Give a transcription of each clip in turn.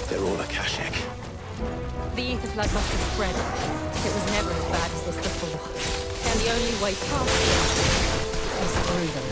They're all Akashic. The ether flood must have spread. It was never as bad as this before. And the only way past it is through them.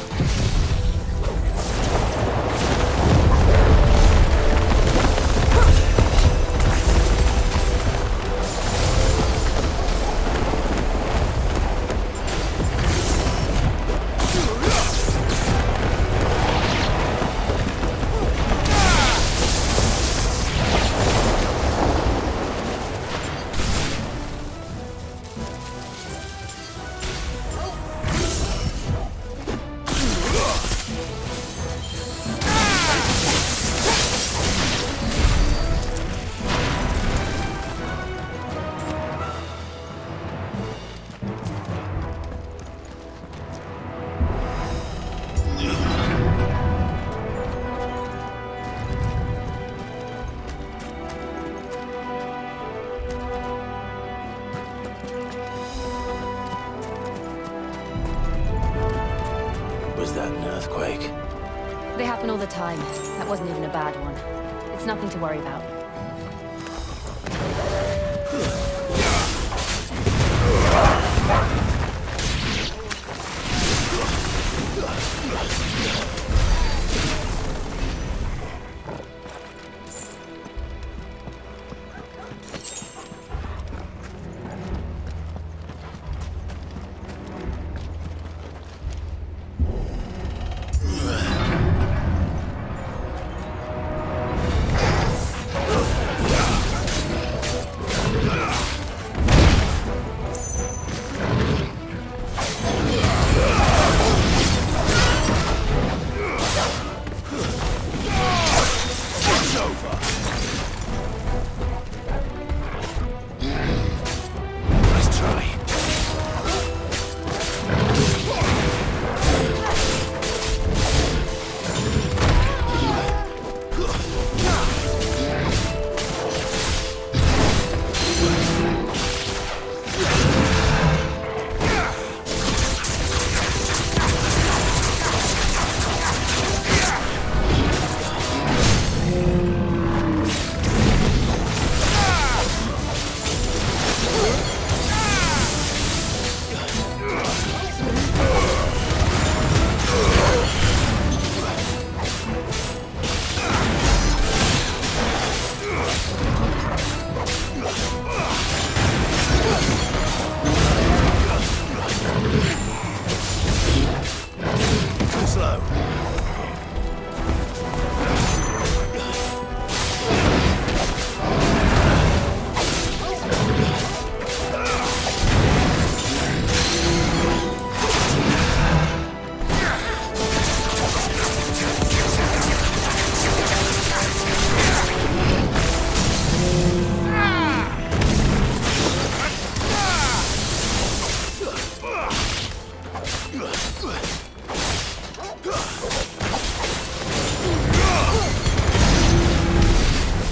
Was that an earthquake? They happen all the time. That wasn't even a bad one. It's nothing to worry about.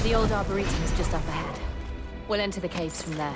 The old Arboretum is just up ahead. We'll enter the caves from there.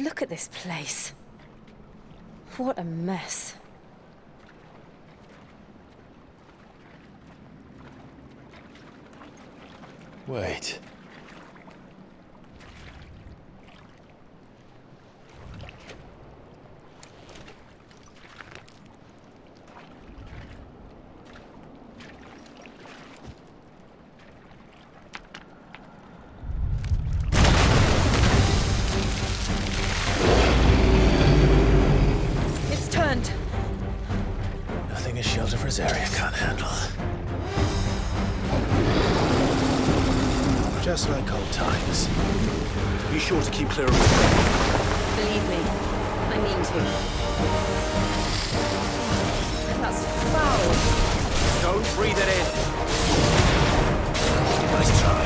Look at this place. What a mess. Wait. clear of his way. Believe me, I mean to. That's foul. Don't breathe it in. Nice try.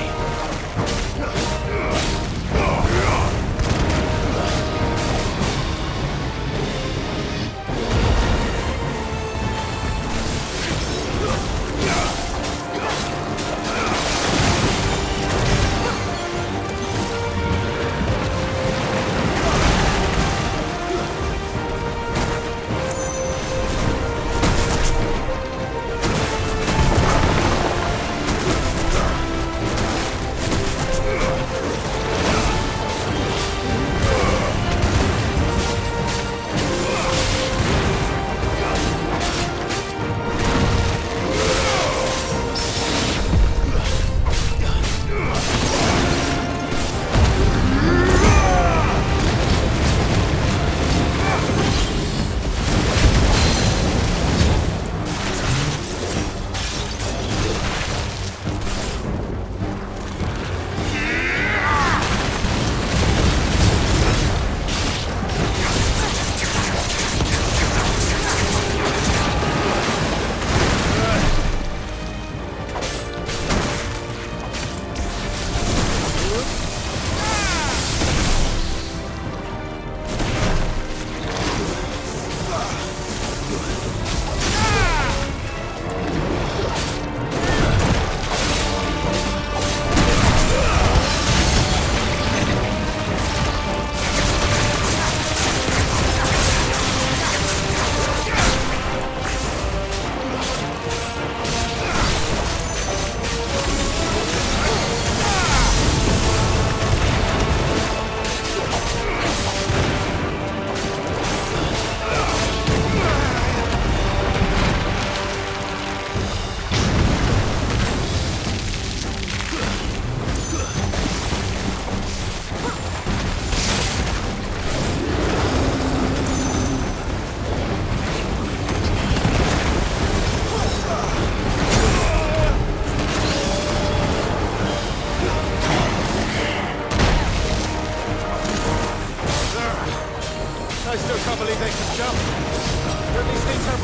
I still can't believe they can jump. Don't these things have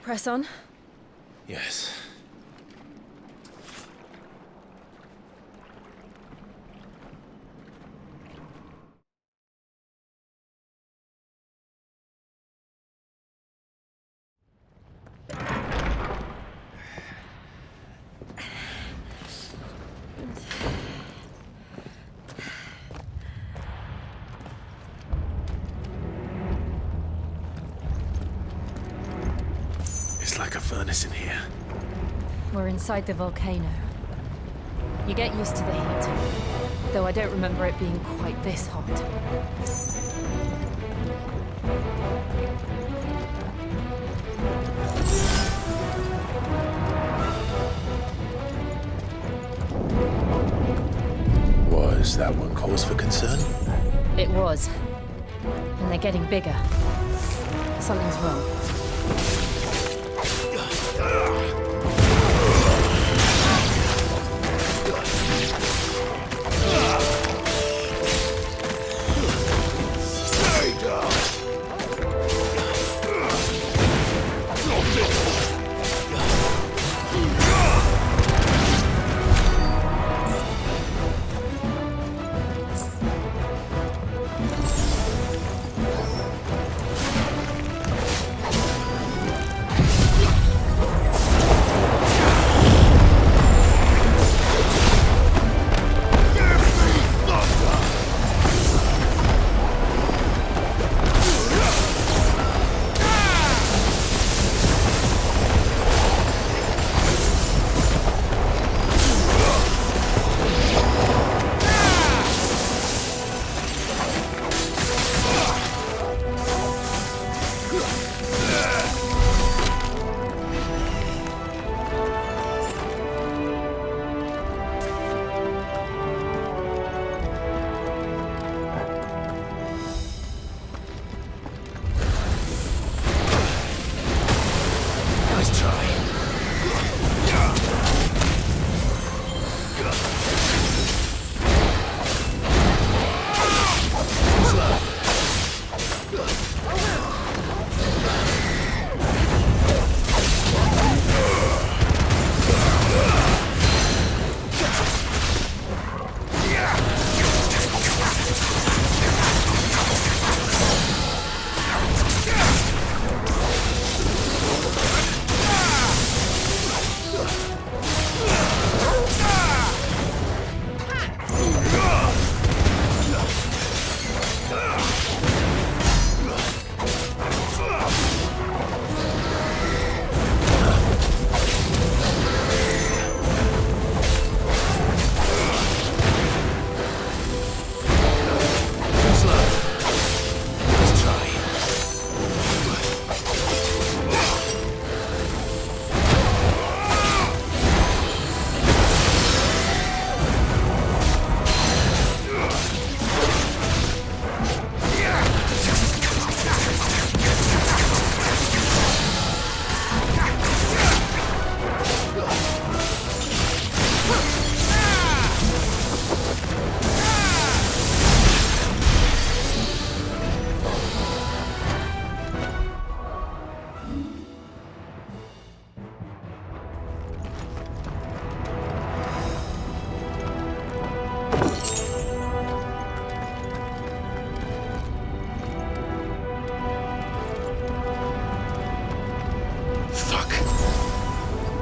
Press on. Yes. It's like a furnace in here. We're inside the volcano. You get used to the heat. Though I don't remember it being quite this hot. Was that one cause for concern? It was. And they're getting bigger. Something's wrong.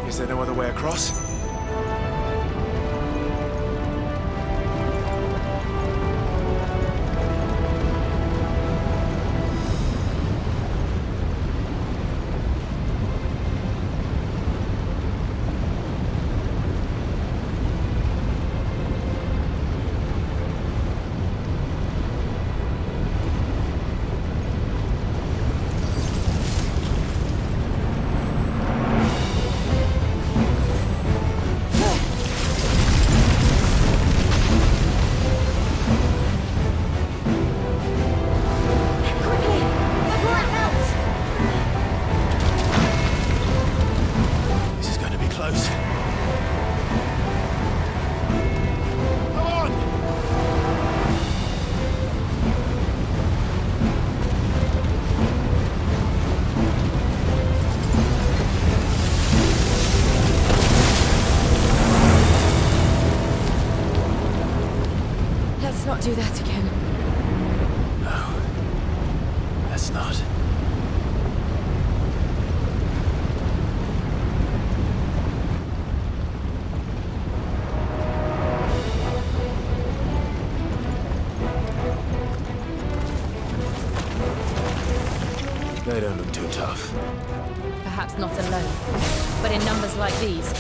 Is there no other way across? Not do that again. No. Let's not. They don't look too tough. Perhaps not alone, but in numbers like these.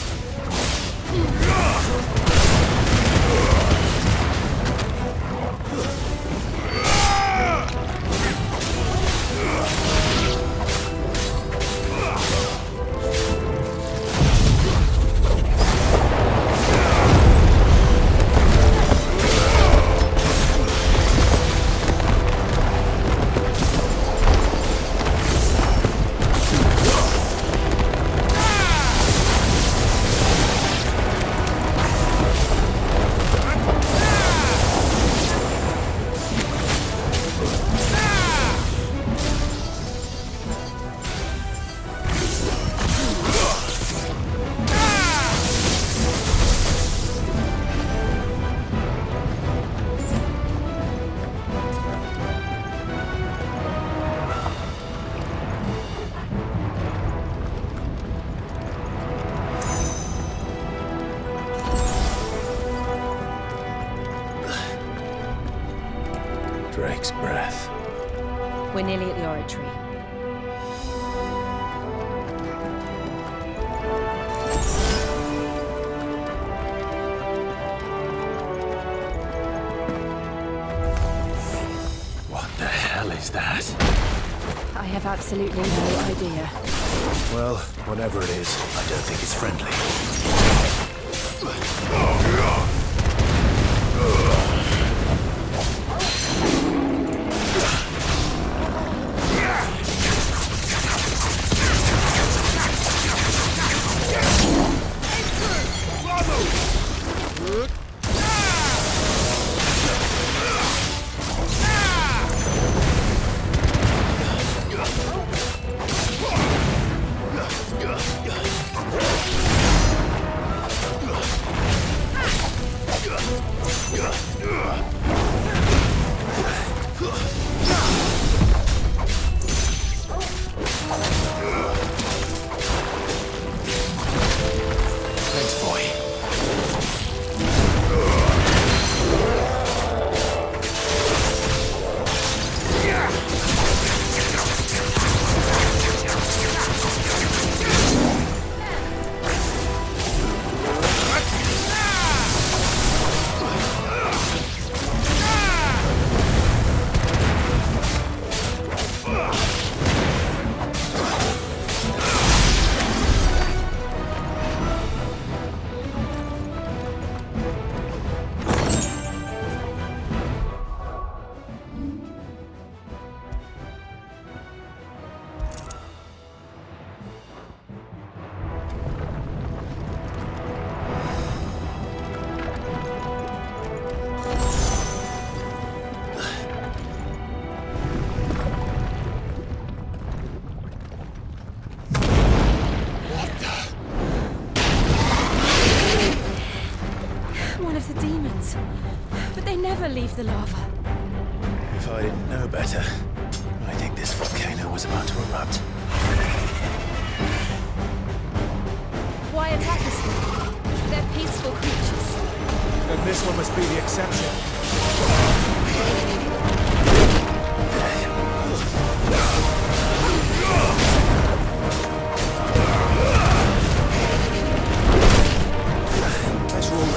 Drake's breath. We're nearly at the oratory. What the hell is that? I have absolutely no idea. Well, whatever it is, I don't think it's friendly. Thanks, boy. One of the demons. But they never leave the lava. If I didn't know better, I think this volcano was about to erupt. Why attack us then? They're peaceful creatures. Then this one must be the exception. Let's roll.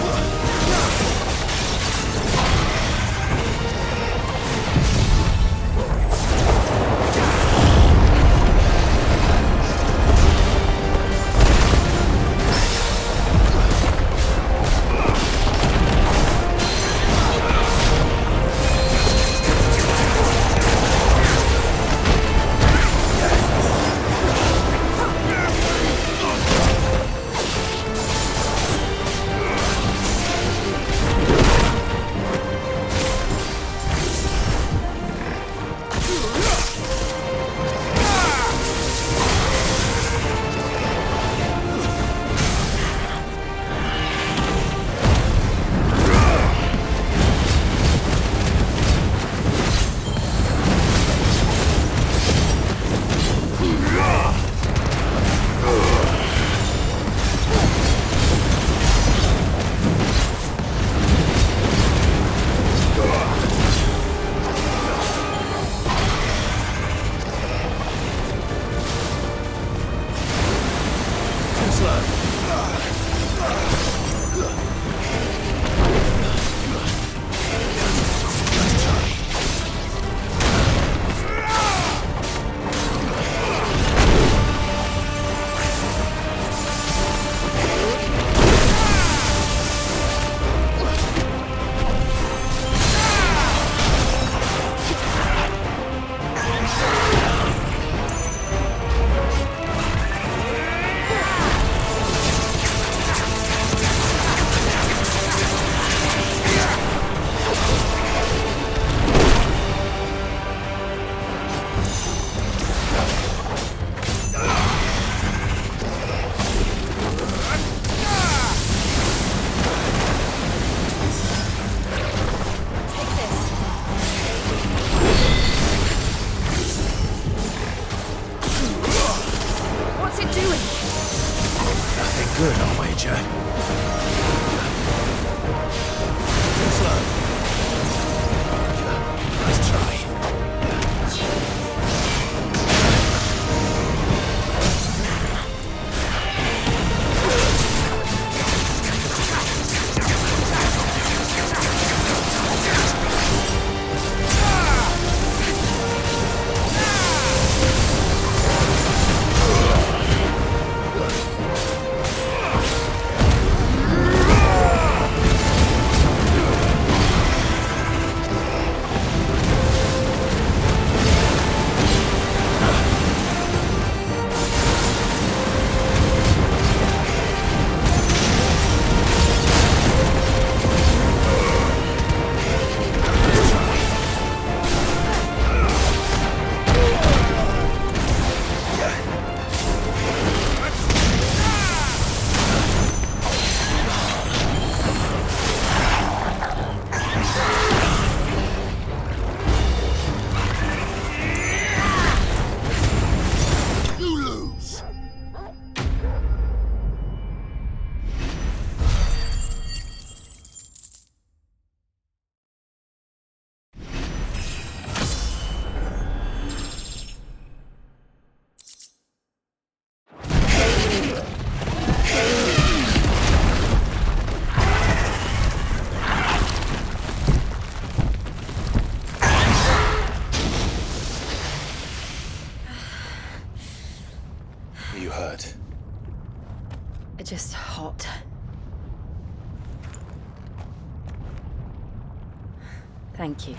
Thank you.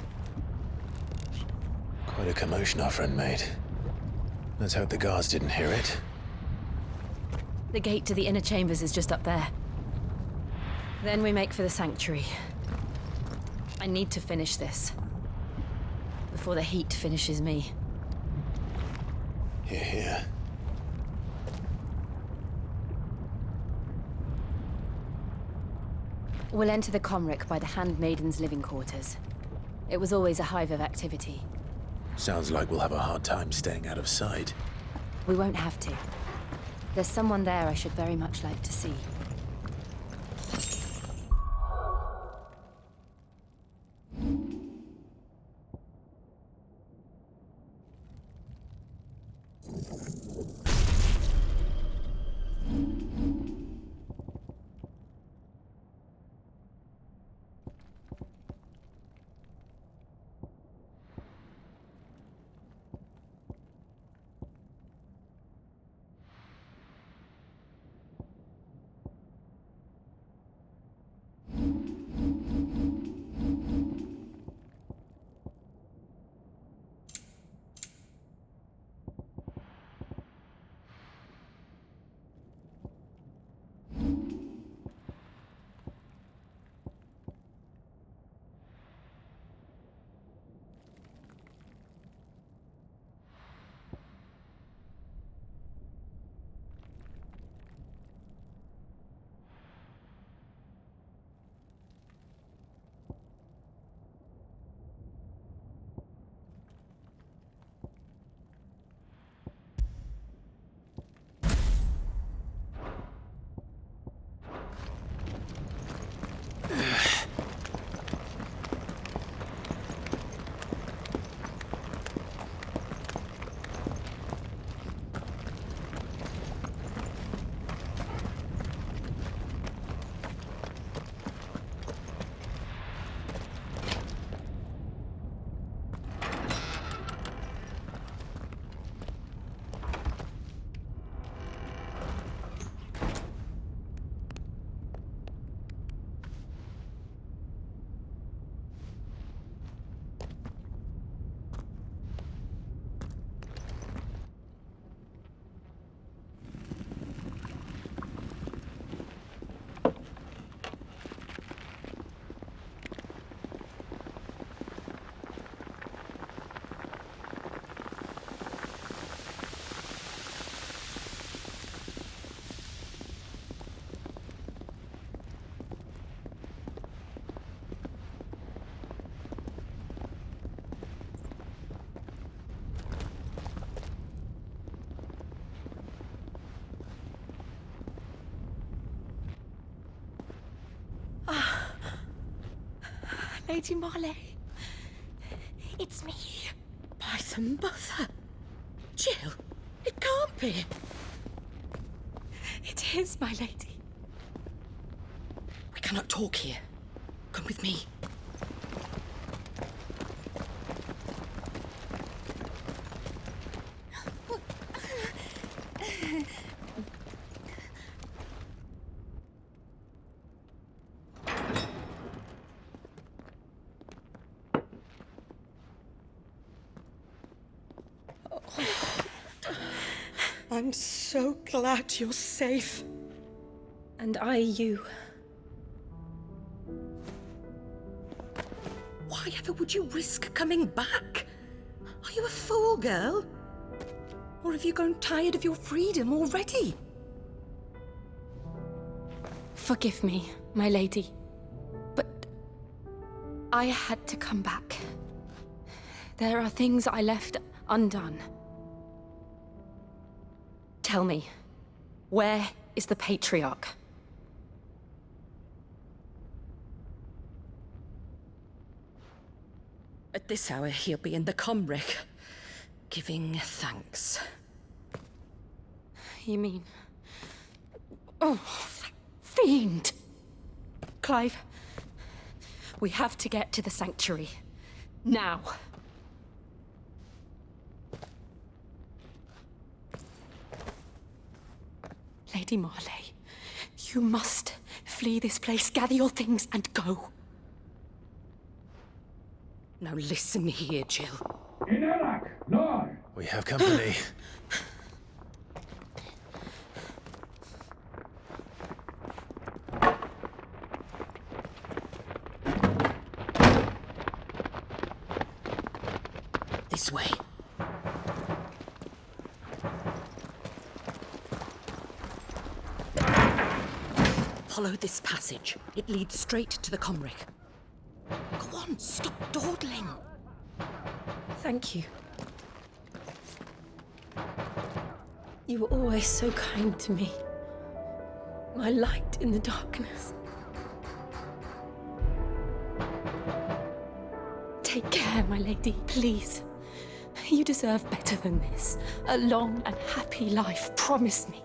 Quite a commotion our friend made. Let's hope the guards didn't hear it. The gate to the inner chambers is just up there. Then we make for the sanctuary. I need to finish this. Before the heat finishes me. Hear, hear. We'll enter the Comric by the Handmaiden's living quarters. It was always a hive of activity. Sounds like we'll have a hard time staying out of sight. We won't have to. There's someone there I should very much like to see. Lady Marley, it's me. By the mother. Jill, it can't be. It is, my lady. We cannot talk here. Come with me. I'm so glad you're safe. And I you. Why ever would you risk coming back? Are you a fool, girl? Or have you grown tired of your freedom already? Forgive me, my lady. But I had to come back. There are things I left undone. Tell me, where is the Patriarch? At this hour, he'll be in the Comric, giving thanks. You mean... Oh, that fiend! Clive, we have to get to the sanctuary. Now. Lady Marley, you must flee this place, gather your things and go. Now listen here, Jill. We have company. This way. Follow this passage. It leads straight to the Comric. Go on, stop dawdling. Thank you. You were always so kind to me. My light in the darkness. Take care, my lady, please. You deserve better than this. A long and happy life, promise me.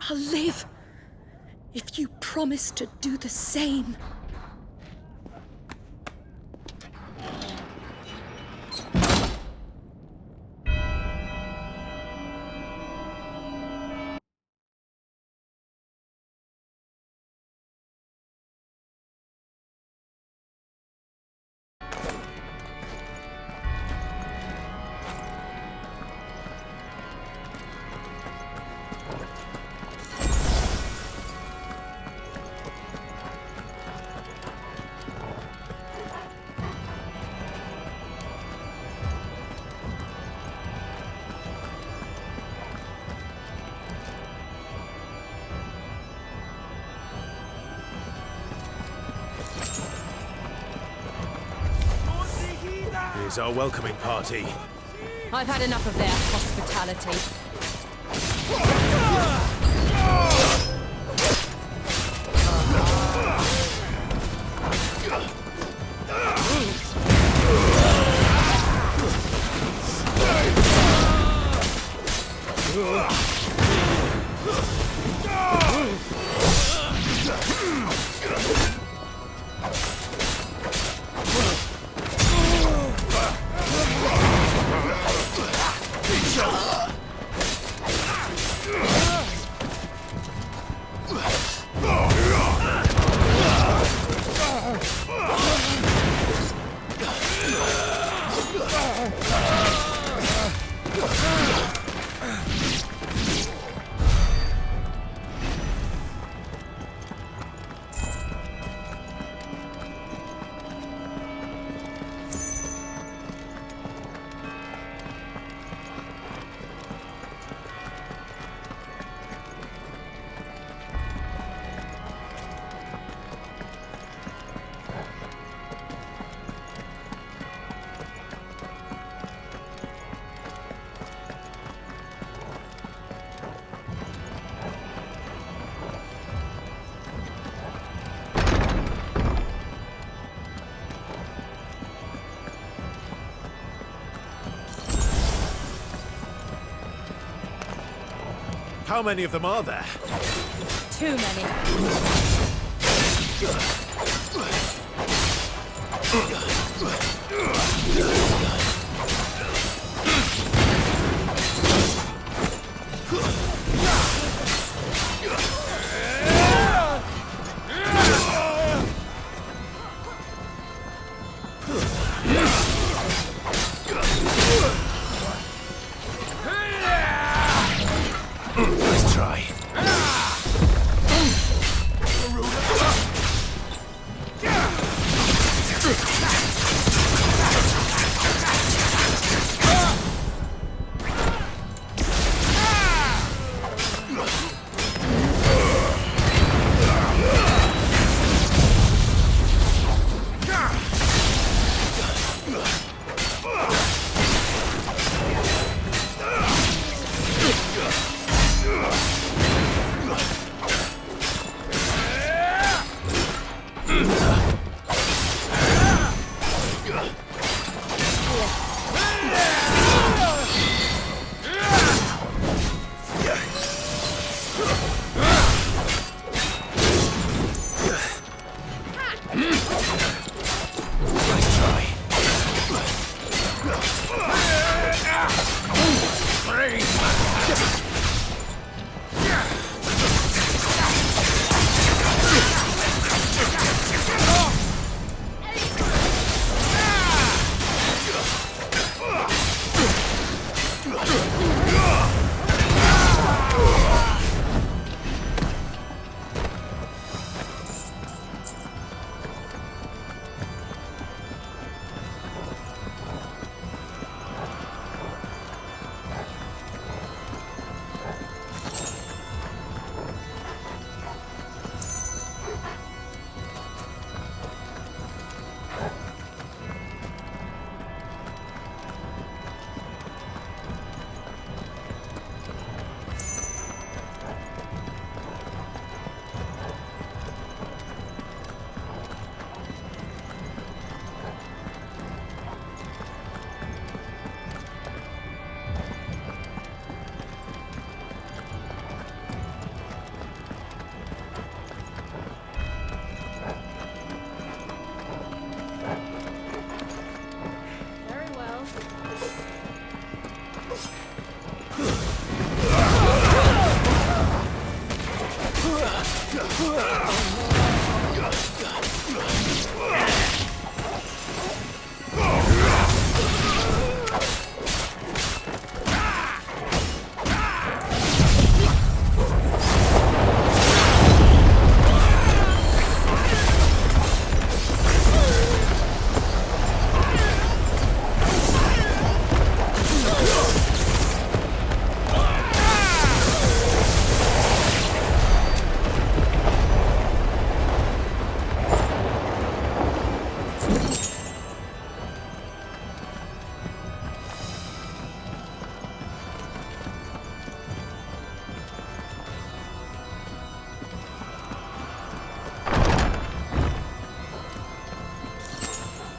I'll live if you promise to do the same. Here's our welcoming party. I've had enough of their hospitality. How many of them are there? Too many. Let's try.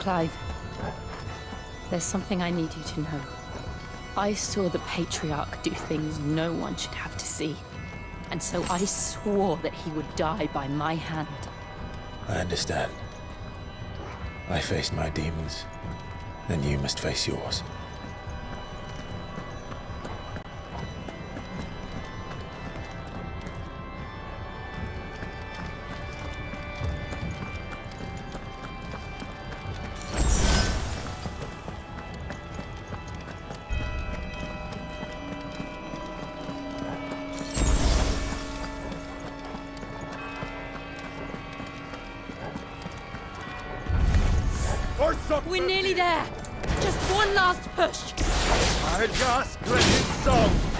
Clive, there's something I need you to know. I saw the Patriarch do things no one should have to see. And so I swore that he would die by my hand. I understand. I faced my demons, then you must face yours. We're nearly there! Just one last push! I just credit song.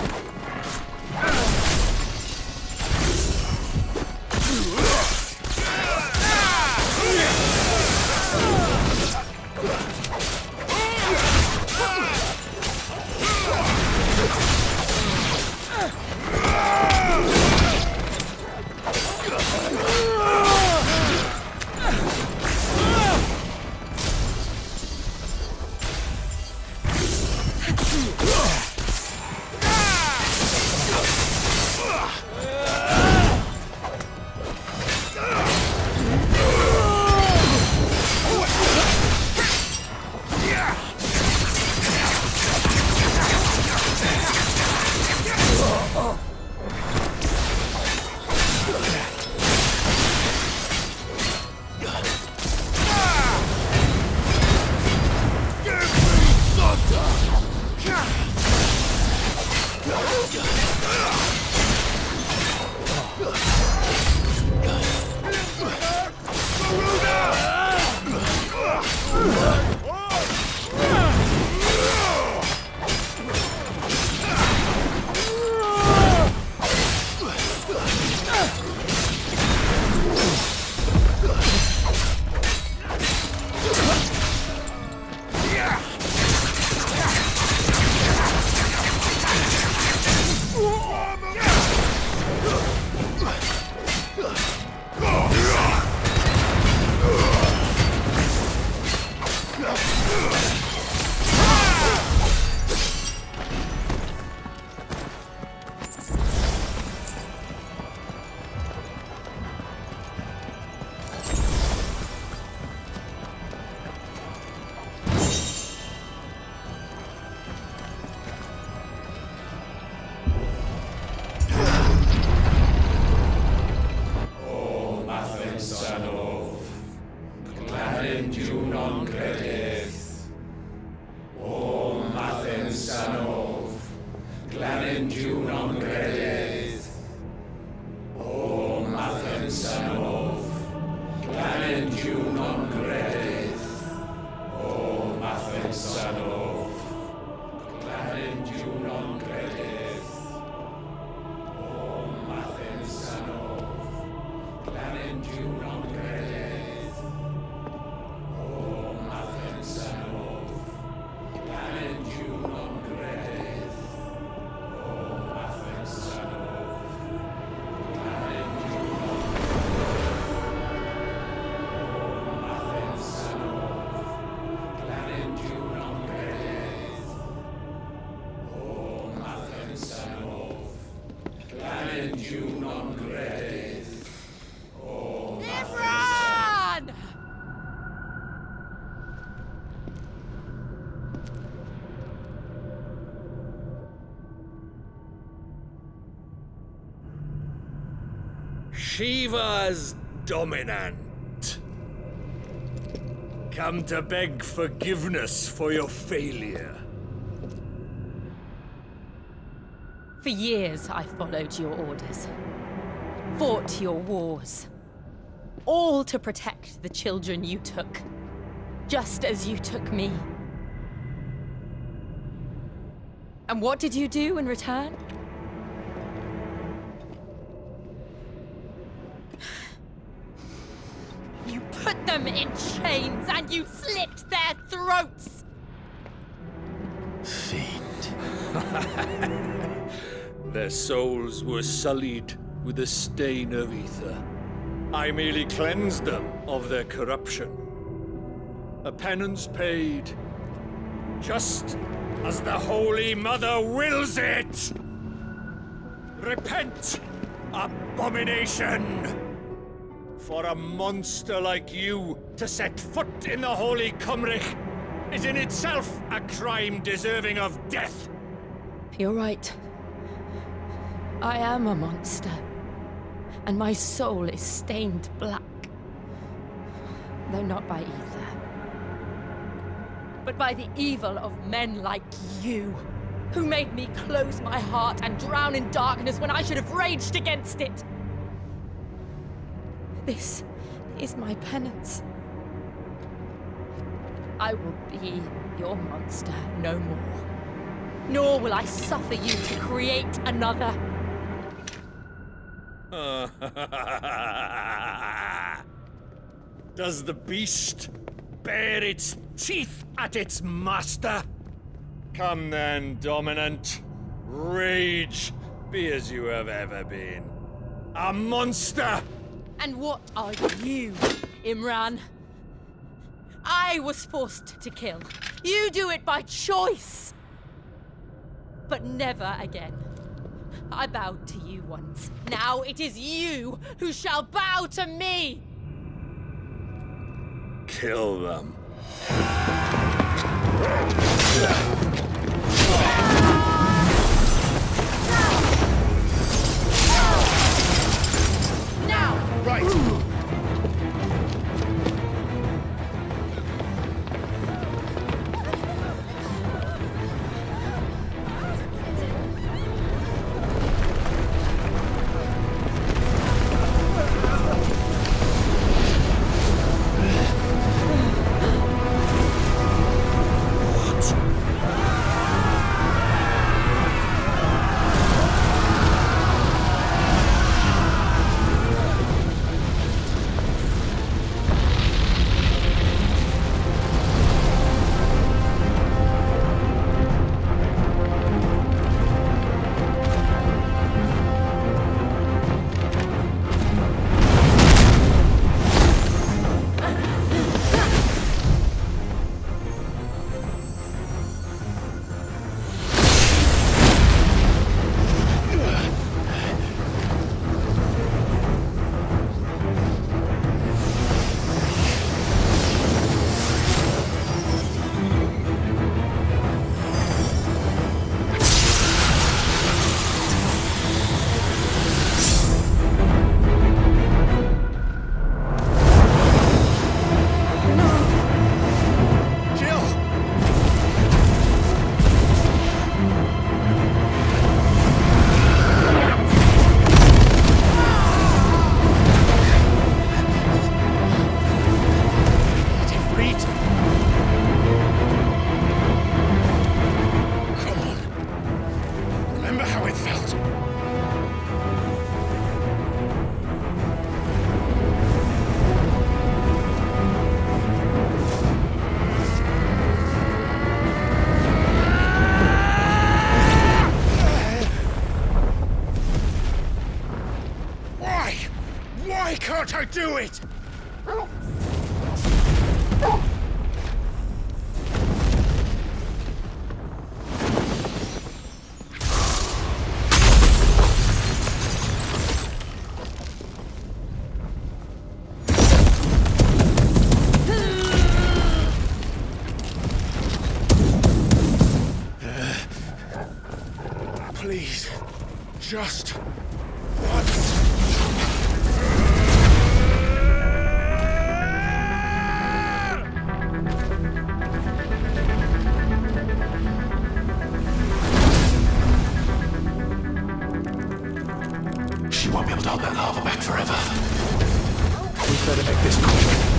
Shiva's dominant. Come to beg forgiveness for your failure. For years, I followed your orders. Fought your wars. All to protect the children you took. Just as you took me. And what did you do in return? You put them in chains and you slit their throats! Fiend. Their souls were sullied with a stain of ether. I merely cleansed them of their corruption. a penance paid, just as the Holy Mother wills it! Repent, abomination! For a monster like you to set foot in the Holy Cymric is in itself a crime deserving of death! You're right. I am a monster. And my soul is stained black. Though not by ether. But by the evil of men like you, who made me close my heart and drown in darkness when I should have raged against it. This is my penance. I will be your monster no more. Nor will I suffer you to create another. Does the beast bare its teeth at its master? Come then, Dominant. Rage, be as you have ever been. A monster! And what are you, Imran? I was forced to kill. You do it by choice. But never again. I bowed to you once. Now it is you who shall bow to me! Kill them. Now! Right! Can't I do it? Please, just once. She won't be able to hold that lava back forever. We better make this quick.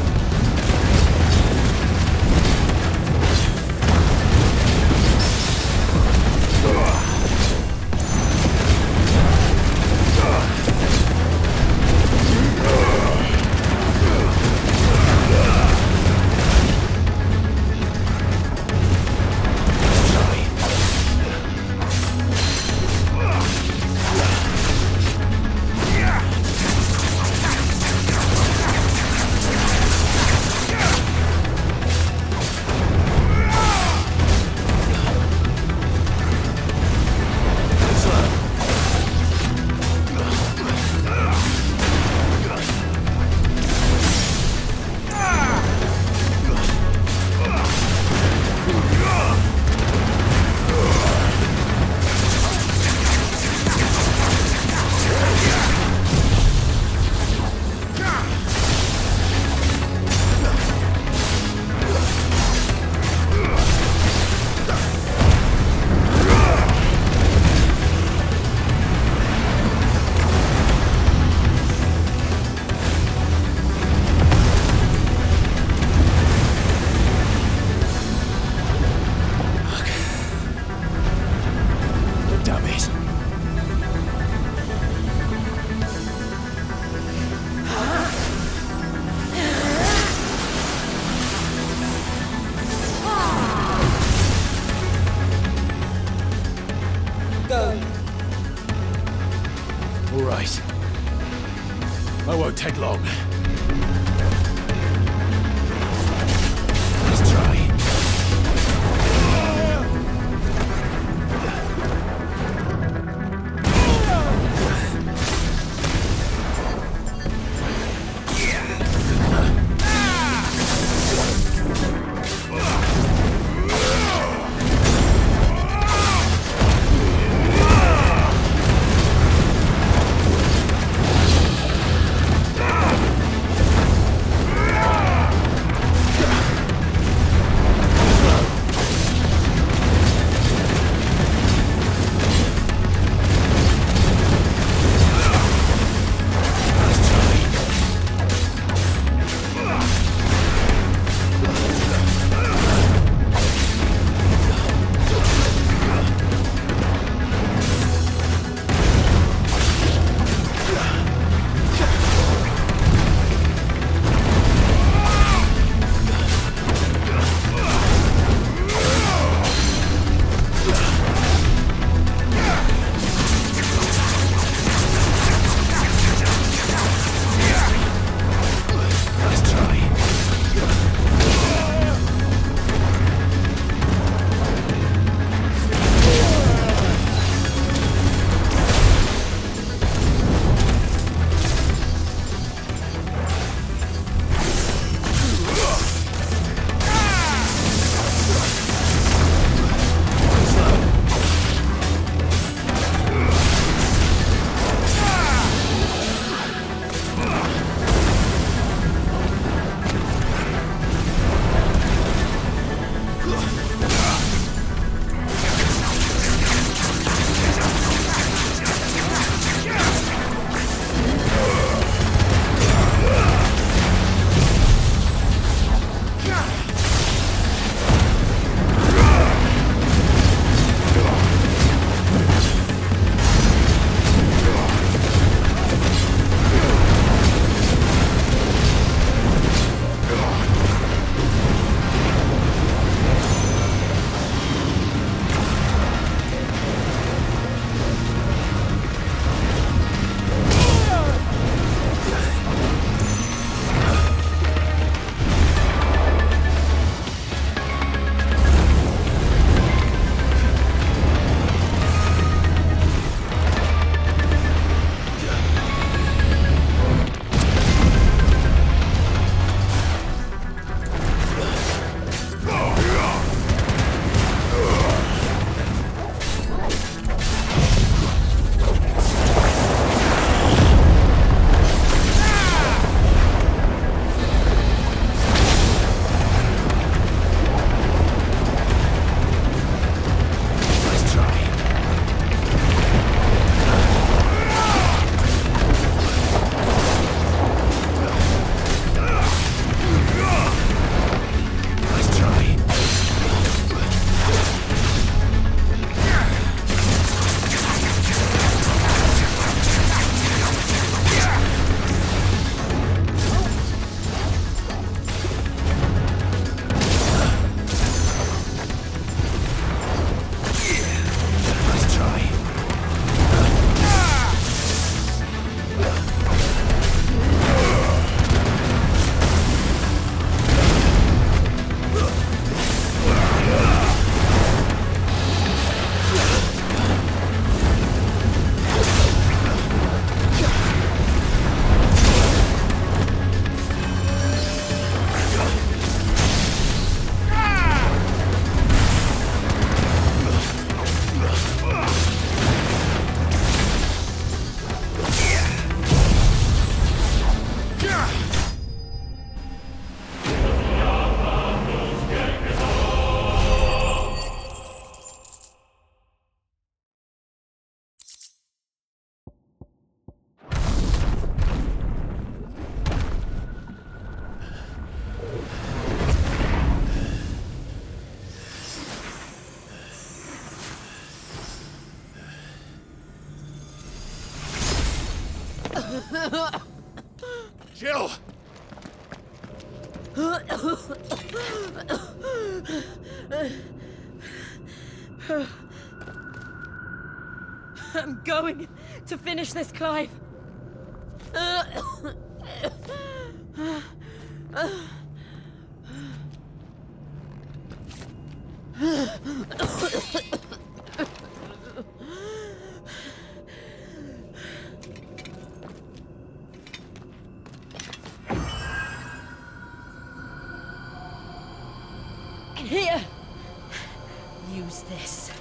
I won't take long. Let's try. Jill! I'm going to finish this, Clive. Here! Use this.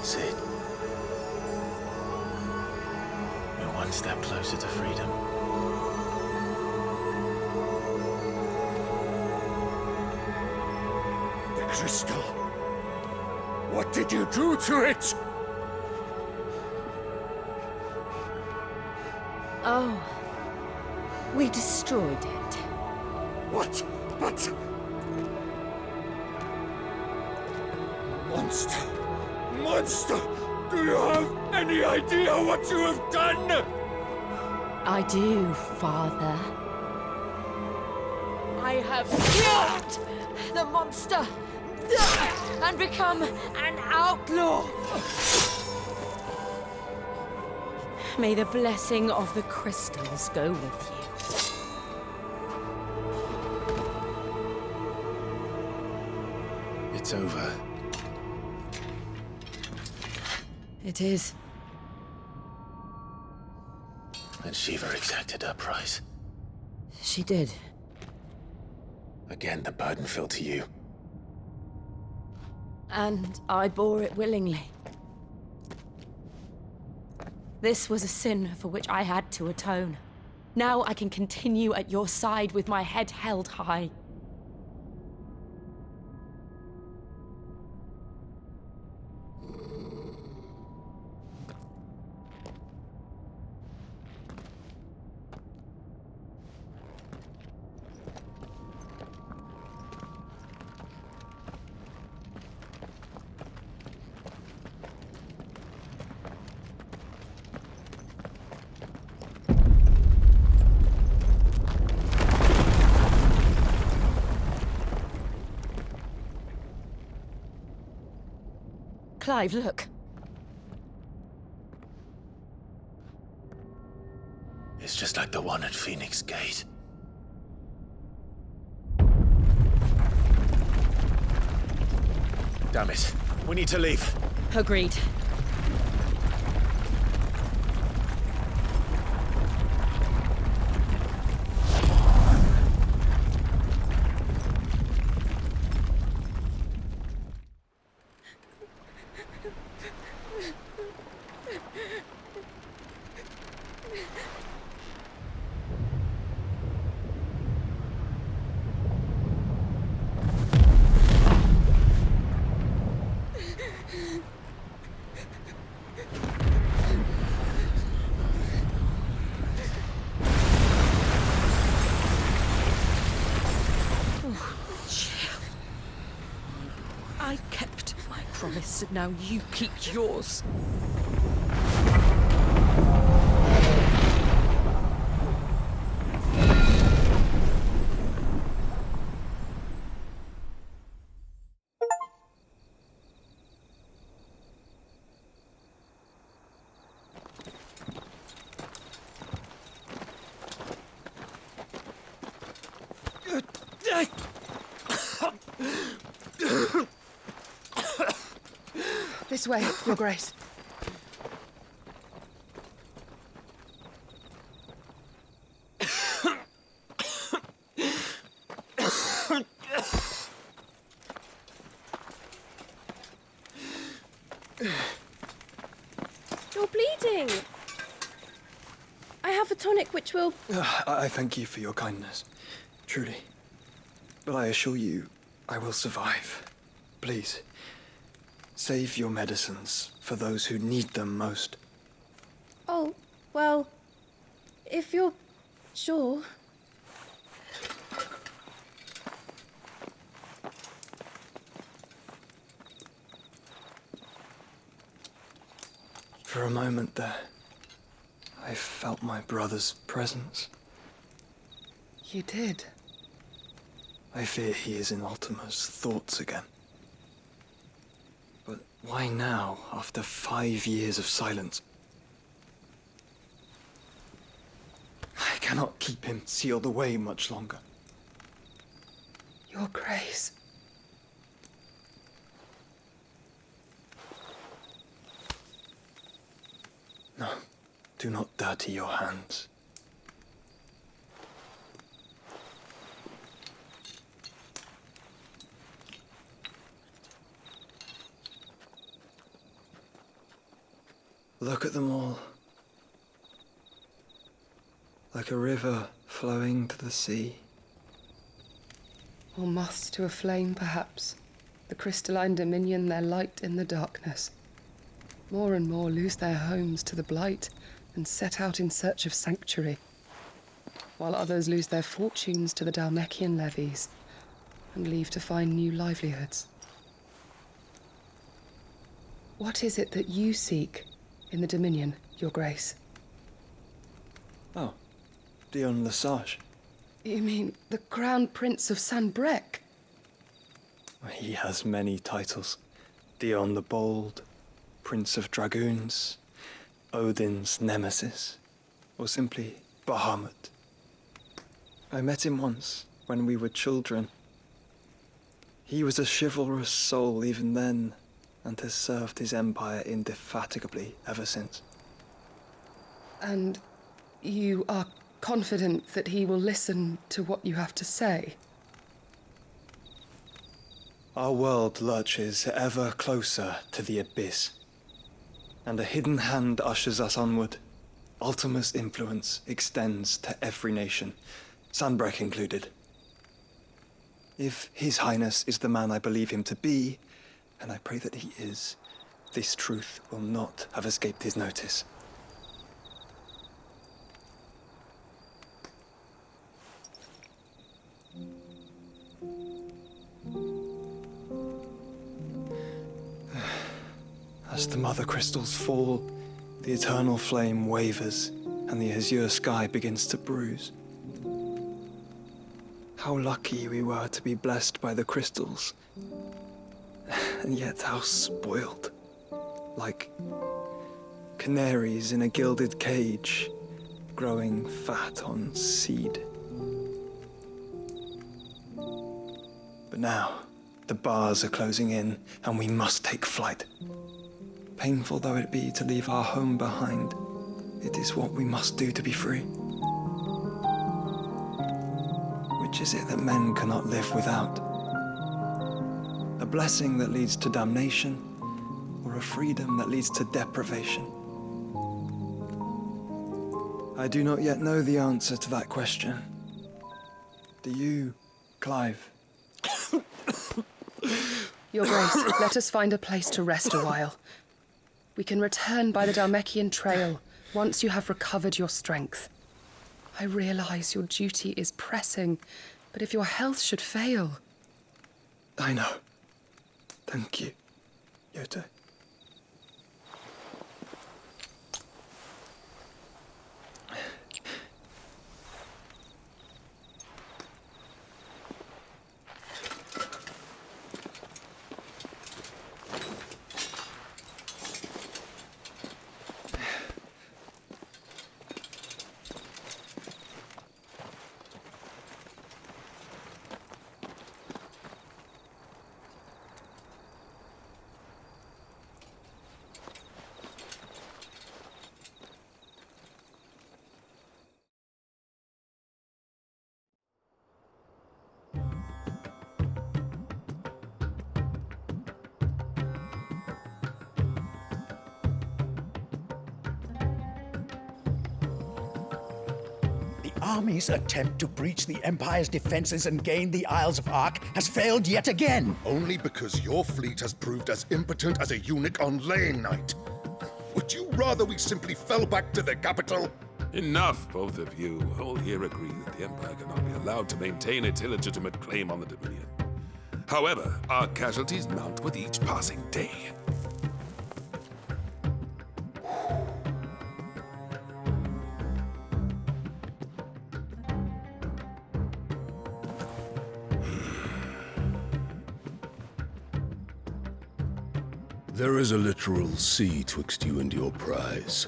Sid. We're one step closer to freedom. The crystal. What did you do to it? Oh. We destroyed it. What? But... Monster! Monster! Do you have any idea what you have done? I do, Father. I have killed the monster and become an outlaw. May the blessing of the crystals go with you. It's over. It is. And Shiva exacted her price. She did. Again, the burden fell to you. And I bore it willingly. This was a sin for which I had to atone. Now I can continue at your side with my head held high. Clive, look. It's just like the one at Phoenix Gate. Damn it. We need to leave. Agreed. I kept my promise, and now you keep yours. This way, Your Grace. You're bleeding. I have a tonic which will... I thank you for your kindness, truly. But I assure you, I will survive. Please, save your medicines for those who need them most. Oh, well, if you're sure. For a moment there, I felt my brother's presence. You did? I fear he is in Ultima's thoughts again. But why now, after 5 years of silence? I cannot keep him sealed away much longer. Your Grace. No, do not dirty your hands. Look at them all. Like a river flowing to the sea. Or moths to a flame, perhaps. The crystalline dominion their light in the darkness. More and more lose their homes to the blight and set out in search of sanctuary, while others lose their fortunes to the Dhalmekian levies and leave to find new livelihoods. What is it that you seek in the Dominion, Your Grace? Oh, Dion Lesage. You mean the Crown Prince of Sanbreque? He has many titles. Dion the Bold, Prince of Dragoons, Odin's Nemesis, or simply Bahamut. I met him once, when we were children. He was a chivalrous soul even then, and has served his empire indefatigably ever since. And you are confident that he will listen to what you have to say? Our world lurches ever closer to the abyss, and a hidden hand ushers us onward. Ultima's influence extends to every nation, Sanbreque included. If His Highness is the man I believe him to be, and I pray that he is, this truth will not have escaped his notice. As the mother crystals fall, the eternal flame wavers, and the azure sky begins to bruise. How lucky we were to be blessed by the crystals, and yet how spoiled. Like canaries in a gilded cage, growing fat on seed. But now, the bars are closing in, and we must take flight. Painful though it be to leave our home behind, it is what we must do to be free. Which is it that men cannot live without? A blessing that leads to damnation, or a freedom that leads to deprivation? I do not yet know the answer to that question. Do you, Clive? Your Grace, let us find a place to rest a while. We can return by the Dhalmekian trail once you have recovered your strength. I realize your duty is pressing, but if your health should fail... I know. Thank you, Yoto. army's attempt to breach the Empire's defenses and gain the Isles of Ark has failed yet again. Only because your fleet has proved as impotent as a eunuch on Lane Night. Would you rather we simply fell back to the capital? Enough, both of you. All here agree that the Empire cannot be allowed to maintain its illegitimate claim on the Dominion. However, our casualties mount with each passing day. There is a literal sea twixt you and your prize.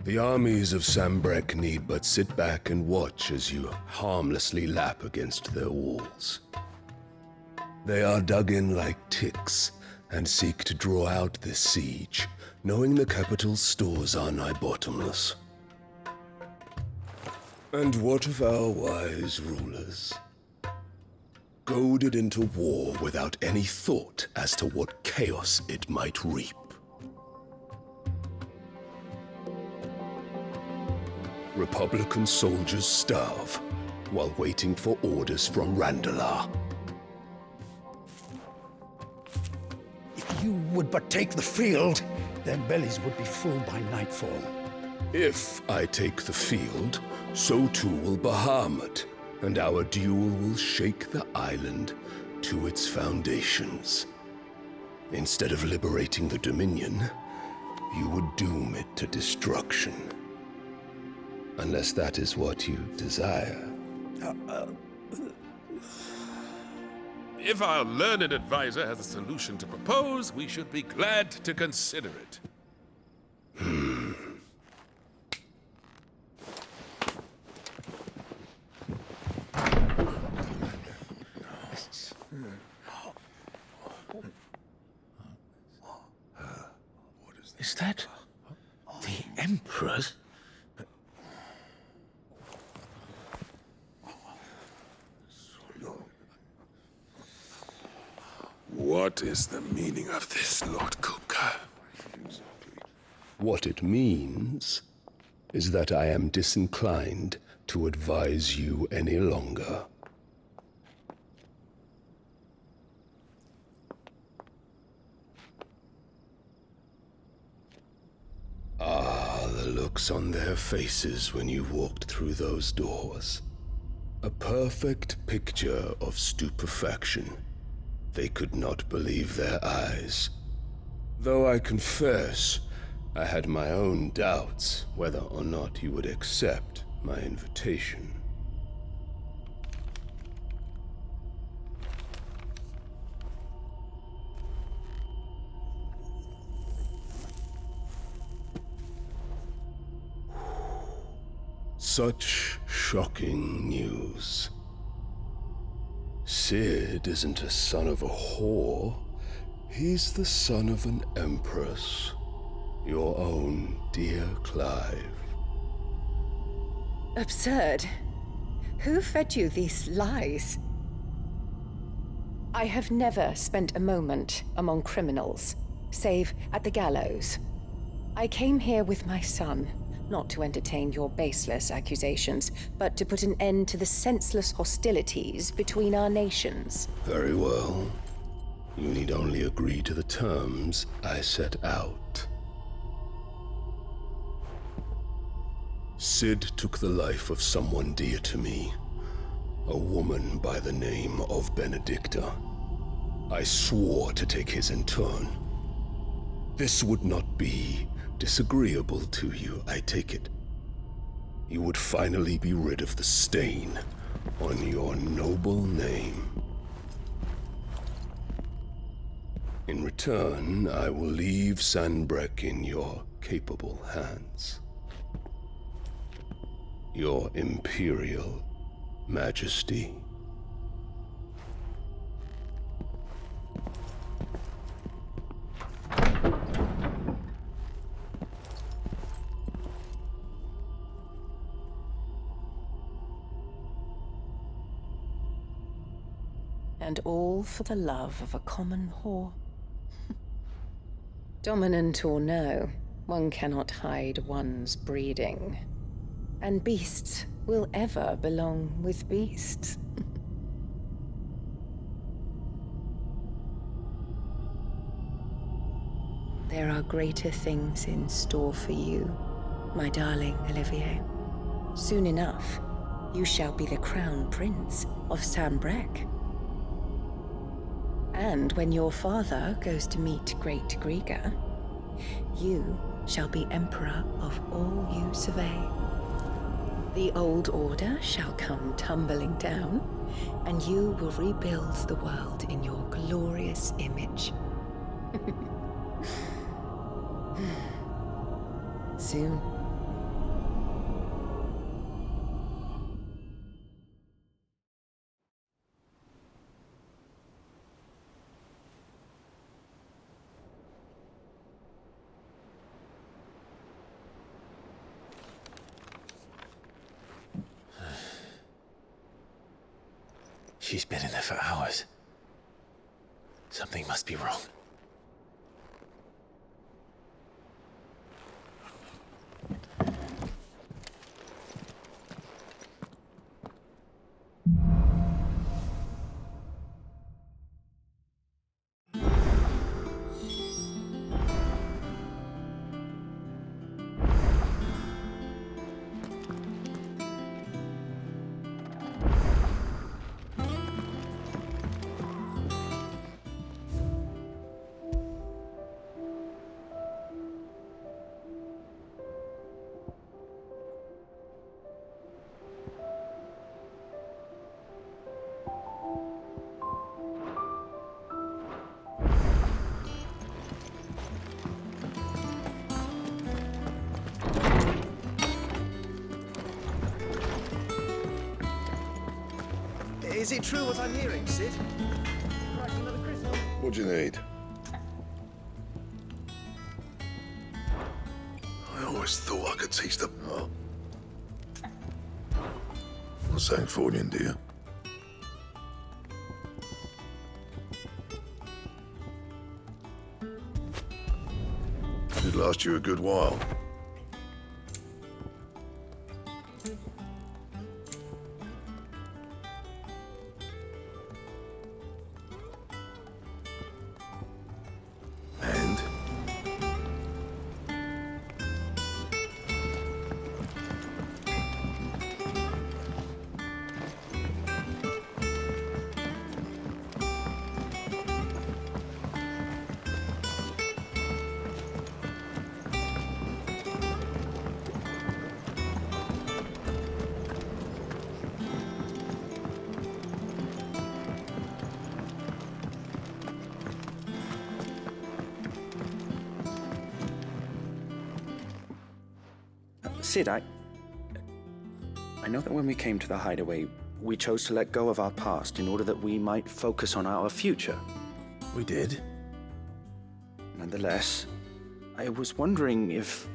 The armies of Sambrek need but sit back and watch as you harmlessly lap against their walls. They are dug in like ticks and seek to draw out this siege, knowing the capital's stores are nigh bottomless. And what of our wise rulers? Goaded into war without any thought as to what chaos it might reap. Republican soldiers starve while waiting for orders from Randalar. If you would but take the field, their bellies would be full by nightfall. If I take the field, so too will Bahamut, and our duel will shake the island to its foundations. Instead of liberating the Dominion, you would doom it to destruction. Unless that is what you desire. If our learned advisor has a solution to propose, we should be glad to consider it. Is that the Emperor's? What is the meaning of this, Lord Kupka? What it means is that I am disinclined to advise you any longer. Ah, the looks on their faces when you walked through those doors. A perfect picture of stupefaction. They could not believe their eyes. Though I confess, I had my own doubts whether or not you would accept my invitation. Such shocking news. Sid isn't a son of a whore. He's the son of an empress. Your own dear Clive. Absurd. Who fed you these lies? I have never spent a moment among criminals, save at the gallows. I came here with my son, not to entertain your baseless accusations, but to put an end to the senseless hostilities between our nations. Very well. You need only agree to the terms I set out. Sid took the life of someone dear to me, a woman by the name of Benedicta. I swore to take his in turn. This would not be disagreeable to you, I take it. You would finally be rid of the stain on your noble name. In return, I will leave Sanbrek in your capable hands. Your Imperial Majesty. And all for the love of a common whore. Dominant or no, one cannot hide one's breeding. And beasts will ever belong with beasts. There are greater things in store for you, my darling Olivier. Soon enough, you shall be the crown prince of Sambrec. And when your father goes to meet Great Griga, you shall be emperor of all you survey. The old order shall come tumbling down, and you will rebuild the world in your glorious image. Soon. She's been in there for hours. Something must be wrong. Is it true what I'm hearing, Sid? What do you need? I always thought I could teach them. Oh. Not saying fortune, do you? Should last you a good while. Sid, I know that when we came to the hideaway, we chose to let go of our past in order that we might focus on our future. We did? Nonetheless, I was wondering if...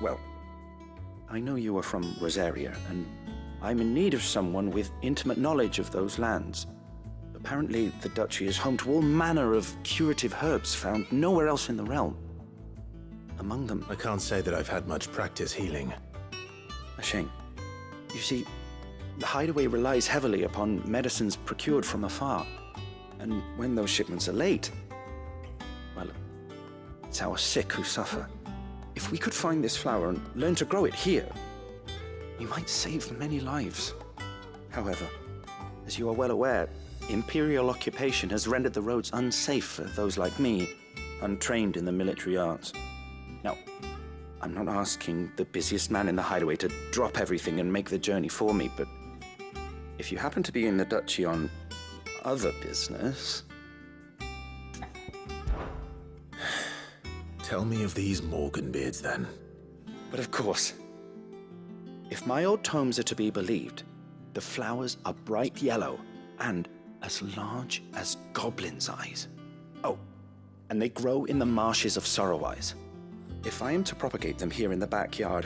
Well, I know you are from Rosaria, and I'm in need of someone with intimate knowledge of those lands. Apparently, the Duchy is home to all manner of curative herbs found nowhere else in the realm. Among them... I can't say that I've had much practice healing. A shame. You see, the hideaway relies heavily upon medicines procured from afar. And when those shipments are late, well, it's our sick who suffer. If we could find this flower and learn to grow it here, we might save many lives. However, as you are well aware, Imperial occupation has rendered the roads unsafe for those like me, untrained in the military arts. Now, I'm not asking the busiest man in the hideaway to drop everything and make the journey for me, but if you happen to be in the Duchy on other business... Tell me of these Morganbeards, then. But of course. If my old tomes are to be believed, the flowers are bright yellow and as large as goblins' eyes. Oh, and they grow in the marshes of Sorrowise. If I am to propagate them here in the backyard,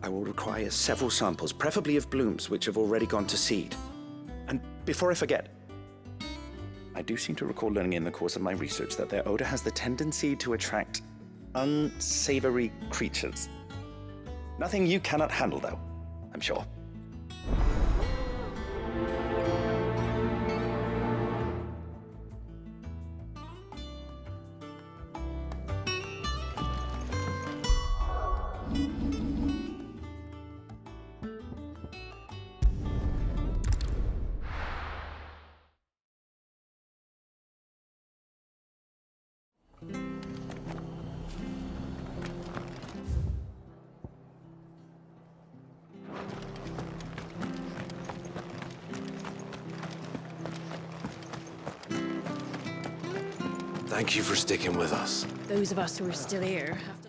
I will require several samples, preferably of blooms which have already gone to seed. And before I forget, I do seem to recall learning in the course of my research that their odor has the tendency to attract unsavory creatures. Nothing you cannot handle, though. I'm sure. Thank you for sticking with us. Those of us who are still here have to...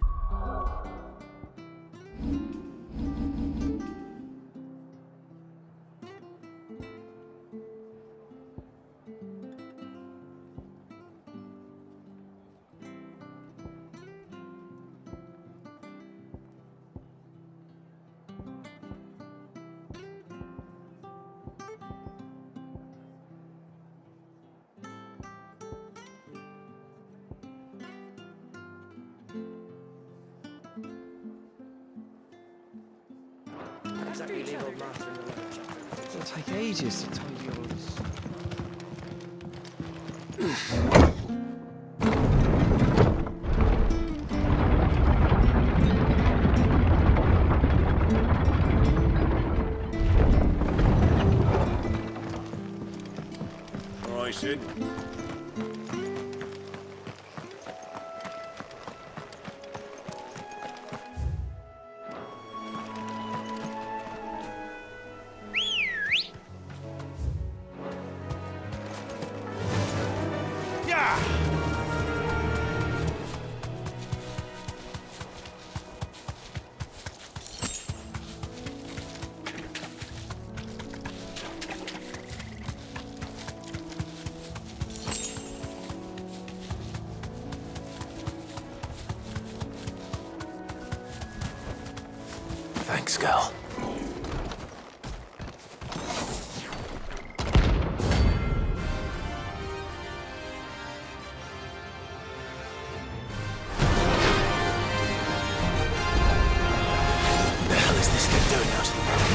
It'll take ages to tidy all this. All right, Sid. Thanks, girl. The hell is this thing doing out in the world?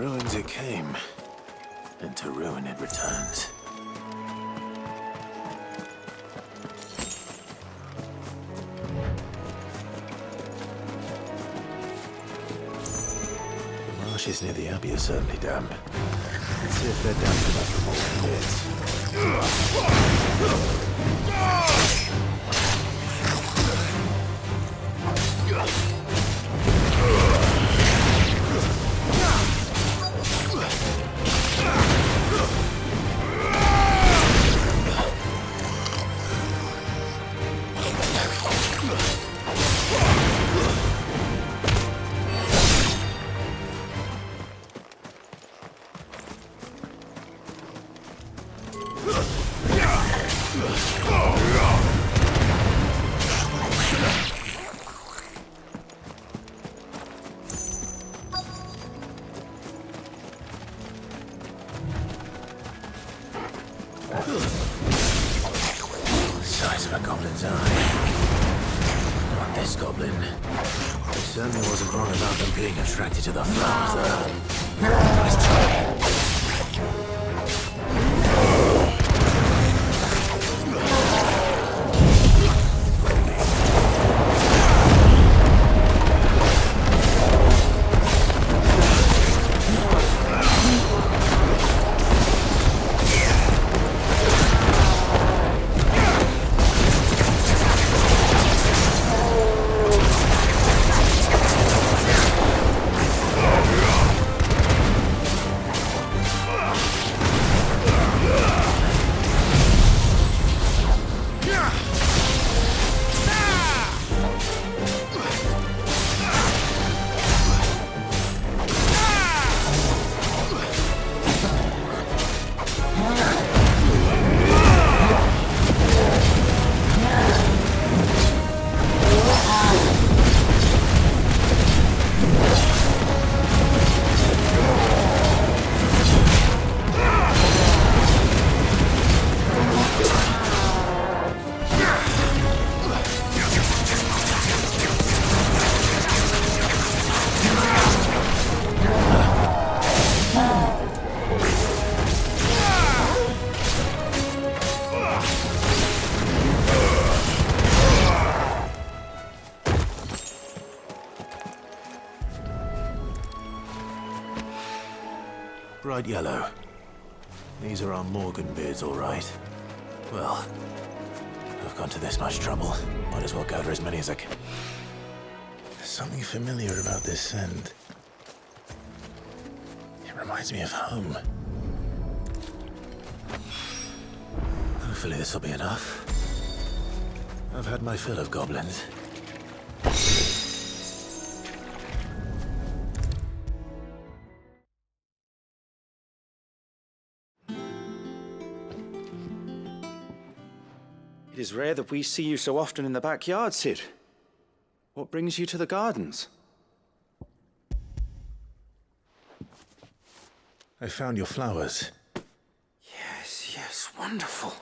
ruins it came, and to ruin it returns. The marshes near the Abbey are certainly damp. Let's see if they're damp enough for more bits. Size of a goblin's eye. Not this goblin. He certainly wasn't wrong about them being attracted to the flowers, though. Nice try. Bright yellow. These are our Morgan beards, all right. Well, I've gone to this much trouble. Might as well gather as many as I can. There's something familiar about this scent. It reminds me of home. Hopefully this will be enough. I've had my fill of goblins. It is rare that we see you so often in the backyard, Cid. What brings you to the gardens? I found your flowers. Yes, wonderful.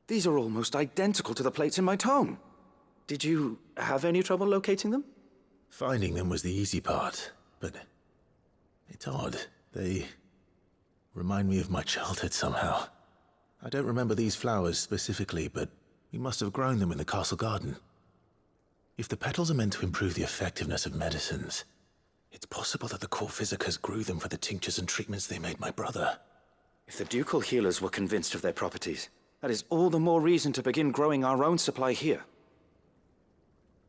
These are almost identical to the plates in my tome. Did you have any trouble locating them? Finding them was the easy part, but it's odd. They remind me of my childhood somehow. I don't remember these flowers specifically, but we must have grown them in the castle garden. If the petals are meant to improve the effectiveness of medicines, it's possible that the court physicers grew them for the tinctures and treatments they made my brother. If the ducal healers were convinced of their properties, that is all the more reason to begin growing our own supply here.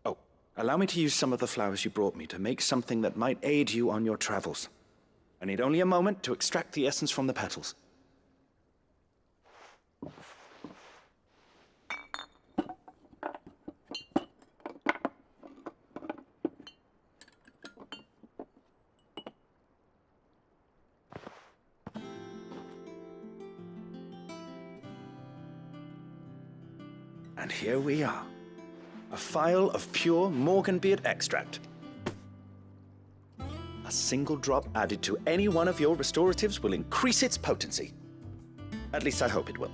Oh, allow me to use some of the flowers you brought me to make something that might aid you on your travels. I need only a moment to extract the essence from the petals. And here we are. A phial of pure Morganbeard extract. A single drop added to any one of your restoratives will increase its potency. At least I hope it will.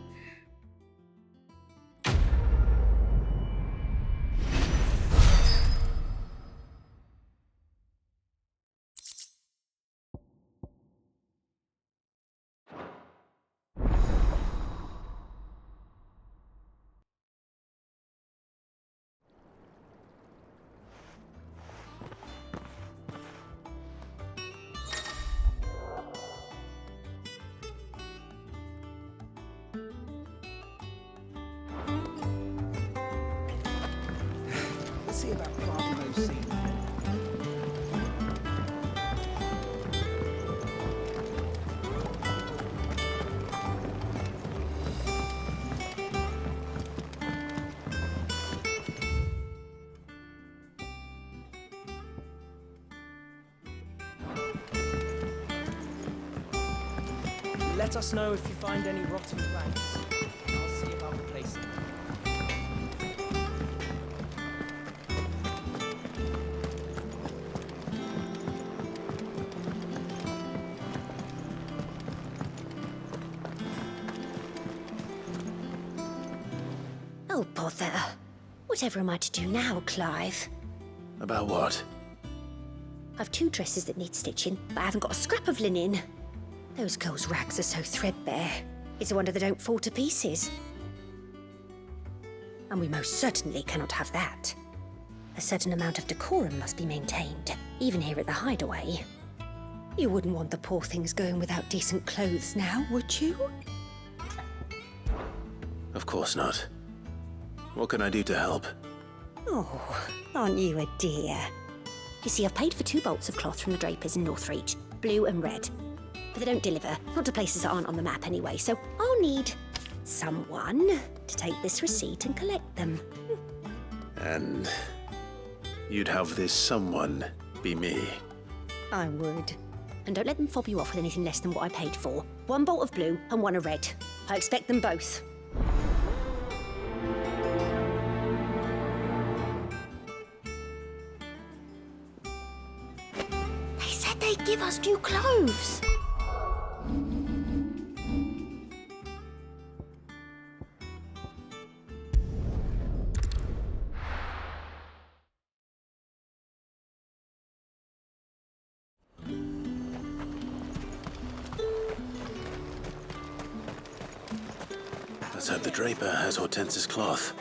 see about planting those seeds. Let us know if you find any rotten plants. I'll see about replacing them. Oh, bother. Whatever am I to do now, Clive? About what? I've 2 dresses that need stitching, but I haven't got a scrap of linen. Those girls' rags are so threadbare. It's a wonder they don't fall to pieces. And we most certainly cannot have that. A certain amount of decorum must be maintained, even here at the hideaway. You wouldn't want the poor things going without decent clothes now, would you? Of course not. What can I do to help? Oh, aren't you a dear? You see, I've paid for 2 bolts of cloth from the drapers in Northreach, blue and red. But they don't deliver, not to places that aren't on the map anyway, so I'll need someone to take this receipt and collect them. And you'd have this someone be me. I would. And don't let them fob you off with anything less than what I paid for. 1 bolt of blue and 1 of red. I expect them both. They said they'd give us new clothes. Let's hope the draper has Hortense's cloth.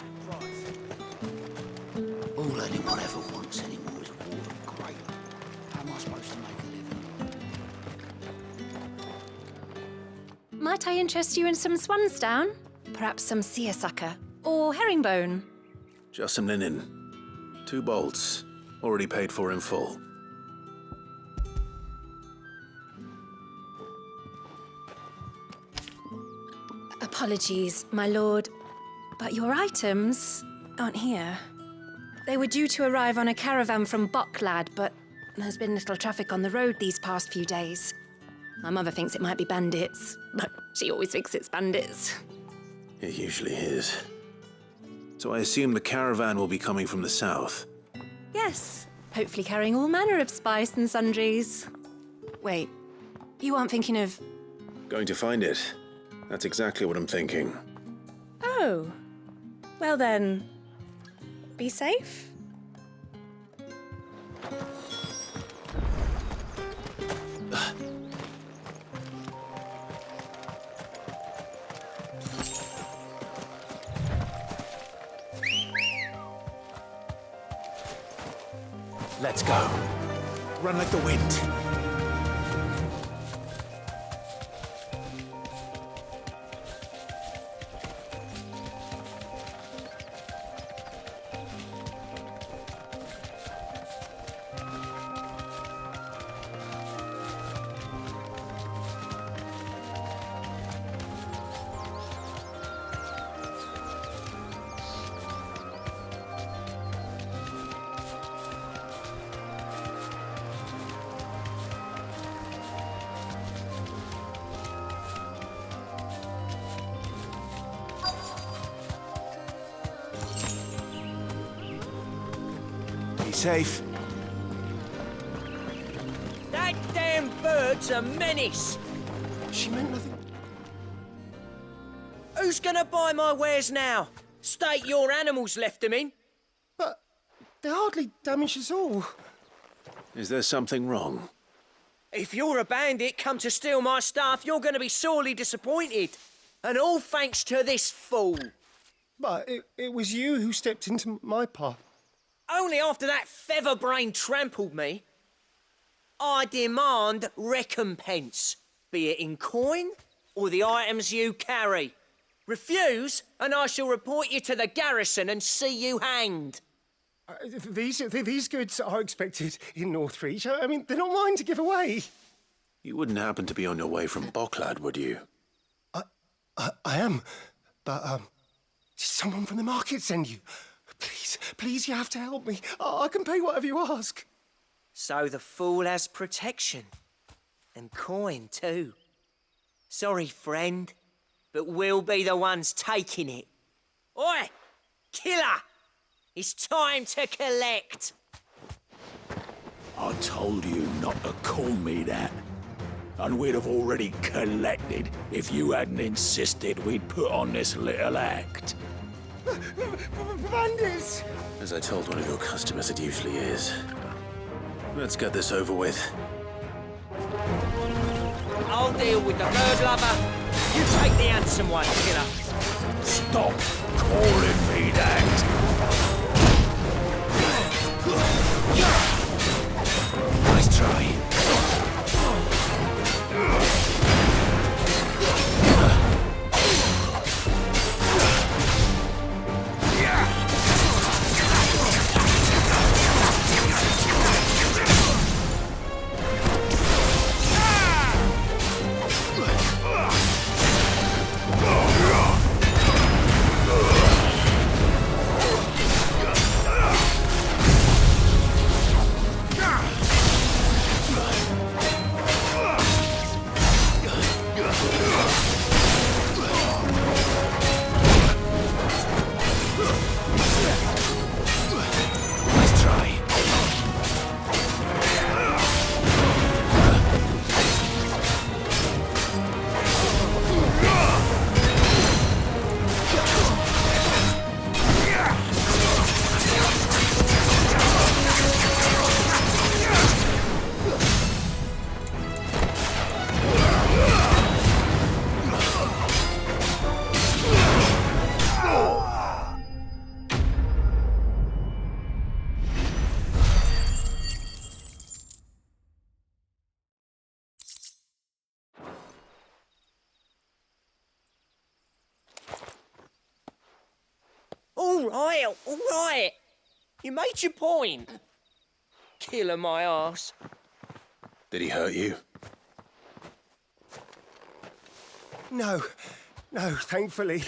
All anyone ever wants anymore is water and grape. How am I supposed to make a living? Might I interest you in some swansdown? Perhaps some seersucker or herringbone? Just some linen. 2 bolts. Already paid for in full. Apologies, my lord, but your items aren't here. They were due to arrive on a caravan from Bucklad, but there's been little traffic on the road these past few days. My mother thinks it might be bandits, but she always thinks it's bandits. It usually is. So I assume the caravan will be coming from the south. Yes, hopefully carrying all manner of spice and sundries. Wait, you aren't thinking of... Going to find it. That's exactly what I'm thinking. Oh, well then, be safe. Let's go. Run like the wind. Safe. That damn bird's a menace. She meant nothing. Who's gonna buy my wares now? State your animals left them in. But they hardly damaged us all. Is there something wrong? If you're a bandit come to steal my stuff, you're gonna be sorely disappointed. And all thanks to this fool. But it was you who stepped into my path. Only after that feather-brain trampled me. I demand recompense, be it in coin or the items you carry. Refuse, and I shall report you to the garrison and see you hanged. These goods are expected in Northreach. I mean, they're not mine to give away. You wouldn't happen to be on your way from Bocklad, would you? I am, but did someone from the market send you? Please, you have to help me. I can pay whatever you ask. So the fool has protection. And coin, too. Sorry, friend, but we'll be the ones taking it. Oi! Killer! It's time to collect! I told you not to call me that. And we'd have already collected if you hadn't insisted we'd put on this little act. Bandits! As I told one of your customers, it usually is. Let's get this over with. I'll deal with the bird lover. You take the handsome one, killer. Stop calling me that! Nice try. All right. You made your point. Killer my ass. Did he hurt you? No, thankfully.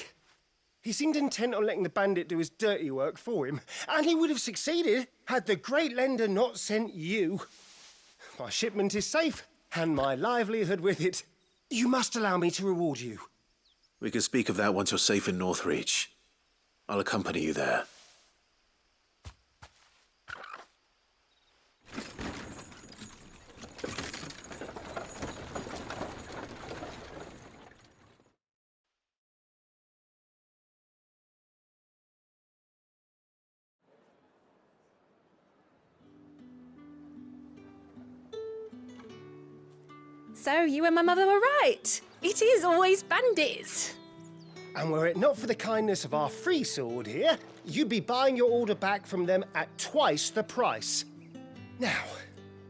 He seemed intent on letting the bandit do his dirty work for him, and he would have succeeded had the Great Lender not sent you. My shipment is safe, and my livelihood with it. You must allow me to reward you. We can speak of that once you're safe in Northreach. I'll accompany you there. So you and my mother were right. It is always bandits. And were it not for the kindness of our free sword here, you'd be buying your order back from them at twice the price. Now,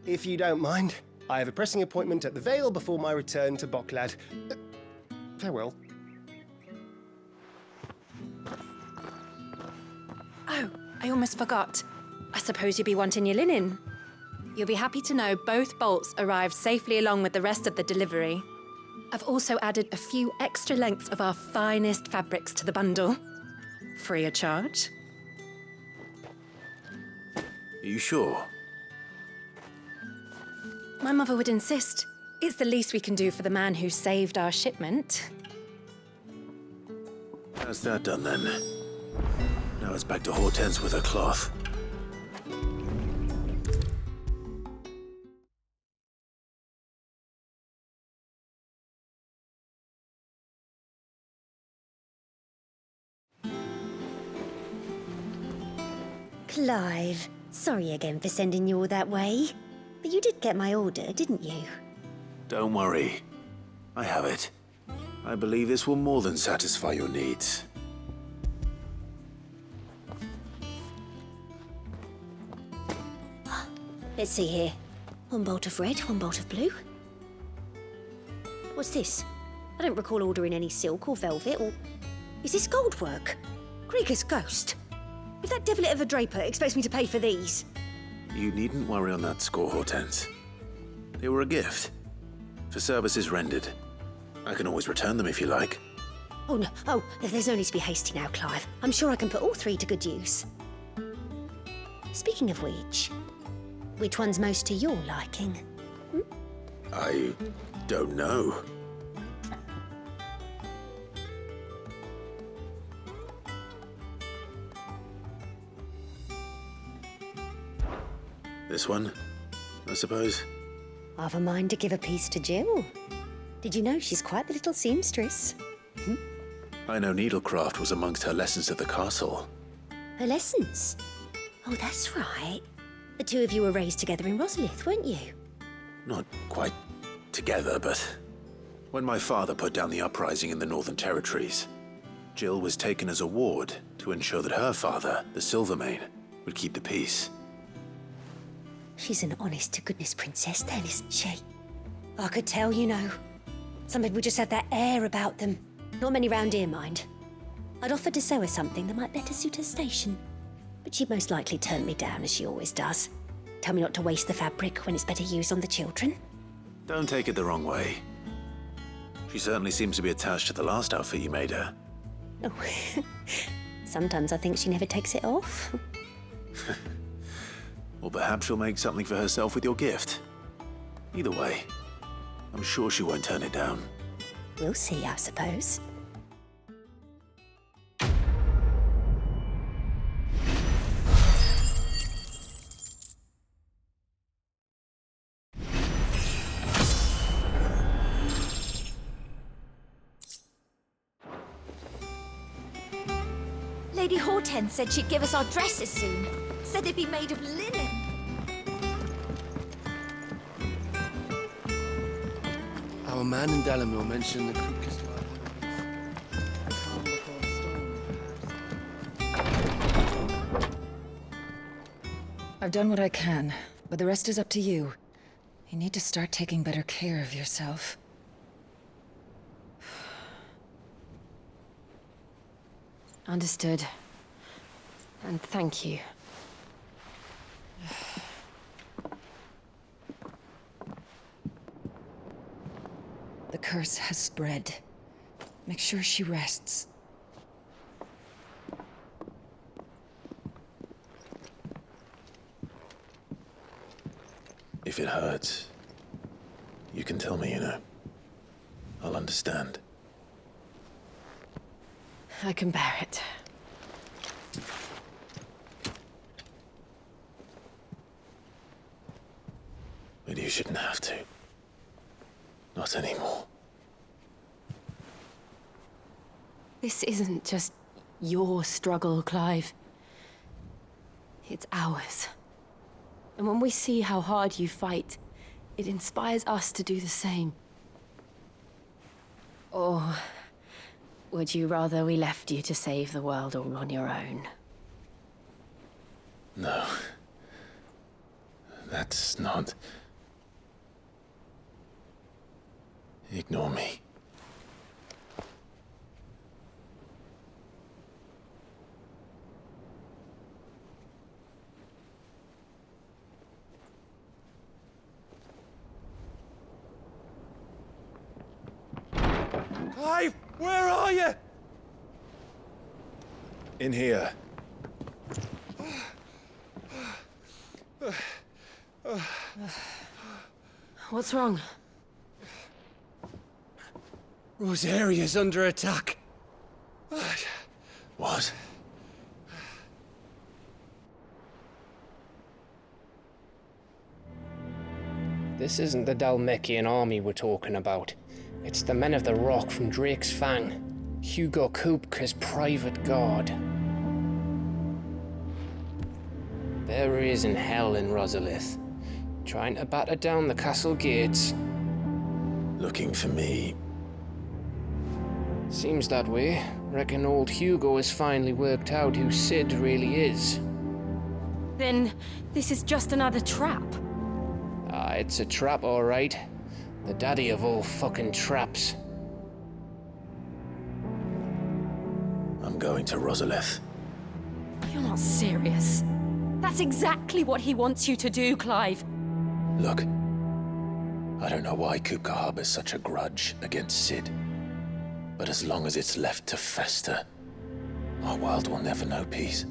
if you don't mind, I have a pressing appointment at the Vale before my return to Bocklad. Farewell. Oh, I almost forgot. I suppose you'll be wanting your linen. You'll be happy to know both bolts arrived safely along with the rest of the delivery. I've also added a few extra lengths of our finest fabrics to the bundle. Free of charge. Are you sure? My mother would insist. It's the least we can do for the man who saved our shipment. That's that done then. Now it's back to Hortense with her cloth. Clive, sorry again for sending you all that way. But you did get my order, didn't you? Don't worry. I have it. I believe this will more than satisfy your needs. Let's see here. One bolt of red, one bolt of blue. What's this? I don't recall ordering any silk or velvet or... Is this gold work? Krieger's ghost? If that devilit of a draper expects me to pay for these... You needn't worry on that score, Hortense. They were a gift. For services rendered. I can always return them if you like. Oh, no. Oh, there's no need to be hasty now, Clive. I'm sure I can put all three to good use. Speaking of which one's most to your liking? I don't know. This one, I suppose. I've a mind to give a piece to Jill. Did you know she's quite the little seamstress? I know needlecraft was amongst her lessons at the castle. Her lessons? Oh, that's right. The two of you were raised together in Rosalith, weren't you? Not quite together, but when my father put down the uprising in the Northern Territories, Jill was taken as a ward to ensure that her father, the Silvermane, would keep the peace. She's an honest-to-goodness princess then, isn't she? I could tell, you know. Some people just have that air about them. Not many round here, mind. I'd offered to sew her something that might better suit her station. But she'd most likely turn me down, as she always does. Tell me not to waste the fabric when it's better used on the children. Don't take it the wrong way. She certainly seems to be attached to the last outfit you made her. Oh, sometimes I think she never takes it off. Or perhaps she'll make something for herself with your gift. Either way, I'm sure she won't turn it down. We'll see, I suppose. Lady Hortense said she'd give us our dresses soon. Said they'd be made of linen. Our man in Delamere mentioned the cook as well. I've done what I can, but the rest is up to you. You need to start taking better care of yourself. Understood. And thank you. The curse has spread. Make sure she rests. If it hurts, you can tell me, you know. I'll understand. I can bear it. But you shouldn't have to. Not anymore. This isn't just your struggle, Clive. It's ours. And when we see how hard you fight, it inspires us to do the same. Or would you rather we left you to save the world all on your own? No. That's not... Ignore me. Clive, where are you? In here. What's wrong? Rosaria's under attack. What? This isn't the Dalmekian army we're talking about. It's the men of the Rock from Drake's Fang. Hugo Kupka's private guard. There he is in hell in Rosalith, trying to batter down the castle gates. Looking for me. Seems that way. Reckon old Hugo has finally worked out who Sid really is. Then this is just another trap. Ah, it's a trap, all right. The daddy of all fucking traps. I'm going to Rosalith. You're not serious. That's exactly what he wants you to do, Clive. Look, I don't know why Kupka harbors such a grudge against Sid. But as long as it's left to fester, our world will never know peace.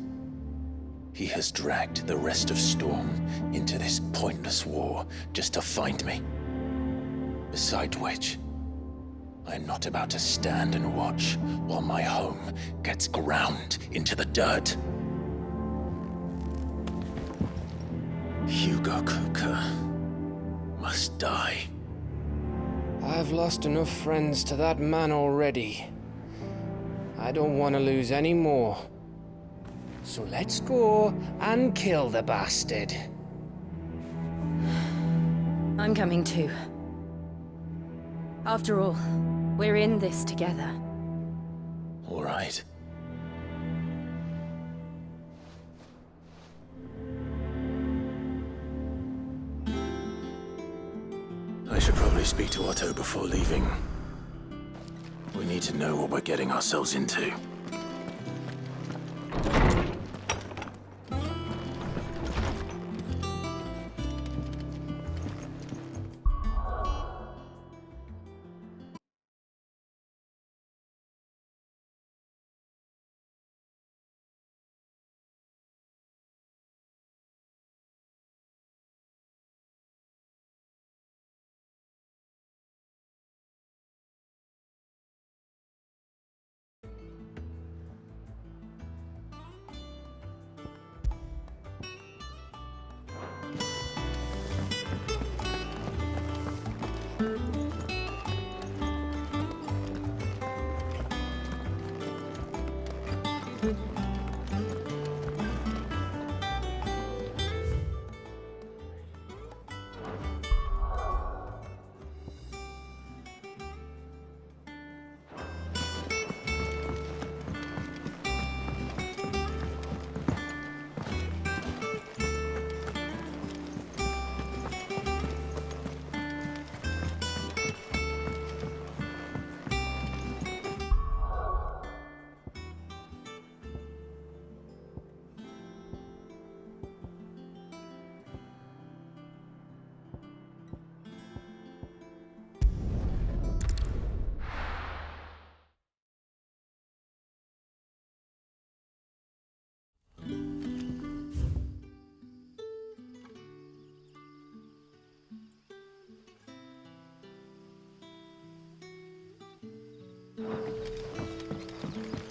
He has dragged the rest of Storm into this pointless war just to find me. Besides which, I'm not about to stand and watch while my home gets ground into the dirt. Hugo Kupka must die. I've lost enough friends to that man already. I don't want to lose any more. So let's go and kill the bastard. I'm coming too. After all, we're in this together. All right. I should probably speak to Otto before leaving. We need to know what we're getting ourselves into.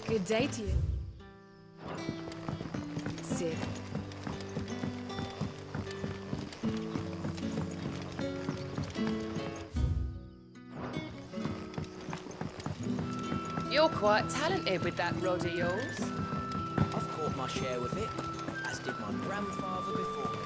Good day to you. Sid. You're quite talented with that rod of yours. I've caught my share with it, as did my grandfather before me.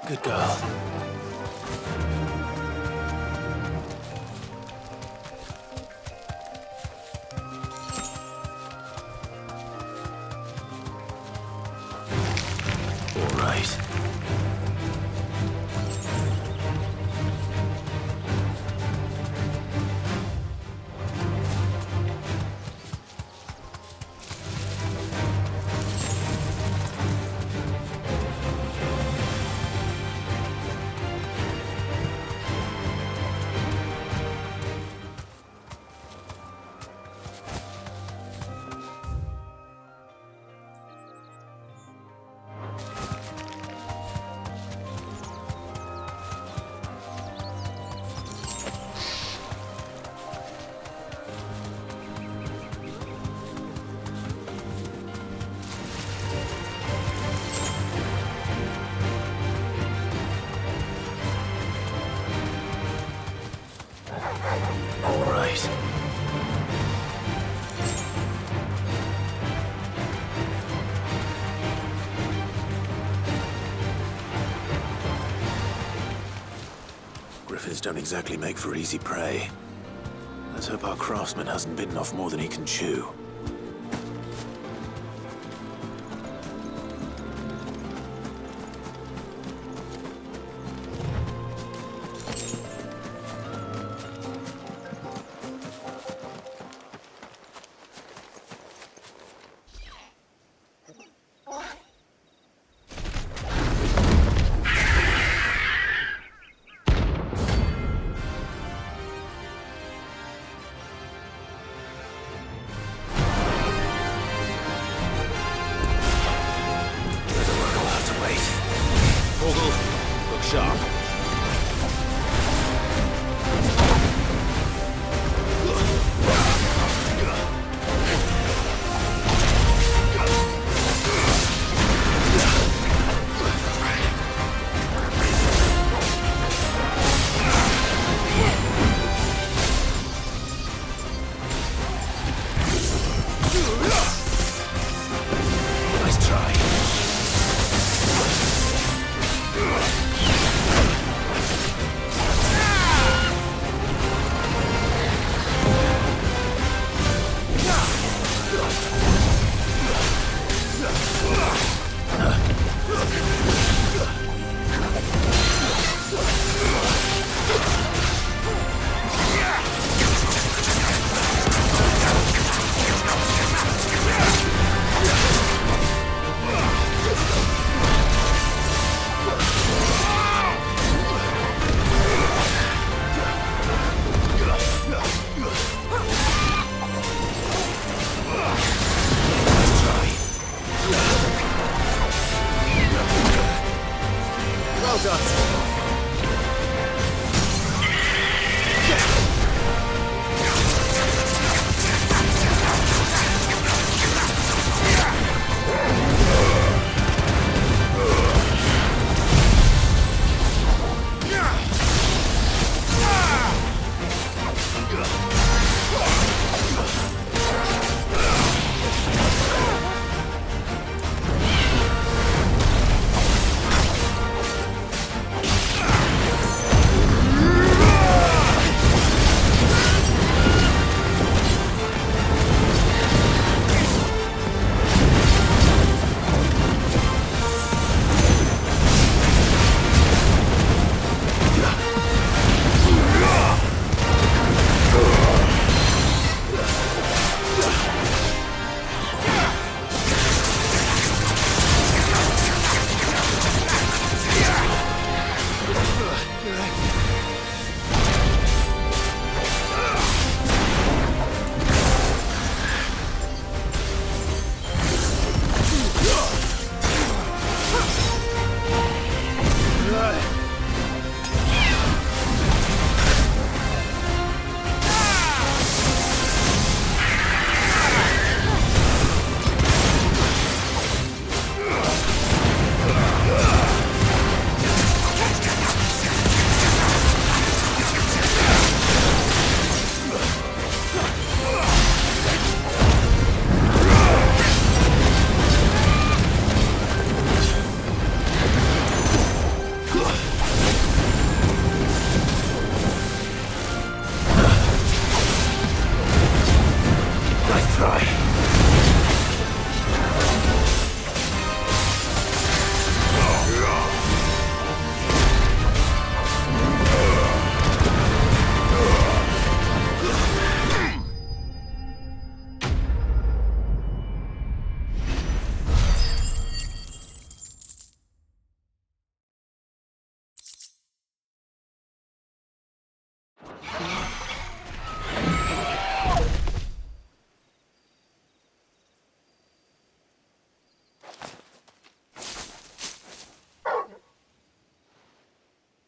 Good girl. All right. Griffins don't exactly make for easy prey. Let's hope our craftsman hasn't bitten off more than he can chew.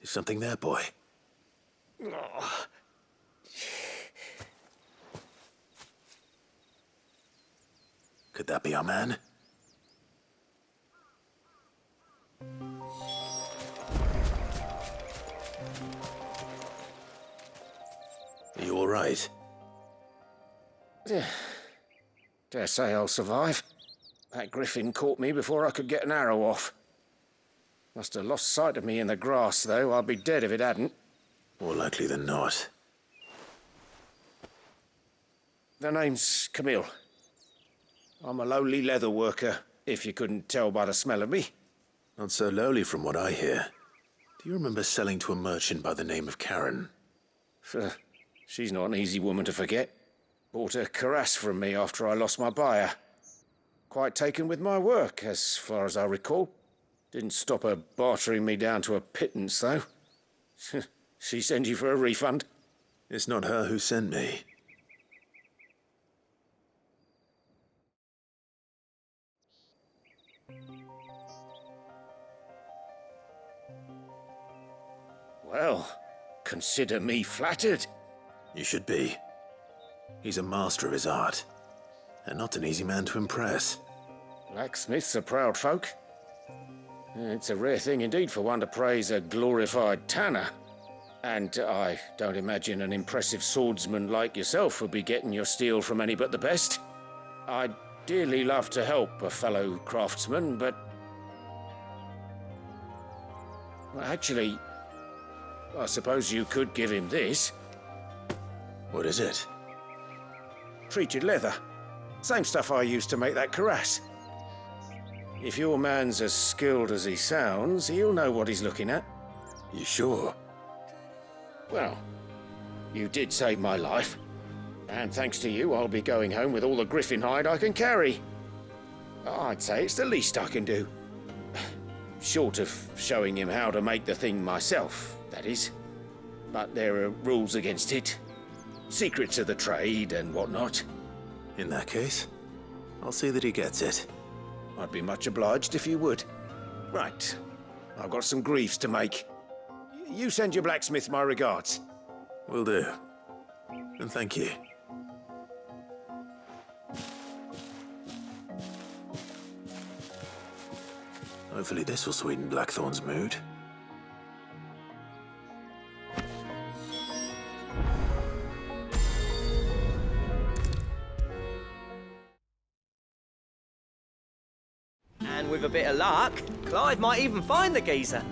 Is something there, boy? Could that be our man? Are you all right? Dare say I'll survive. That griffin caught me before I could get an arrow off. Must have lost sight of me in the grass, though. I'd be dead if it hadn't. More likely than not. The name's Camille. I'm a lowly leather worker, if you couldn't tell by the smell of me. Not so lowly from what I hear. Do you remember selling to a merchant by the name of Karen? She's not an easy woman to forget. Bought a cuirass from me after I lost my buyer. Quite taken with my work, as far as I recall. Didn't stop her bartering me down to a pittance, though. She sent you for a refund? It's not her who sent me. Well, consider me flattered. You should be. He's a master of his art, and not an easy man to impress. Blacksmiths are proud folk. It's a rare thing indeed for one to praise a glorified tanner. And I don't imagine an impressive swordsman like yourself would be getting your steel from any but the best. I'd dearly love to help a fellow craftsman, but... Well, actually, I suppose you could give him this. What is it? Treated leather. Same stuff I used to make that cuirass. If your man's as skilled as he sounds, he'll know what he's looking at. You sure? Well, you did save my life. And thanks to you, I'll be going home with all the griffin hide I can carry. I'd say it's the least I can do. Short of showing him how to make the thing myself, that is. But there are rules against it. Secrets of the trade and whatnot. In that case, I'll see that he gets it. I'd be much obliged if you would. Right. I've got some griefs to make. You send your blacksmith my regards. Will do. And thank you. Hopefully this will sweeten Blackthorn's mood. And with a bit of luck, Clive might even find the geezer.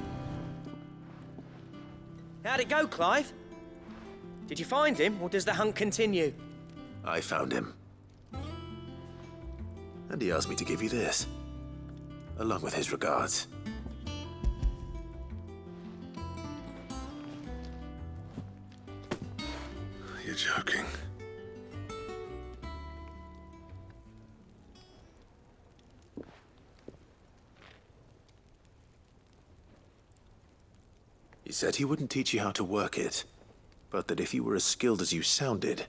How'd it go, Clive? Did you find him, or does the hunt continue? I found him. And he asked me to give you this, along with his regards. You're joking. He said he wouldn't teach you how to work it, but that if you were as skilled as you sounded,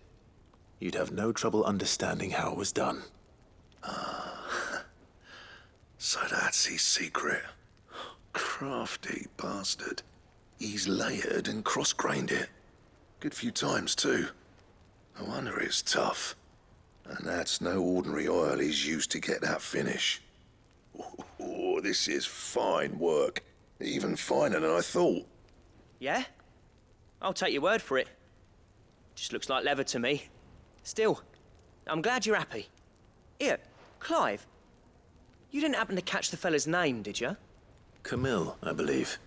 you'd have no trouble understanding how it was done. So that's his secret. Crafty bastard. He's layered and cross-grained it. Good few times, too. No wonder it's tough. And that's no ordinary oil he's used to get that finish. Oh, this is fine work. Even finer than I thought. Yeah? I'll take your word for it. Just looks like leather to me. Still, I'm glad you're happy. Here, Clive. You didn't happen to catch the fella's name, did you? Camille, I believe.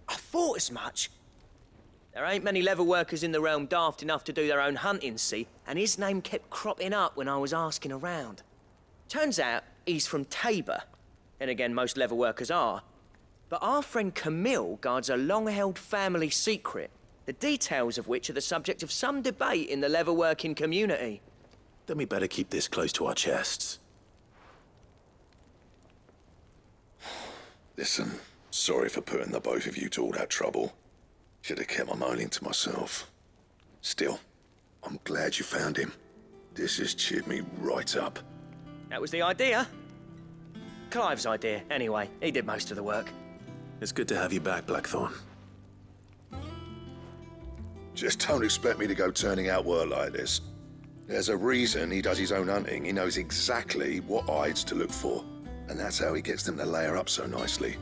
I thought as much. There ain't many leather workers in the realm daft enough to do their own hunting, see? And his name kept cropping up when I was asking around. Turns out he's from Tabor. And again, most leather workers are. But our friend Camille guards a long-held family secret, the details of which are the subject of some debate in the leather-working community. Then we better keep this close to our chests. Listen, sorry for putting the both of you to all that trouble. Should have kept my moaning to myself. Still, I'm glad you found him. This has cheered me right up. That was the idea. Clive's idea, anyway. He did most of the work. It's good to have you back, Blackthorn. Just don't expect me to go turning out work like this. There's a reason he does his own hunting. He knows exactly what hides to look for. And that's how he gets them to layer up so nicely.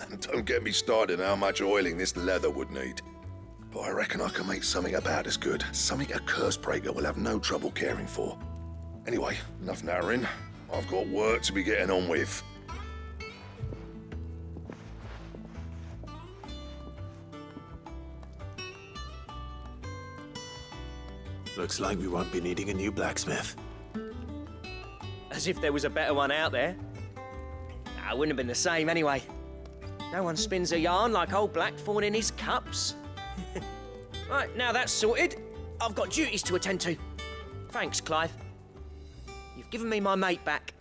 And don't get me started on how much oiling this leather would need. But I reckon I can make something about as good. Something a Cursebreaker will have no trouble caring for. Anyway, enough nattering. I've got work to be getting on with. Looks like we won't be needing a new blacksmith. As if there was a better one out there. Nah, it wouldn't have been the same anyway. No one spins a yarn like old Blackthorn in his cups. Right, now that's sorted, I've got duties to attend to. Thanks, Clive. You've given me my mate back.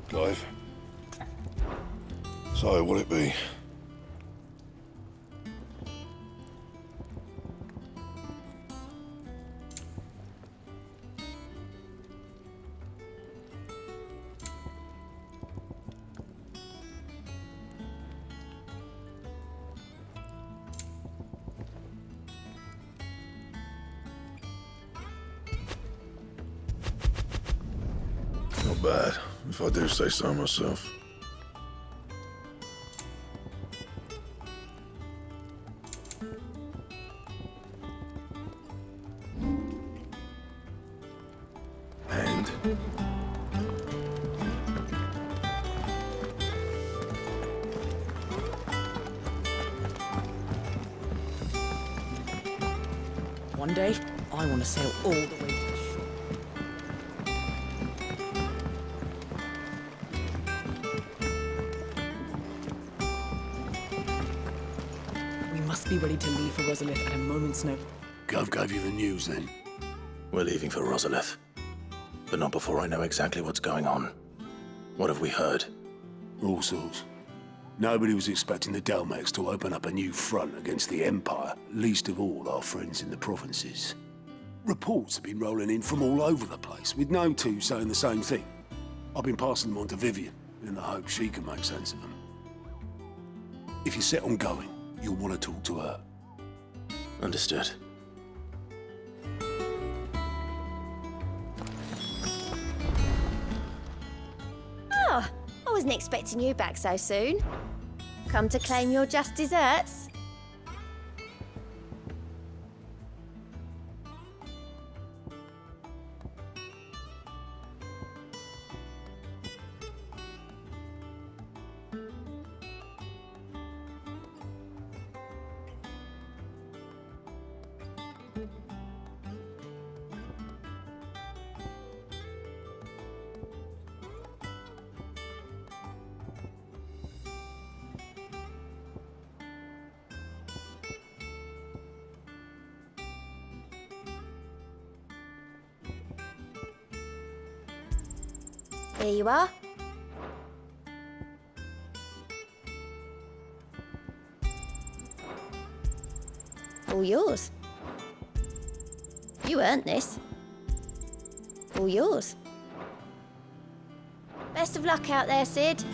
Clive. So, what'll it be? Not bad, if I do say so myself. And One day, I want to sail all the way to the shore. We must be ready to leave for Rosalith at a moment's notice. Gov gave you the news then? We're leaving for Rosalith. But not before I know exactly what's going on. What have we heard? All sorts. Nobody was expecting the Delmex to open up a new front against the Empire, least of all our friends in the provinces. Reports have been rolling in from all over the place, with no two saying the same thing. I've been passing them on to Vivian, in the hope she can make sense of them. If you're set on going, you'll want to talk to her. Understood. Oh, I wasn't expecting you back so soon. Come to claim your just desserts? Here you are. All yours. You earned this. All yours. Best of luck out there, Sid.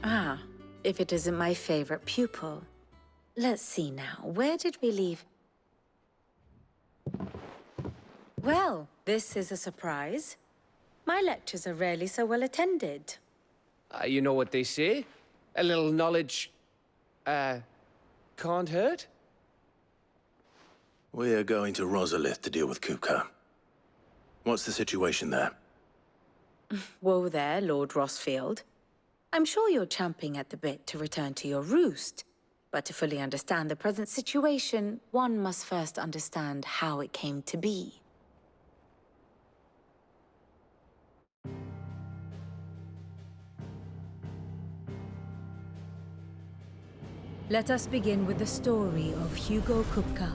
Ah, if it isn't my favorite pupil. Let's see now, where did we leave? Well, this is a surprise. My lectures are rarely so well attended. You know what they say? A little knowledge, can't hurt? We're going to Rosalith to deal with Kupka. What's the situation there? Whoa there, Lord Rossfield. I'm sure you're champing at the bit to return to your roost. But to fully understand the present situation, one must first understand how it came to be. Let us begin with the story of Hugo Kupka,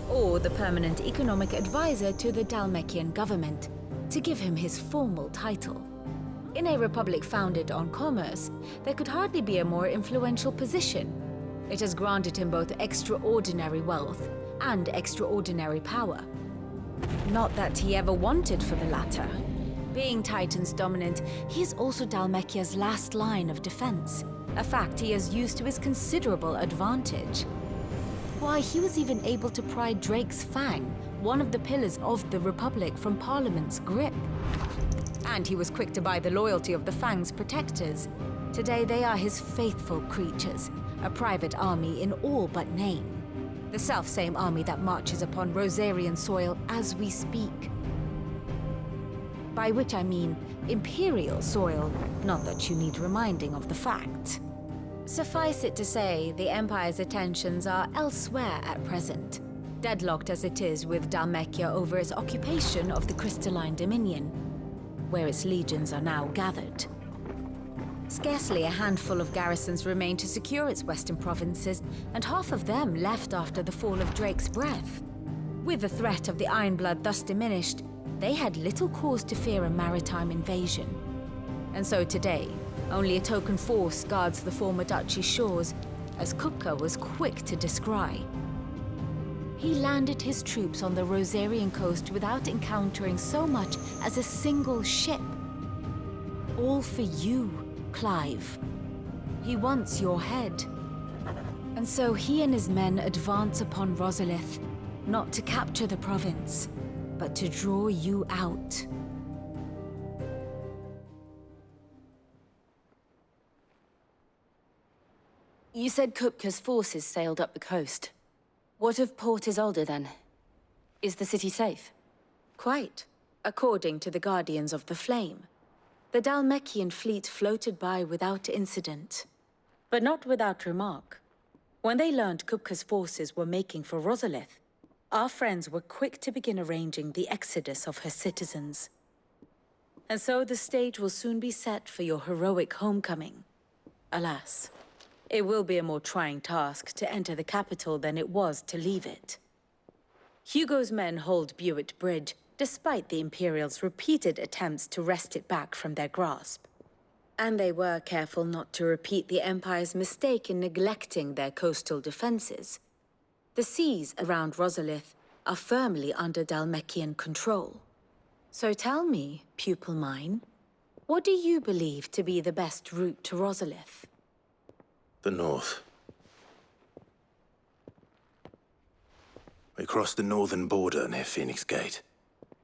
or the permanent economic advisor to the Dalmekian government, to give him his formal title. In a republic founded on commerce, there could hardly be a more influential position. It has granted him both extraordinary wealth and extraordinary power. Not that he ever wanted for the latter. Being Titan's dominant, he is also Dalmekia's last line of defense, a fact he has used to his considerable advantage. Why, he was even able to pry Drake's Fang, one of the pillars of the Republic, from Parliament's grip. And he was quick to buy the loyalty of the Fang's protectors. Today they are his faithful creatures, a private army in all but name. The self-same army that marches upon Rosarian soil as we speak. By which I mean Imperial soil, not that you need reminding of the fact. Suffice it to say, the Empire's attentions are elsewhere at present, deadlocked as it is with Dalmekia over its occupation of the Crystalline Dominion, where its legions are now gathered. Scarcely a handful of garrisons remain to secure its western provinces, and half of them left after the fall of Drake's Breath. With the threat of the Ironblood thus diminished, they had little cause to fear a maritime invasion. And so today, only a token force guards the former duchy's shores, as Kupka was quick to descry. He landed his troops on the Rosarian coast without encountering so much as a single ship. All for you, Clive. He wants your head. And so he and his men advance upon Rosalith, not to capture the province, but to draw you out. You said Kupka's forces sailed up the coast. What of Port Isolde, then? Is the city safe? Quite, according to the Guardians of the Flame. The Dalmekian fleet floated by without incident, but not without remark. When they learned Kupka's forces were making for Rosalith, our friends were quick to begin arranging the exodus of her citizens. And so the stage will soon be set for your heroic homecoming. Alas, it will be a more trying task to enter the capital than it was to leave it. Hugo's men hold Buett Bridge, despite the Imperials' repeated attempts to wrest it back from their grasp. And they were careful not to repeat the Empire's mistake in neglecting their coastal defenses. The seas around Rosalith are firmly under Dalmekian control. So tell me, pupil mine, what do you believe to be the best route to Rosalith? The north. We cross the northern border near Phoenix Gate,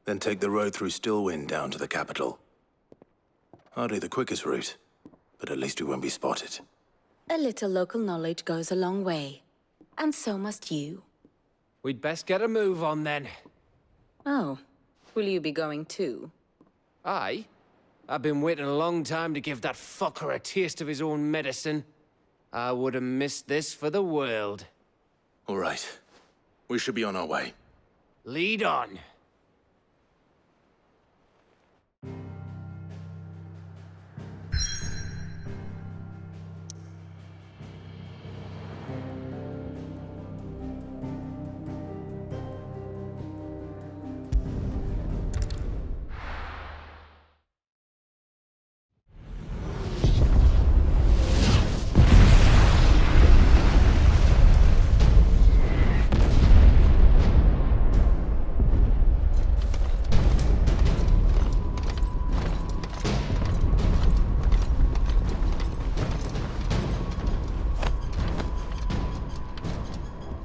then take the road through Stillwind down to the capital. Hardly the quickest route, but at least we won't be spotted. A little local knowledge goes a long way, and so must you. We'd best get a move on then. Oh, will you be going too? Aye. I've been waiting a long time to give that fucker a taste of his own medicine. I would have missed this for the world. All right. We should be on our way. Lead on.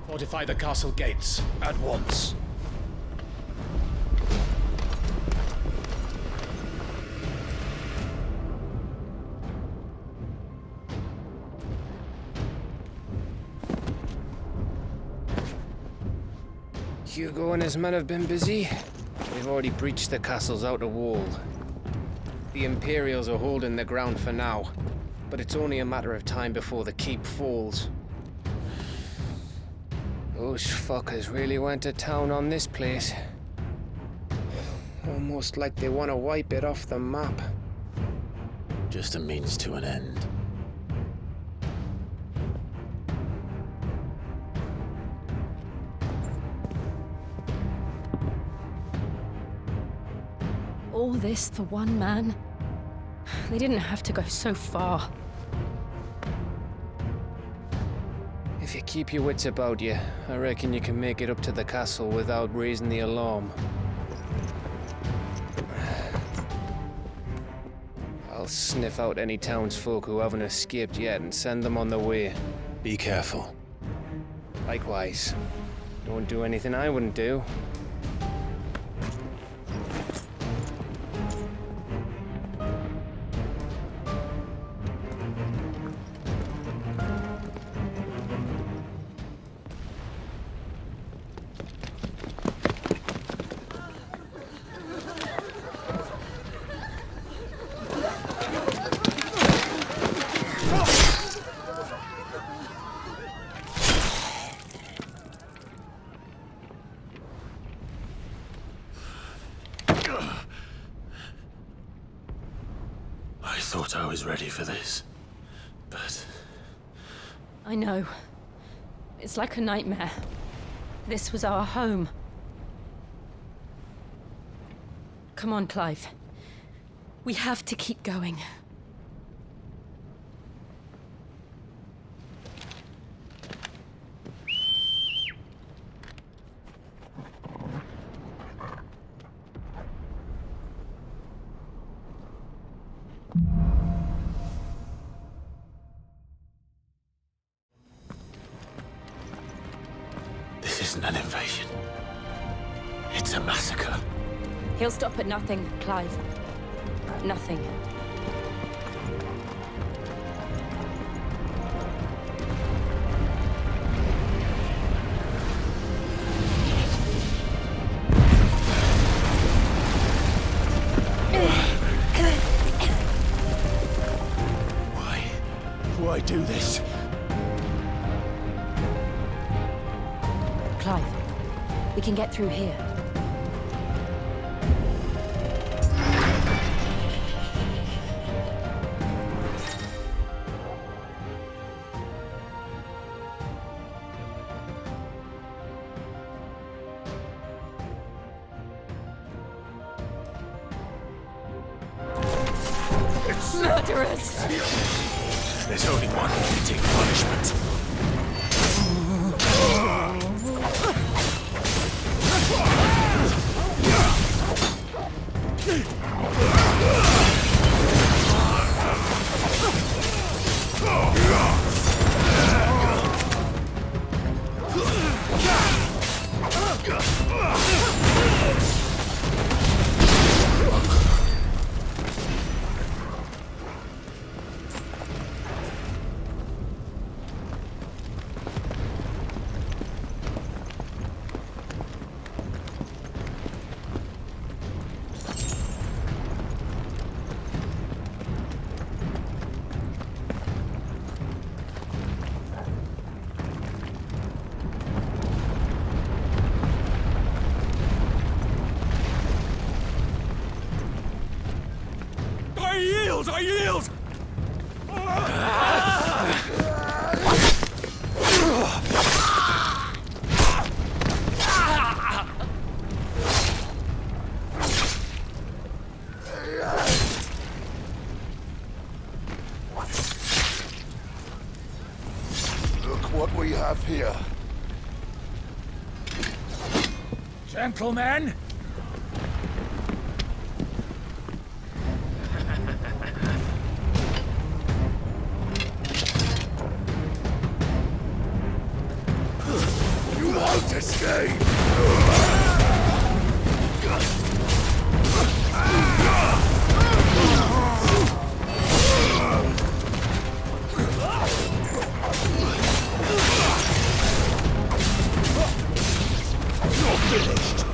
Fortify the castle gates at once. Hugo and his men have been busy. They've already breached the castle's outer wall. The Imperials are holding the ground for now, but it's only a matter of time before the keep falls. Those fuckers really went to town on this place. Almost like they want to wipe it off the map. Just a means to an end. All this for one man? They didn't have to go so far. If you keep your wits about you, I reckon you can make it up to the castle without raising the alarm. I'll sniff out any townsfolk who haven't escaped yet and send them on their way. Be careful. Likewise. Don't do anything I wouldn't do. I thought I was ready for this, but... I know. It's like a nightmare. This was our home. Come on, Clive. We have to keep going. This isn't an invasion. It's a massacre. He'll stop at nothing, Clive. Nothing. Why do this? Clive, we can get through here. Murderers! There's only one fitting punishment. yield! I yield! Look what we have here. Gentlemen! You won't escape! You're finished!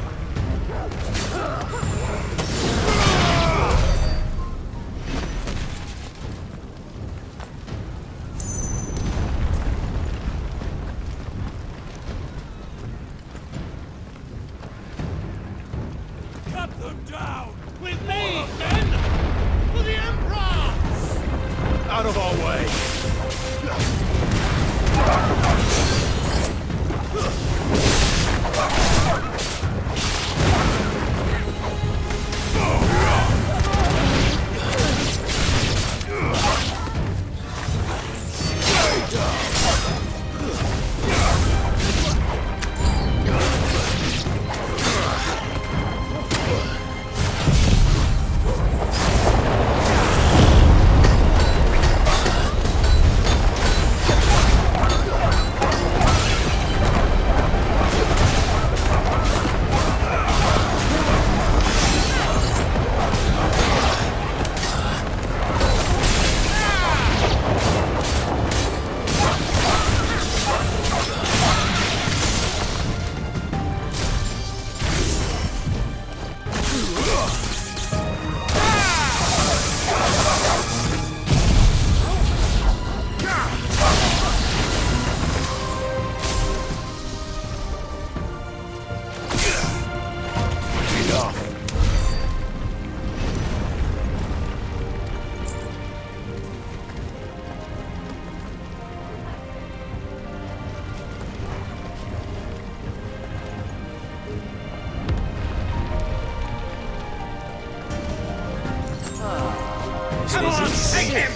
Cut them down! With me, men! For the Emperor! Out of our way! Come on, take him!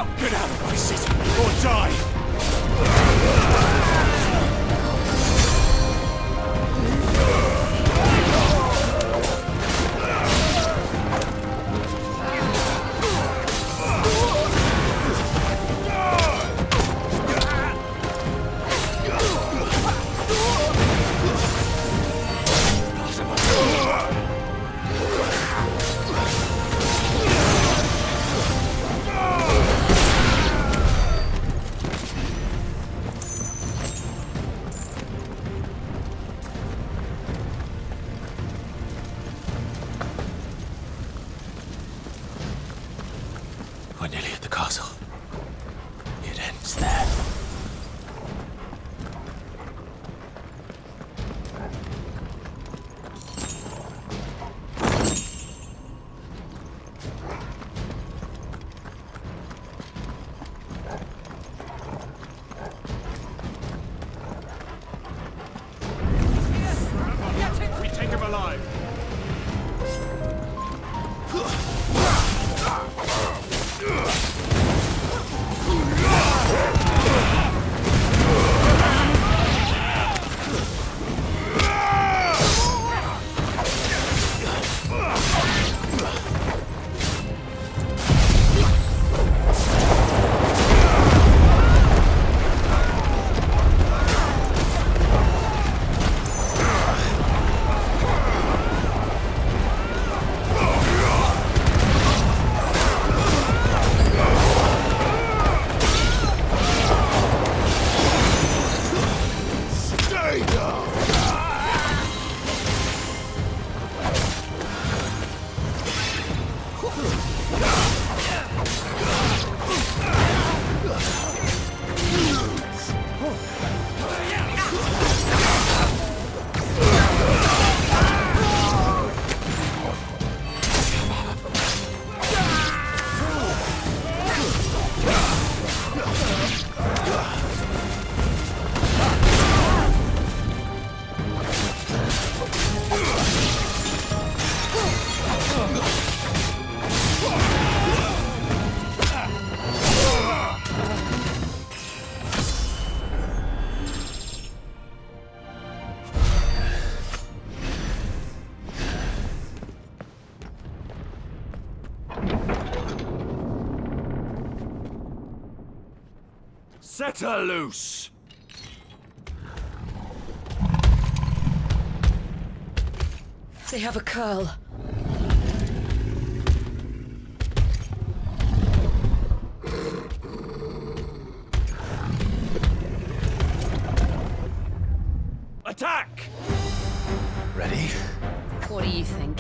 Get out of my city, or die! We're nearly at the castle. It ends there. We take him alive! Set her loose! They have a curl. Attack! Ready? What do you think?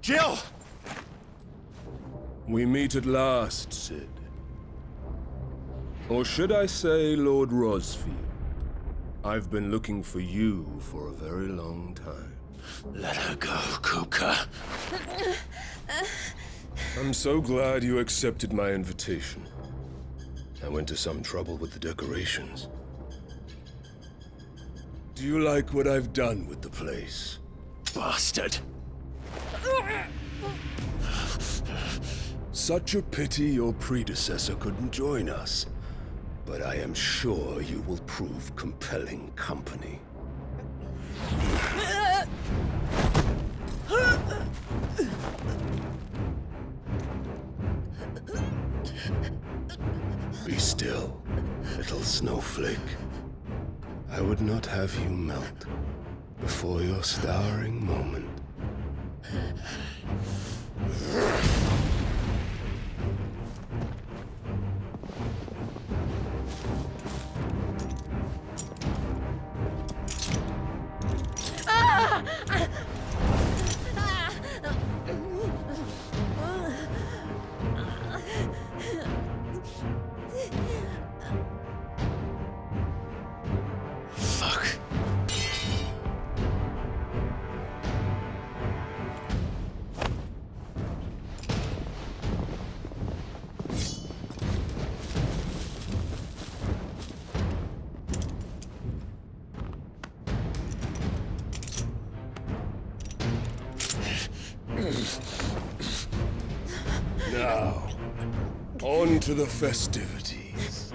Jill! We meet at last, Sid. Or should I say, Lord Rosfield? I've been looking for you for a very long time. Let her go, Kupka. I'm so glad you accepted my invitation. I went to some trouble with the decorations. Do you like what I've done with the place? Bastard! Such a pity your predecessor couldn't join us. But I am sure you will prove compelling company. Be still, little snowflake. I would not have you melt before your starring moment. Now, on to the festivities.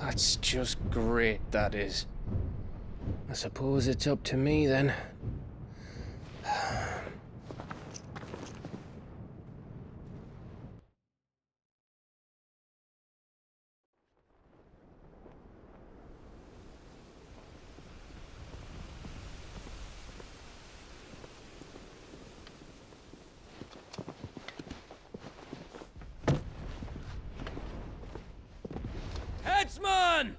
That's just great, that is. I suppose it's up to me then. Headsman!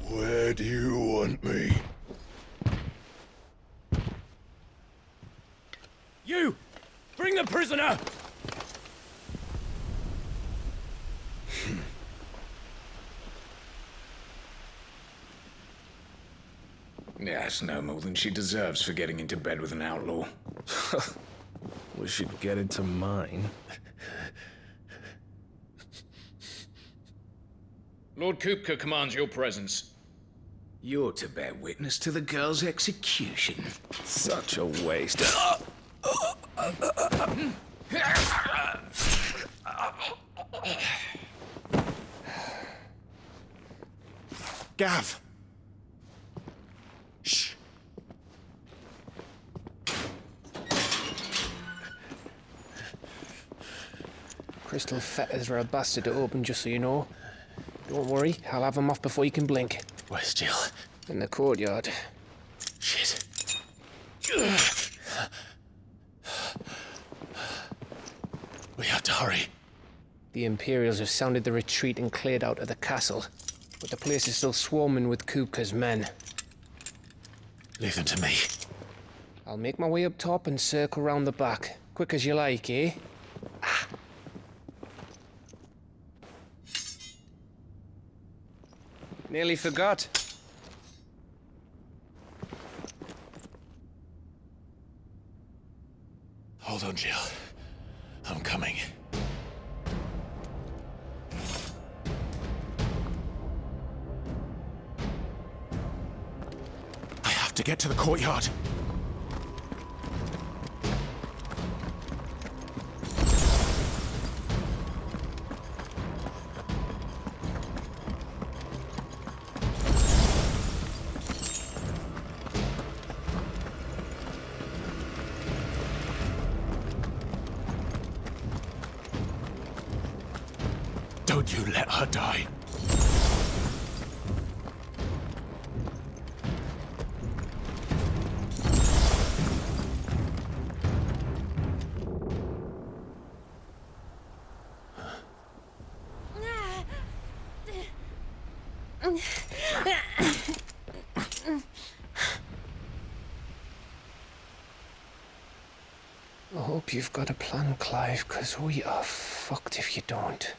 Where do you want me? You! Bring the prisoner! Yes, no more than she deserves for getting into bed with an outlaw. Wish she'd get into mine. Lord Kupka commands your presence. You're to bear witness to the girl's execution. Such a waste. Gav! Shh! Crystal fetters are a bastard to open, just so you know. Don't worry, I'll have them off before you can blink. Where's Jill? In the courtyard. Shit. We have to hurry. The Imperials have sounded the retreat and cleared out of the castle, but the place is still swarming with Kupka's men. Leave them to me. I'll make my way up top and circle round the back. Quick as you like, eh? Nearly forgot. Hold on, Jill. I'm coming. I have to get to the courtyard. Don't you let her die. I hope you've got a plan, Clive, because we are fucked if you don't.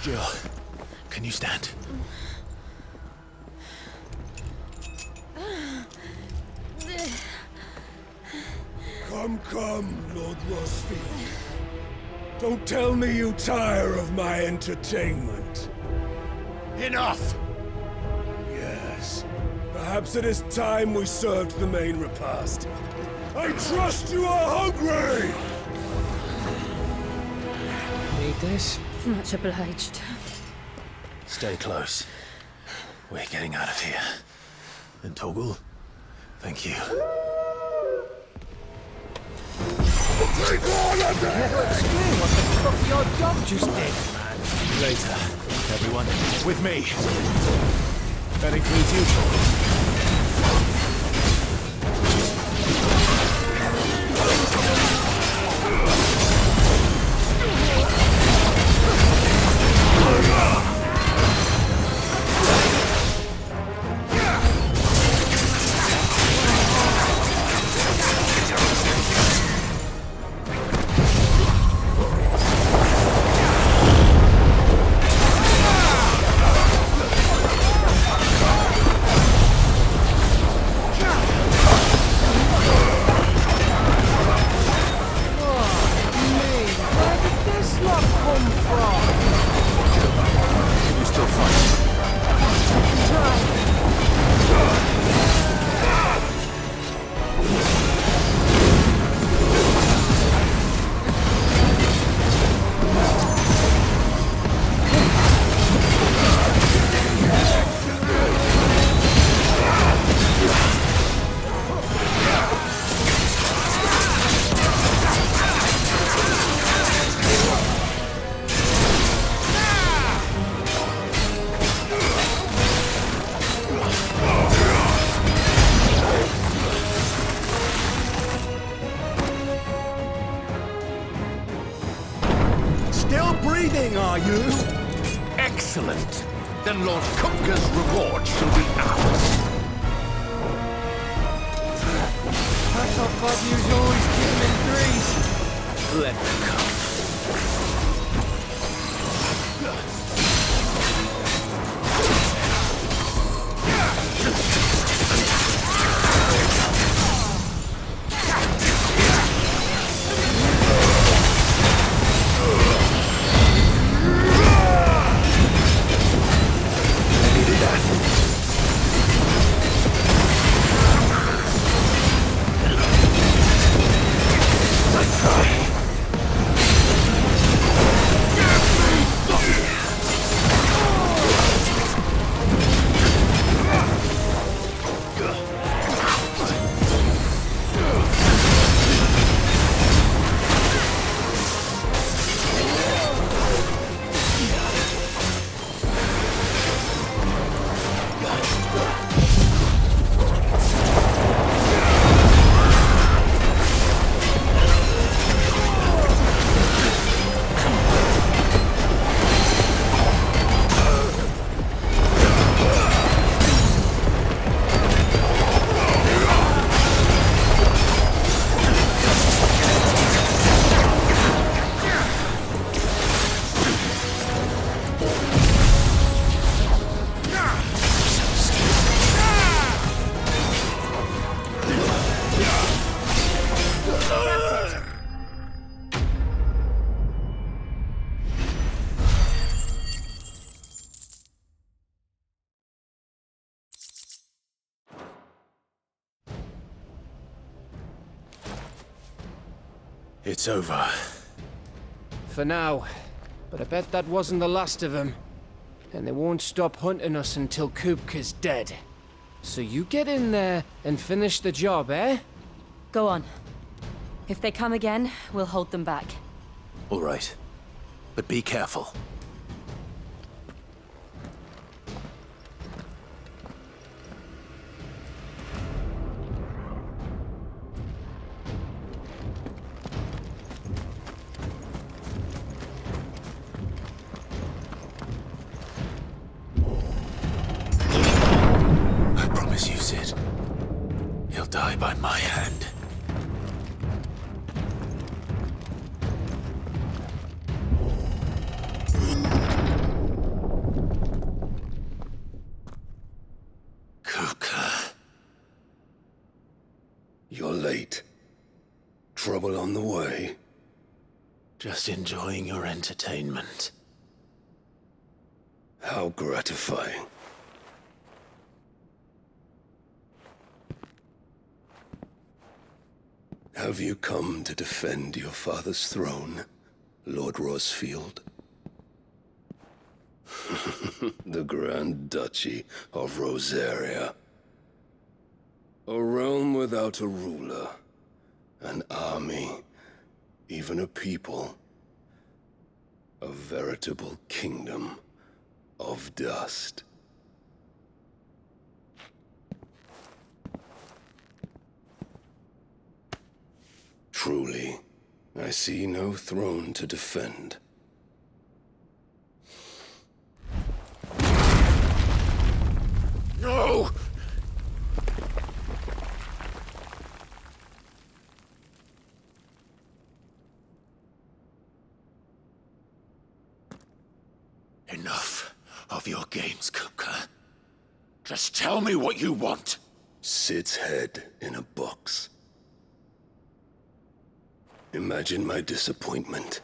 Jill, can you stand? Come, Lord Rosfield. Don't tell me you tire of my entertainment. Enough! Yes. Perhaps it is time we served the main repast. I trust you are hungry! Need this? Much obliged. Stay close. We're getting out of here. And Toggle, thank you. Take all of them! Never explain what the fuck your dog just did, man. Later. Everyone, with me. That includes you, Toggle. Are you? Excellent. Then Lord Kupka's reward shall be ours. I thought Bob News always keep them in threes. Let them come. It's over. For now. But I bet that wasn't the last of them. And they won't stop hunting us until Kupka's dead. So you get in there and finish the job, eh? Go on. If they come again, we'll hold them back. All right. But be careful. I promise you, Sid. He'll die by my hand. You're late. Trouble on the way? Just enjoying your entertainment. How gratifying. Have you come to defend your father's throne, Lord Rosfield? The Grand Duchy of Rosaria. A realm without a ruler, an army, even a people. A veritable kingdom of dust. Truly, I see no throne to defend. No! Enough of your games, Kupka. Just tell me what you want. Sid's head in a box. Imagine my disappointment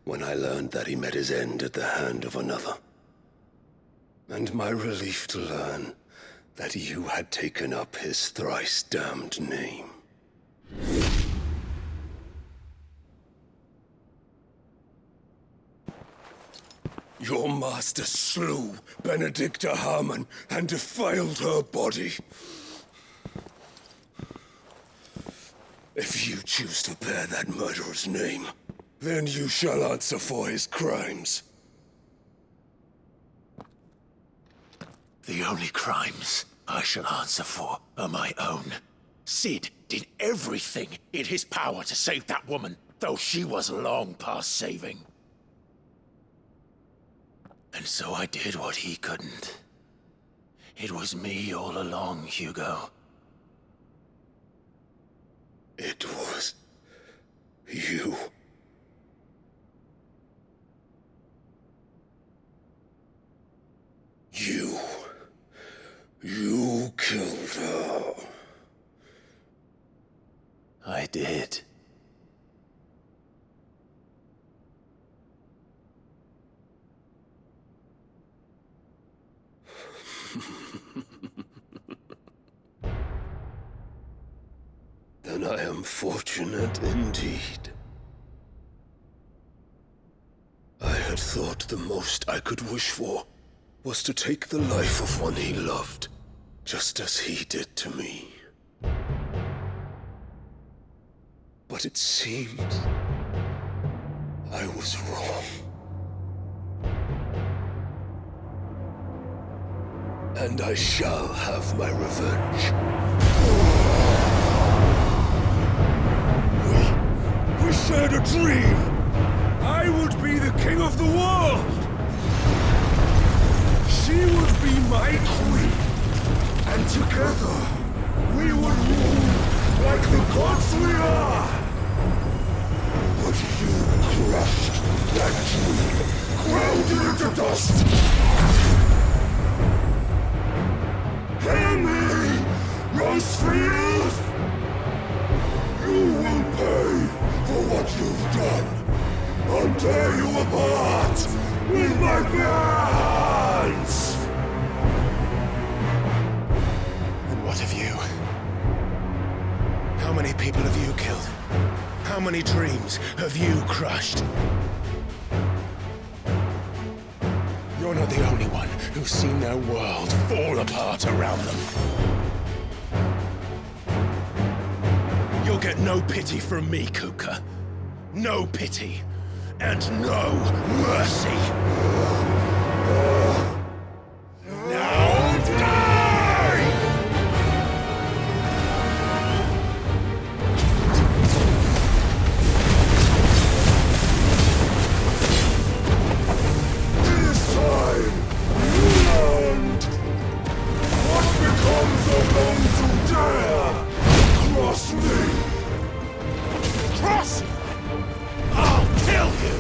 when I learned that he met his end at the hand of another. And my relief to learn that you had taken up his thrice-damned name. Your master slew Benedicta Harmon and defiled her body. If you choose to bear that murderer's name, then you shall answer for his crimes. The only crimes I shall answer for are my own. Sid did everything in his power to save that woman, though she was long past saving. And so I did what he couldn't. It was me all along, Hugo. It was you. You killed her. I did. Then I am fortunate indeed. I had thought the most I could wish for was to take the life of one he loved, just as he did to me. But it seems I was wrong. And I shall have my revenge. We shared a dream! I would be the king of the world! She would be my queen! And together, we would rule like the gods we are! But you crushed that dream, ground it into dust! Hear me, Rosefield! You will pay for what you've done. I'll tear you apart with my bare hands! And what of you? How many people have you killed? How many many dreams have you crushed? You're not the only one who's seen their world fall apart around them. You'll get no pity from me, Kuka. No pity. And no mercy. Now die! This time, you learned what becomes of those who dare cross me. Cross? I'll kill you!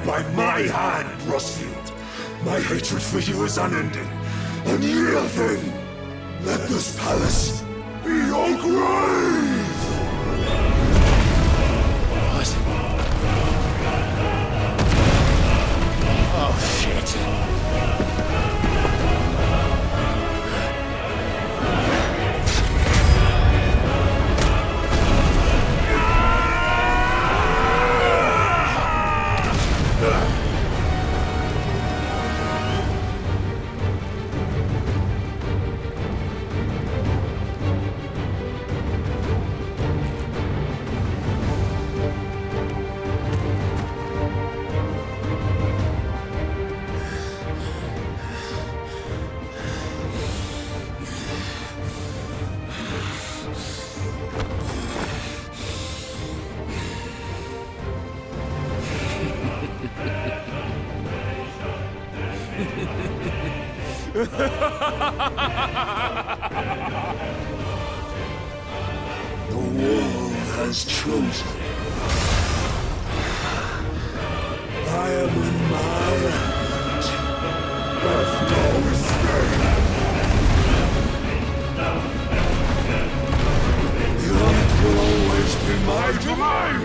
By my hand, Rossfield. My hatred for you is unending, unyielding. Let this palace be your grave! What? Oh, shit. The world has chosen. I am in my element. There's no escape. The earth will always be my domain.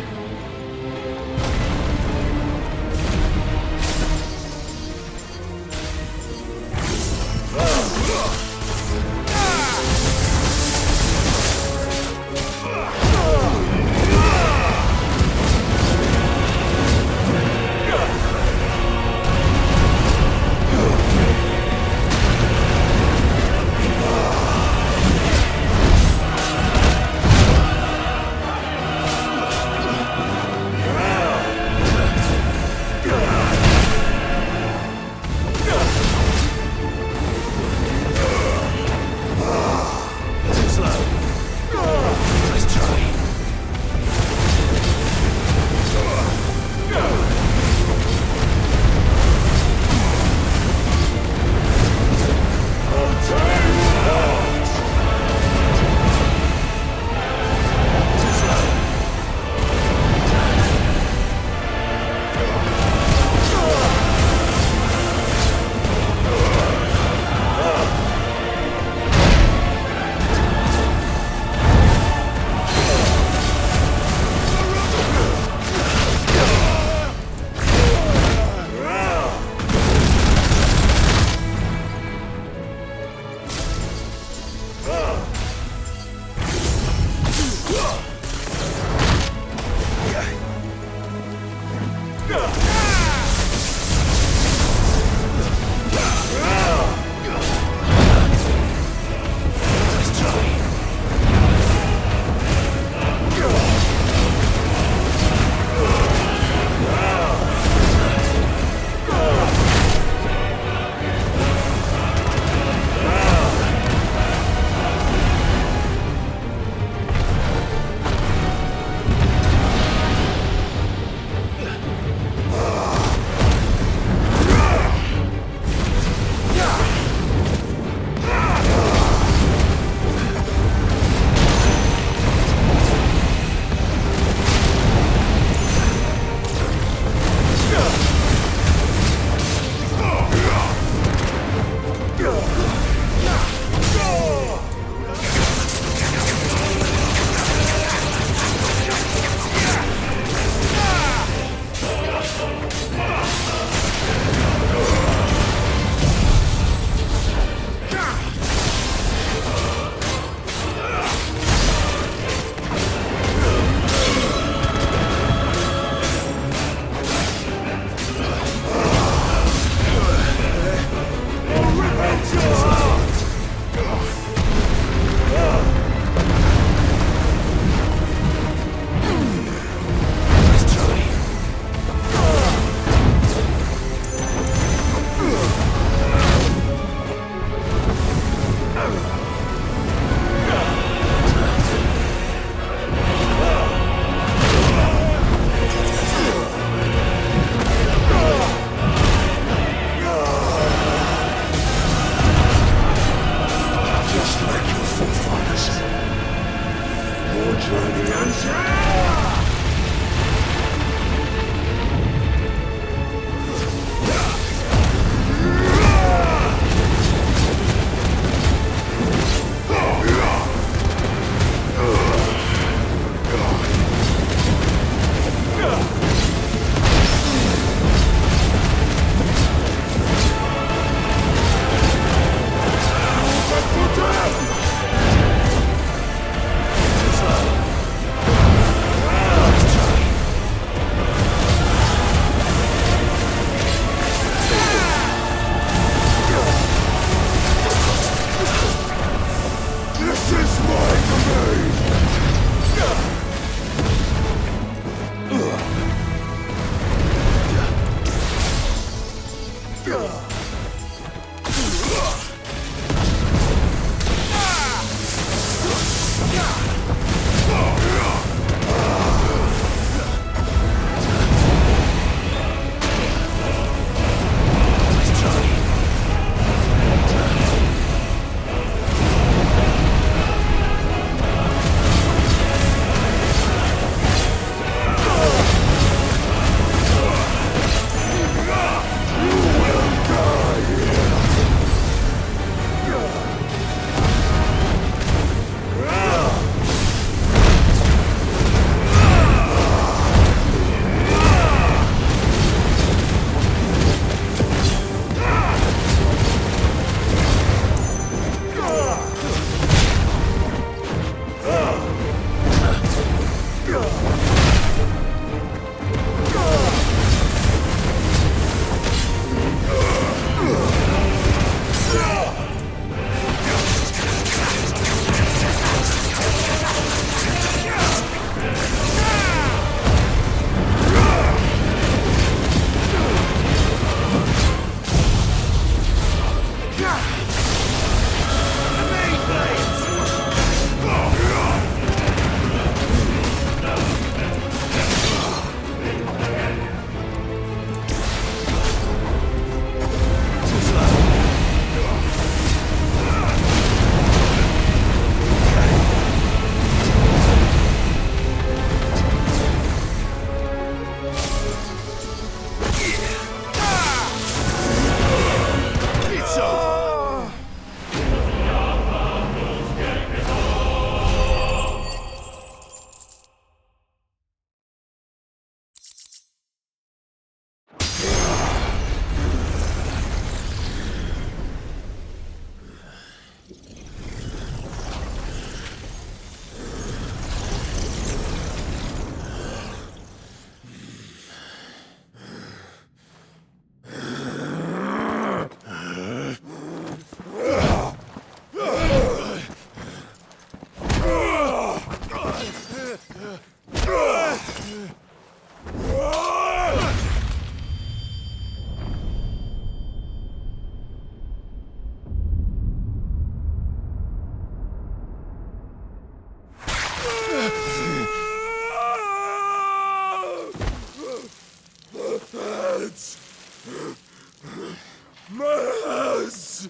Yes!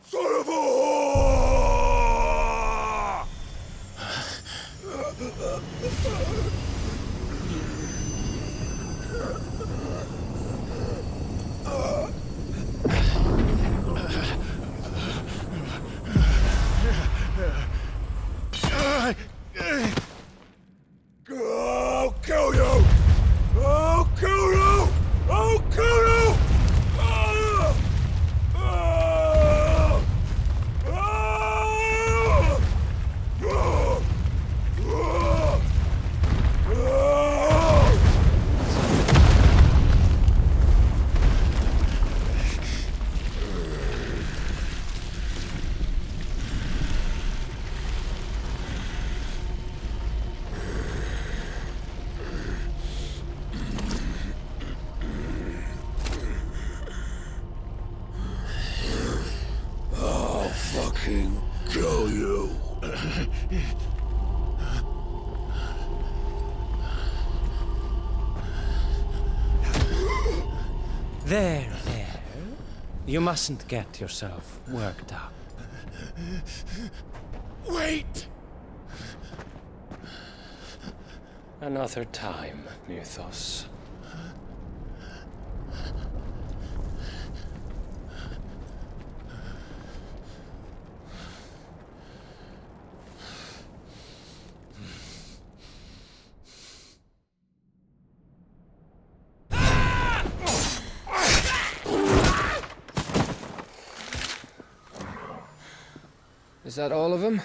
Son of a whore! I'll kill you! I'll kill you! I'll kill you! Ah! Ah! Ah! Ah! I'll fucking kill you. There. You mustn't get yourself worked up. Wait! Another time, Mythos. Is that all of them?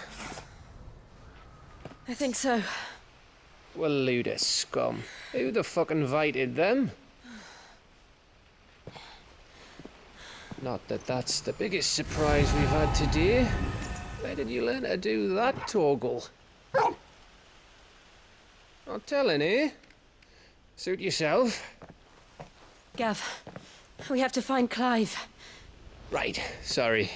I think so. Well, load of scum. Who the fuck invited them? Not that that's the biggest surprise we've had today. Where did you learn to do that, Toggle? Not telling, eh? Suit yourself. Gav, we have to find Clive. Right, sorry.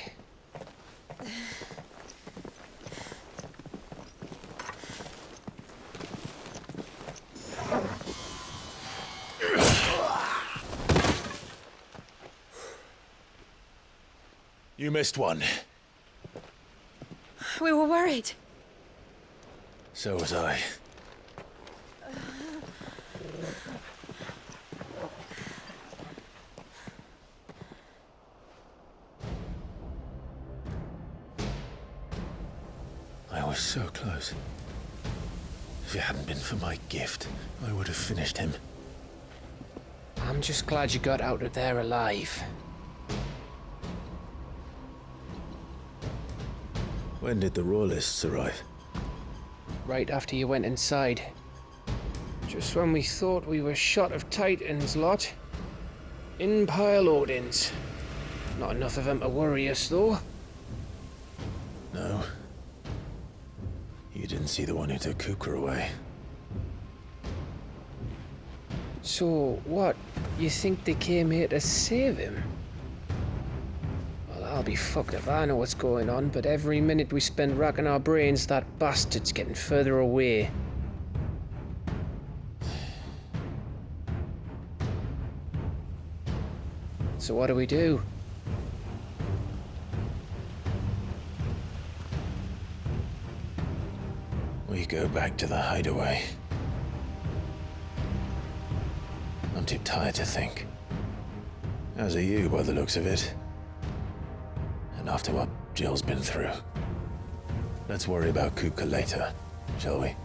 You missed one. We were worried. So was I. I was so close. If it hadn't been for my gift, I would have finished him. I'm just glad you got out of there alive. When did the Royalists arrive? Right after you went inside. Just when we thought we were shot of Titans, lot. In pile Odins. Not enough of them to worry us, though. No. You didn't see the one who took Kukra away. So, what? You think they came here to save him? Well, I'll be fucked if I know what's going on, but every minute we spend racking our brains, that bastard's getting further away. So what do we do? We go back to the hideaway. I'm too tired to think. As are you, by the looks of it. And after what Jill's been through. Let's worry about Kupka later, shall we?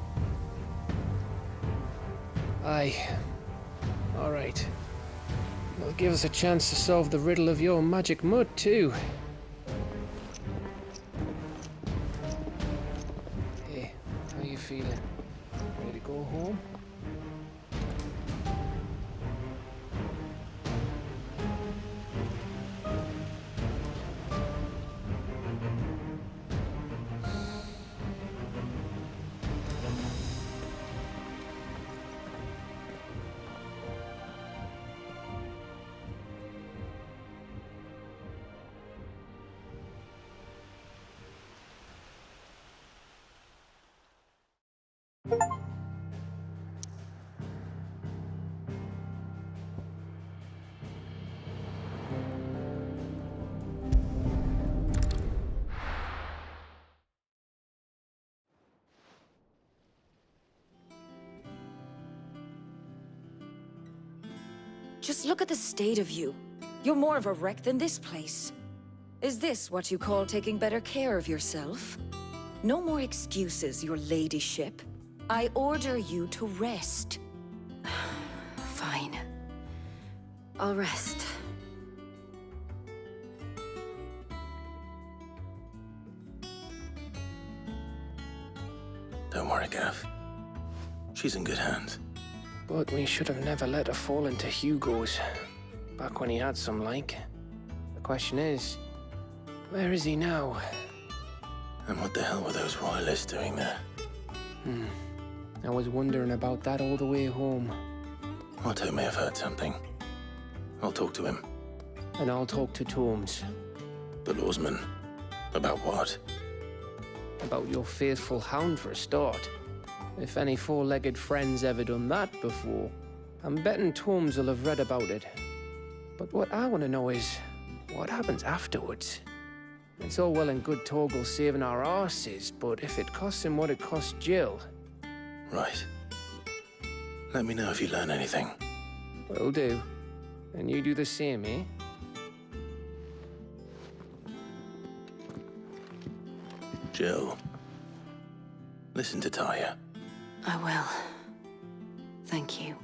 Aye. All right. It'll give us a chance to solve the riddle of your magic mud, too. Hey, how you feeling? Ready to go home? Just look at the state of you. You're more of a wreck than this place. Is this what you call taking better care of yourself? No more excuses, your ladyship. I order you to rest. Fine. I'll rest. Don't worry, Gav. She's in good hands. But we should have never let her fall into Hugo's. Back when he had some like. The question is, where is he now? And what the hell were those royalists doing there? I was wondering about that all the way home. Otto may have heard something. I'll talk to him. And I'll talk to Tomes. The lawsman. About what? About your faithful hound for a start. If any four-legged friend's ever done that before, I'm betting Tomes will have read about it. But what I want to know is, what happens afterwards? It's all well and good Torgal saving our arses, but if it costs him what it cost Jill... Right. Let me know if you learn anything. Will do. And you do the same, eh? Jill. Listen to Taya. I will. Thank you.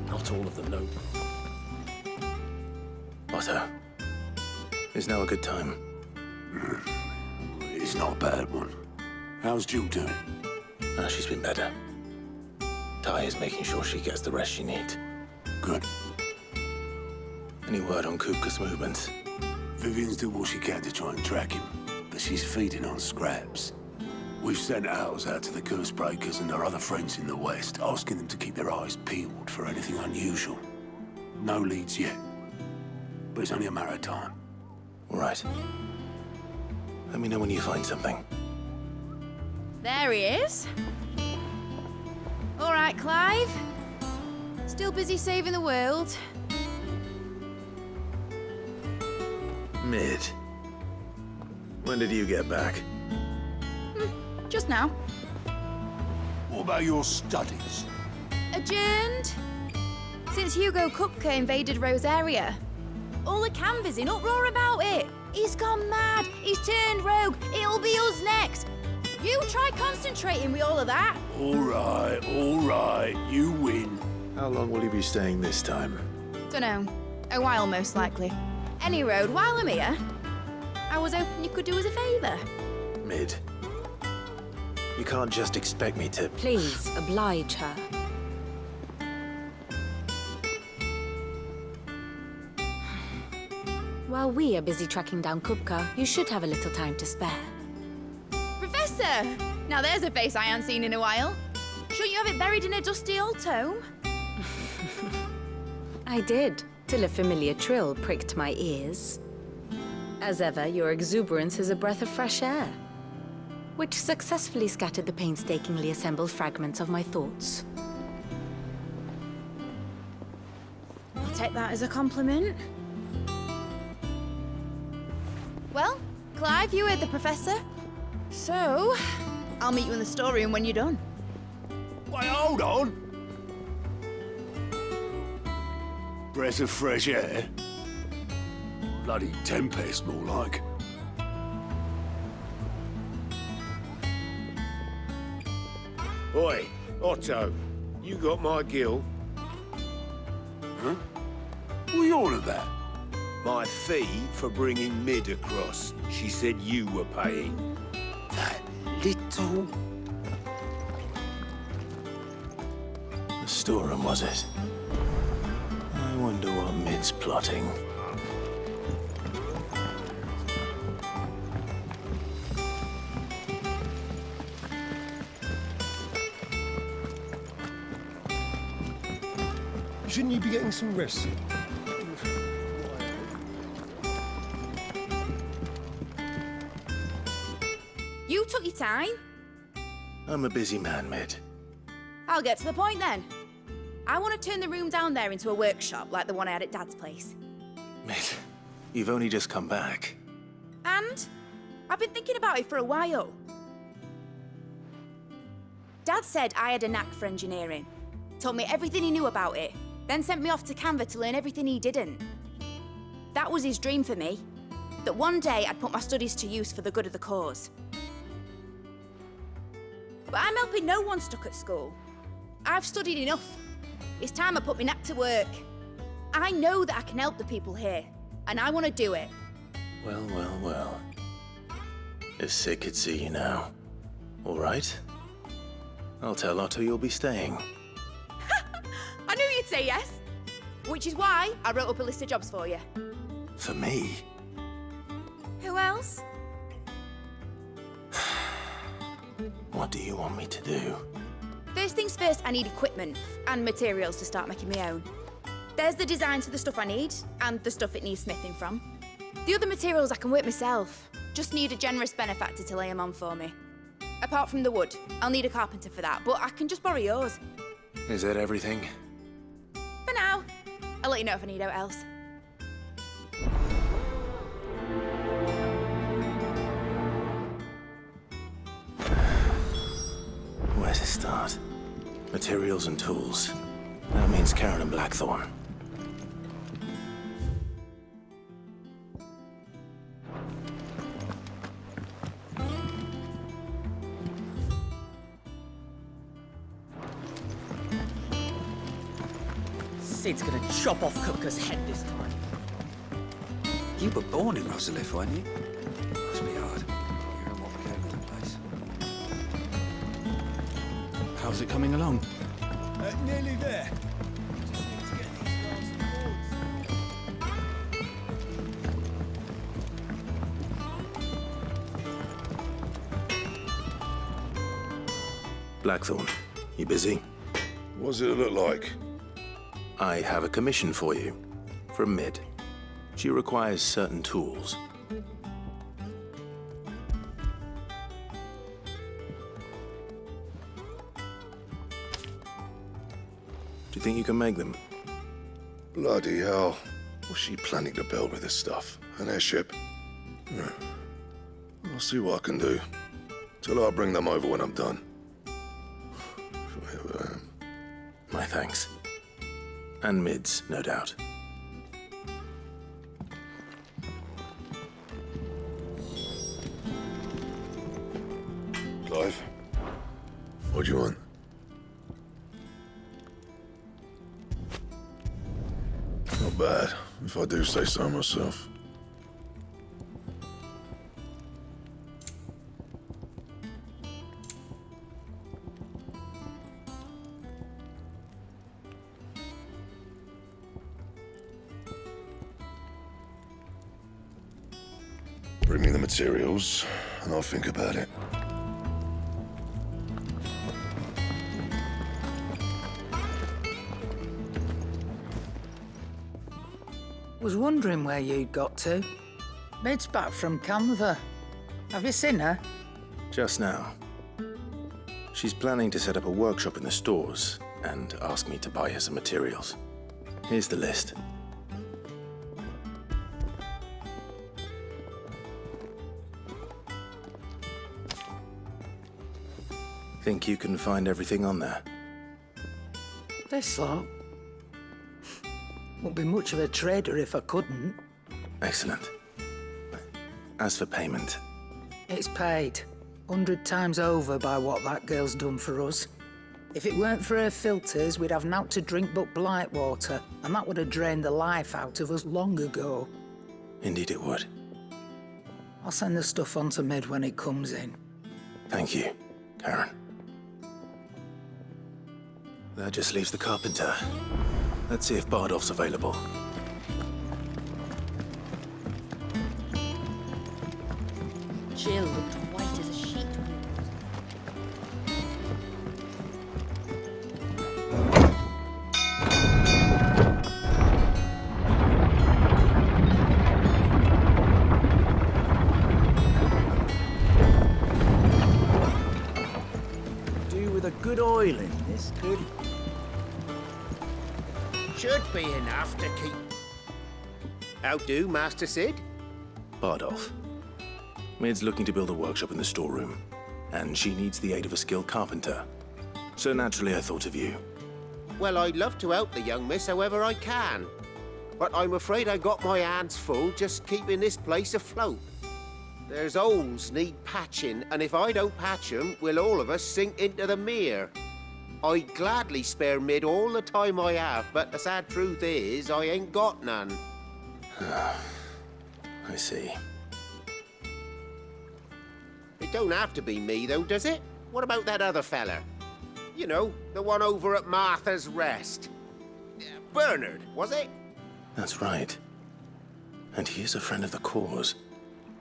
Not all of them, no. Otto, is now a good time? It's not a bad one. How's Jill doing? She's been better. Ty is making sure she gets the rest she needs. Good. Any word on Kupka's movements? Vivian's doing what she can to try and track him, but she's feeding on scraps. We've sent ours out to the curse breakers and our other friends in the west, asking them to keep their eyes peeled for anything unusual. No leads yet, but it's only a matter of time. All right. Let me know when you find something. There he is. All right, Clive. Still busy saving the world. Mid. When did you get back? Just now. What about your studies? Adjourned. Since Hugo Kupka invaded Rosaria. All the canvas in uproar about it. He's gone mad. He's turned rogue. It'll be us next. You try concentrating with all of that. All right. You win. How long will you be staying this time? Dunno. A while, most likely. Any road, while I'm here, I was hoping you could do us a favour. Mid. You can't just expect me to... Please, oblige her. While we are busy tracking down Kupka, you should have a little time to spare. Professor! Now there's a face I haven't seen in a while. Shouldn't you have it buried in a dusty old tome? I did, till a familiar trill pricked my ears. As ever, your exuberance is a breath of fresh air, which successfully scattered the painstakingly assembled fragments of my thoughts. I'll take that as a compliment. Well, Clive, you heard the Professor. So, I'll meet you in the storeroom when you're done. Wait, hold on. Breath of fresh air? Bloody tempest, more like. Oi, Otto, you got my gill? Huh? What are you on about? My fee for bringing Mid across. She said you were paying. That little... The storeroom, was it? I wonder what Mid's plotting. Shouldn't you be getting some rest? You took your time. I'm a busy man, Mid. I'll get to the point then. I want to turn the room down there into a workshop like the one I had at Dad's place. Mid, you've only just come back. And I've been thinking about it for a while. Dad said I had a knack for engineering. Told me everything he knew about it, then sent me off to Canva to learn everything he didn't. That was his dream for me. That one day I'd put my studies to use for the good of the cause. But I'm helping no one stuck at school. I've studied enough. It's time I put my knack to work. I know that I can help the people here, and I want to do it. Well. If Sid could see you now. All right. I'll tell Otto you'll be staying. I knew you'd say yes. Which is why I wrote up a list of jobs for you. For me? Who else? What do you want me to do? First things first, I need equipment and materials to start making my own. There's the designs for the stuff I need and the stuff it needs smithing from. The other materials I can work myself. Just need a generous benefactor to lay them on for me. Apart from the wood, I'll need a carpenter for that, but I can just borrow yours. Is that everything? For now. I'll let you know if I need out else. Where to start? Materials and tools. That means Karen and Blackthorn. Sid's gonna chop off Kupka's head this time. You were born in Rosalith, weren't you? Must be hard. Hearing what became of the place. How's it coming along? Nearly there. Just need to get these last boards. Blackthorn, you busy? What does it look like? I have a commission for you. From Mid. She requires certain tools. Do you think you can make them? Bloody hell. What's she planning to build with this stuff? An airship? I'll see what I can do. Tell her I'll bring them over when I'm done. If I ever am. My thanks. And Mid's, no doubt. Clive? What do you want? Not bad, if I do say so myself. Bring me the materials, and I'll think about it. Was wondering where you'd got to. Mid's back from Canva. Have you seen her? Just now. She's planning to set up a workshop in the stores and ask me to buy her some materials. Here's the list. Think you can find everything on there? This lot. Wouldn't be much of a trader if I couldn't. Excellent. As for payment... It's paid. 100 times over by what that girl's done for us. If it weren't for her filters, we'd have naught to drink but blight water, and that would have drained the life out of us long ago. Indeed it would. I'll send the stuff on to Mid when it comes in. Thank you, Karen. That just leaves the carpenter. Let's see if Bardolph's available. Jill looked white as a sheet. Do with a good oiling, this could. Should be enough to keep... How do, Master Sid? Bardolph. Mid's looking to build a workshop in the storeroom, and she needs the aid of a skilled carpenter. So naturally I thought of you. Well, I'd love to help the young miss however I can. But I'm afraid I got my hands full just keeping this place afloat. There's holes need patching, and if I don't patch them, we'll all of us sink into the mere. I'd gladly spare Mid all the time I have, but the sad truth is, I ain't got none. I see. It don't have to be me, though, does it? What about that other fella? You know, the one over at Martha's Rest. Bernard, was it? That's right. And he is a friend of the cause.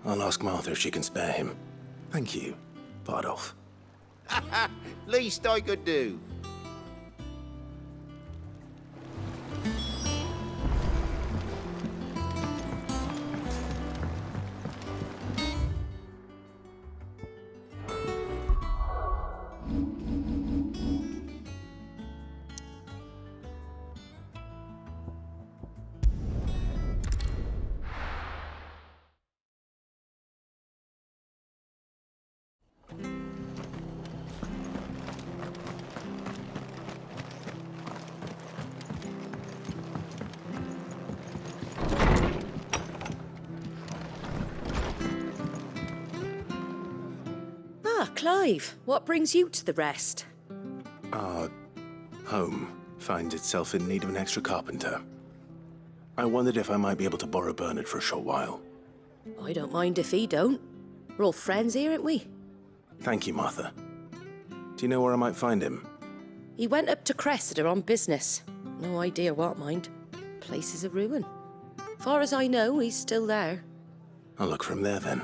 I'll ask Martha if she can spare him. Thank you, Bardolph. Least I could do. Clive, what brings you to the Rest? Our home finds itself in need of an extra carpenter. I wondered if I might be able to borrow Bernard for a short while. I don't mind if he don't. We're all friends here, aren't we? Thank you, Martha. Do you know where I might find him? He went up to Cressida on business. No idea what, mind. Place is a ruin. Far as I know, he's still there. I'll look for him there, then.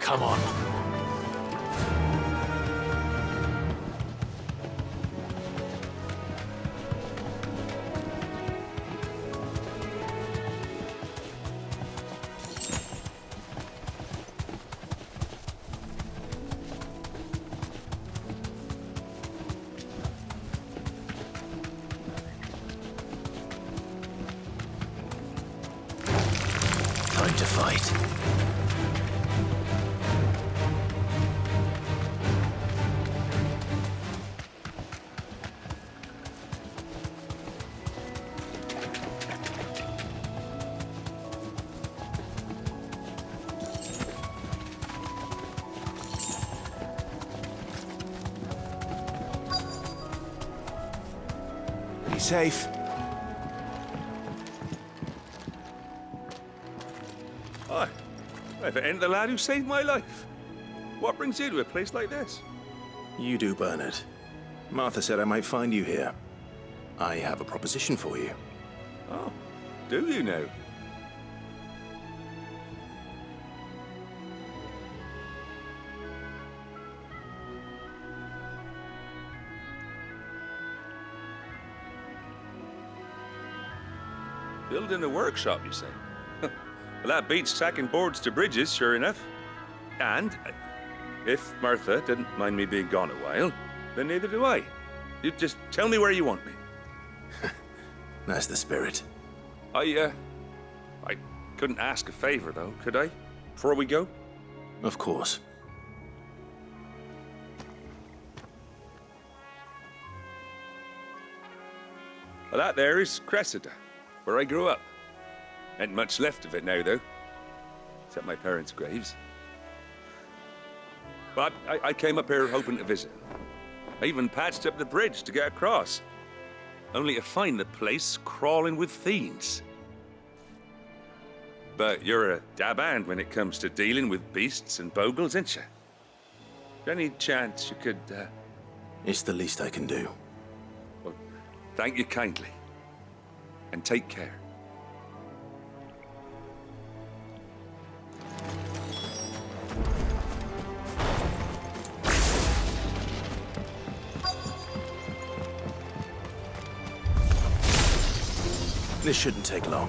Come on. Time to fight. Be safe. Hi. If it ain't the lad who saved my life. What brings you to a place like this? You do, Bernard. Martha said I might find you here. I have a proposition for you. Oh, do you now? Building a workshop, you say? Well, that beats stacking boards to bridges, sure enough. And if Martha didn't mind me being gone a while, then neither do I. You just tell me where you want me. That's the spirit. I couldn't ask a favor, though, could I? Before we go? Of course. Well, that there is Cressida, where I grew up. Ain't much left of it now, though. Except my parents' graves. But I came up here hoping to visit. I even patched up the bridge to get across. Only to find the place crawling with fiends. But you're a dab hand when it comes to dealing with beasts and bogles, ain't you? Any chance you could, It's the least I can do. Well, thank you kindly. And take care. This shouldn't take long.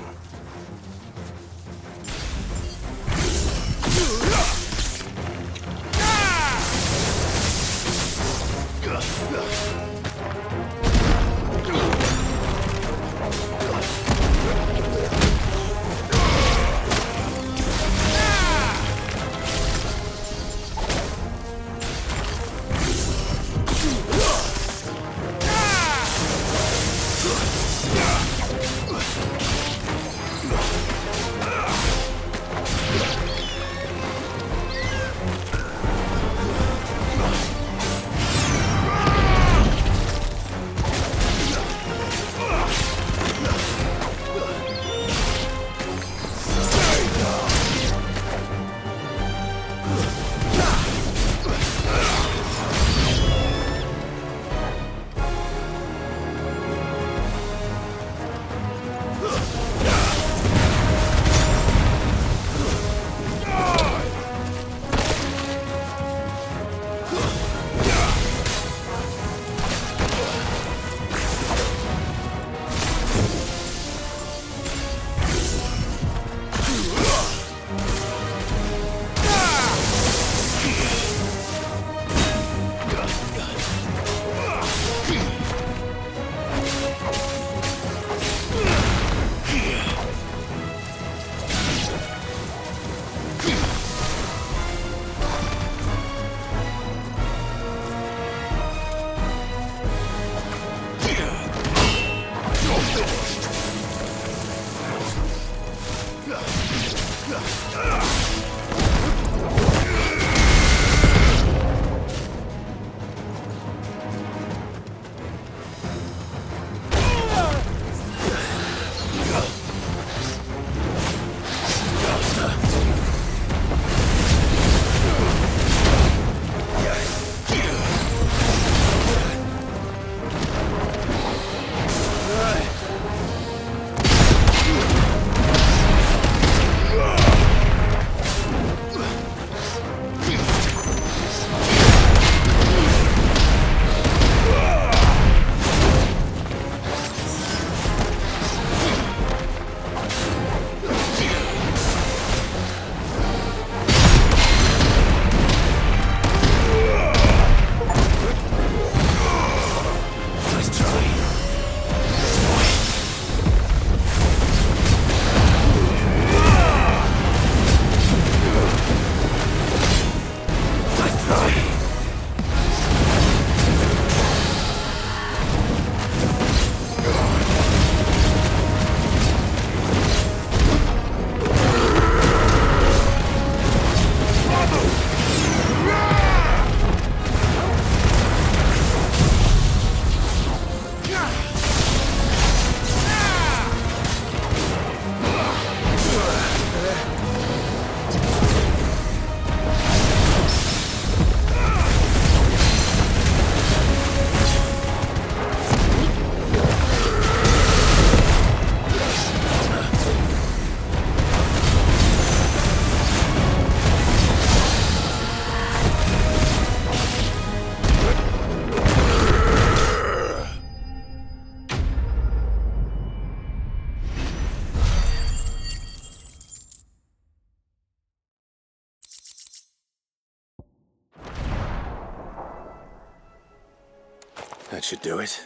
That should do it.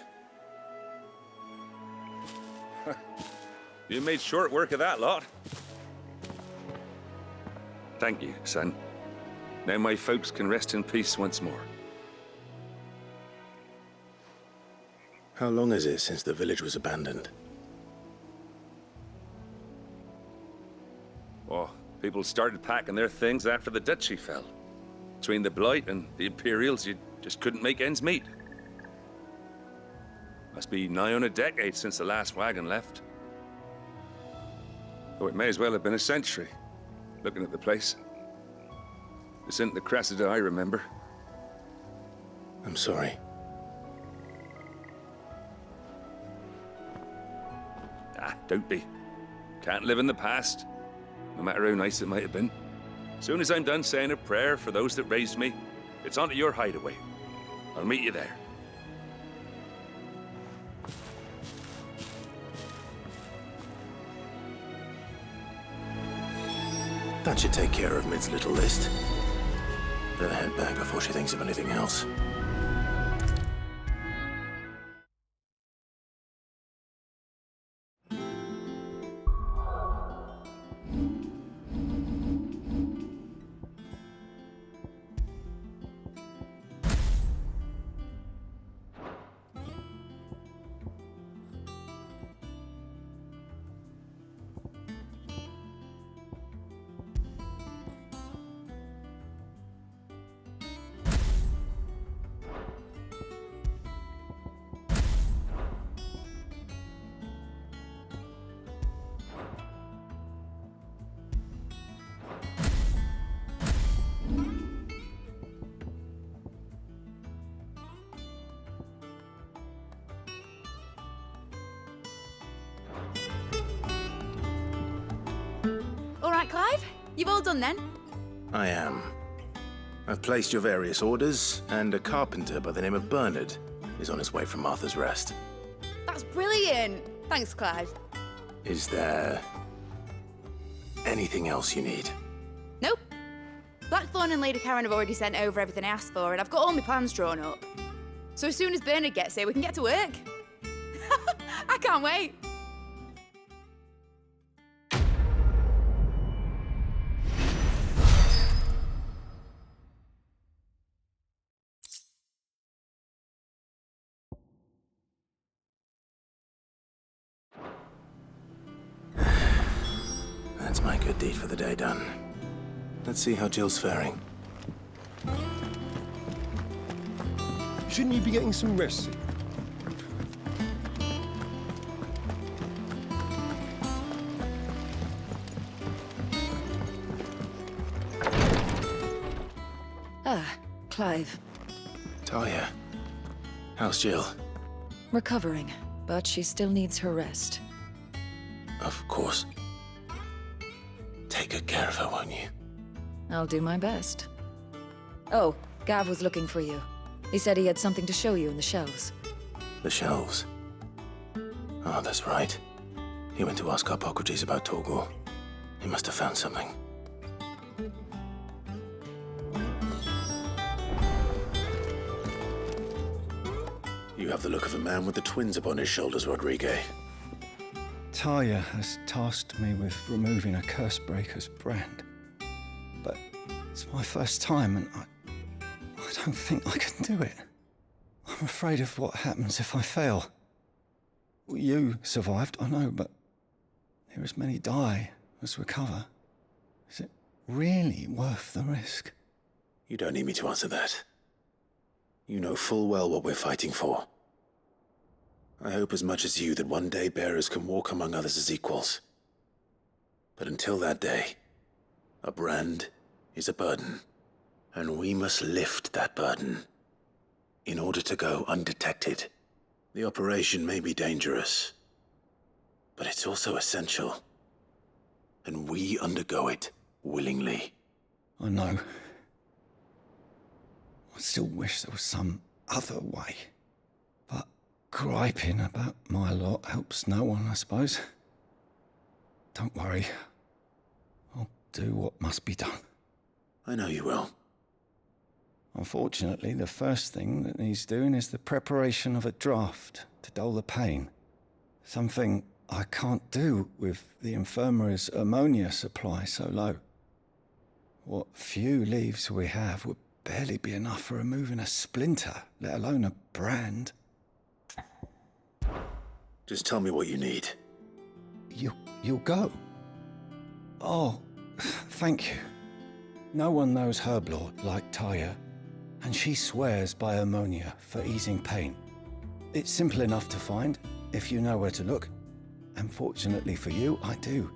You made short work of that lot. Thank you, son. Now my folks can rest in peace once more. How long is it since the village was abandoned? Oh, people started packing their things after the duchy fell. Between the Blight and the Imperials, you just couldn't make ends meet. Must be nigh on a decade since the last wagon left. Oh, it may as well have been a century, looking at the place. This isn't the Cressida I remember. I'm sorry. Ah, don't be. Can't live in the past, no matter how nice it might have been. Soon as I'm done saying a prayer for those that raised me, it's onto your hideaway. I'll meet you there. That should take care of Mid's little list. Better head back before she thinks of anything else. All right, Clive. You've all done then? I am. I've placed your various orders, and a carpenter by the name of Bernard is on his way from Martha's Rest. That's brilliant. Thanks, Clive. Is there anything else you need? Nope. Blackthorn and Lady Karen have already sent over everything I asked for, and I've got all my plans drawn up. So as soon as Bernard gets here, we can get to work. I can't wait. That's my good deed for the day done. Let's see how Jill's faring. Shouldn't you be getting some rest? Ah, Clive. Talia, how's Jill? Recovering, but she still needs her rest. Of course. Take good care of her, won't you? I'll do my best. Oh, Gav was looking for you. He said he had something to show you in the shelves. The shelves? Oh, that's right. He went to ask Harpocrates about Torgor. He must have found something. You have the look of a man with the twins upon his shoulders, Rodrigue. Talia has tasked me with removing a Cursebreaker's brand. But it's my first time, and I don't think I can do it. I'm afraid of what happens if I fail. You survived, I know, but there as many die as recover. Is it really worth the risk? You don't need me to answer that. You know full well what we're fighting for. I hope as much as you that one day bearers can walk among others as equals. But until that day, a brand is a burden, and we must lift that burden in order to go undetected. The operation may be dangerous, but it's also essential, and we undergo it willingly. I know. I still wish there was some other way. But griping about my lot helps no one, I suppose. Don't worry. I'll do what must be done. I know you will. Unfortunately, the first thing that needs doing is the preparation of a draft to dull the pain. Something I can't do with the infirmary's ammonia supply so low. What few leaves we have would barely be enough for removing a splinter, let alone a brand. Just tell me what you need. You'll go? Oh, thank you. No one knows Herblord like Taya, and she swears by ammonia for easing pain. It's simple enough to find, if you know where to look. And fortunately for you, I do.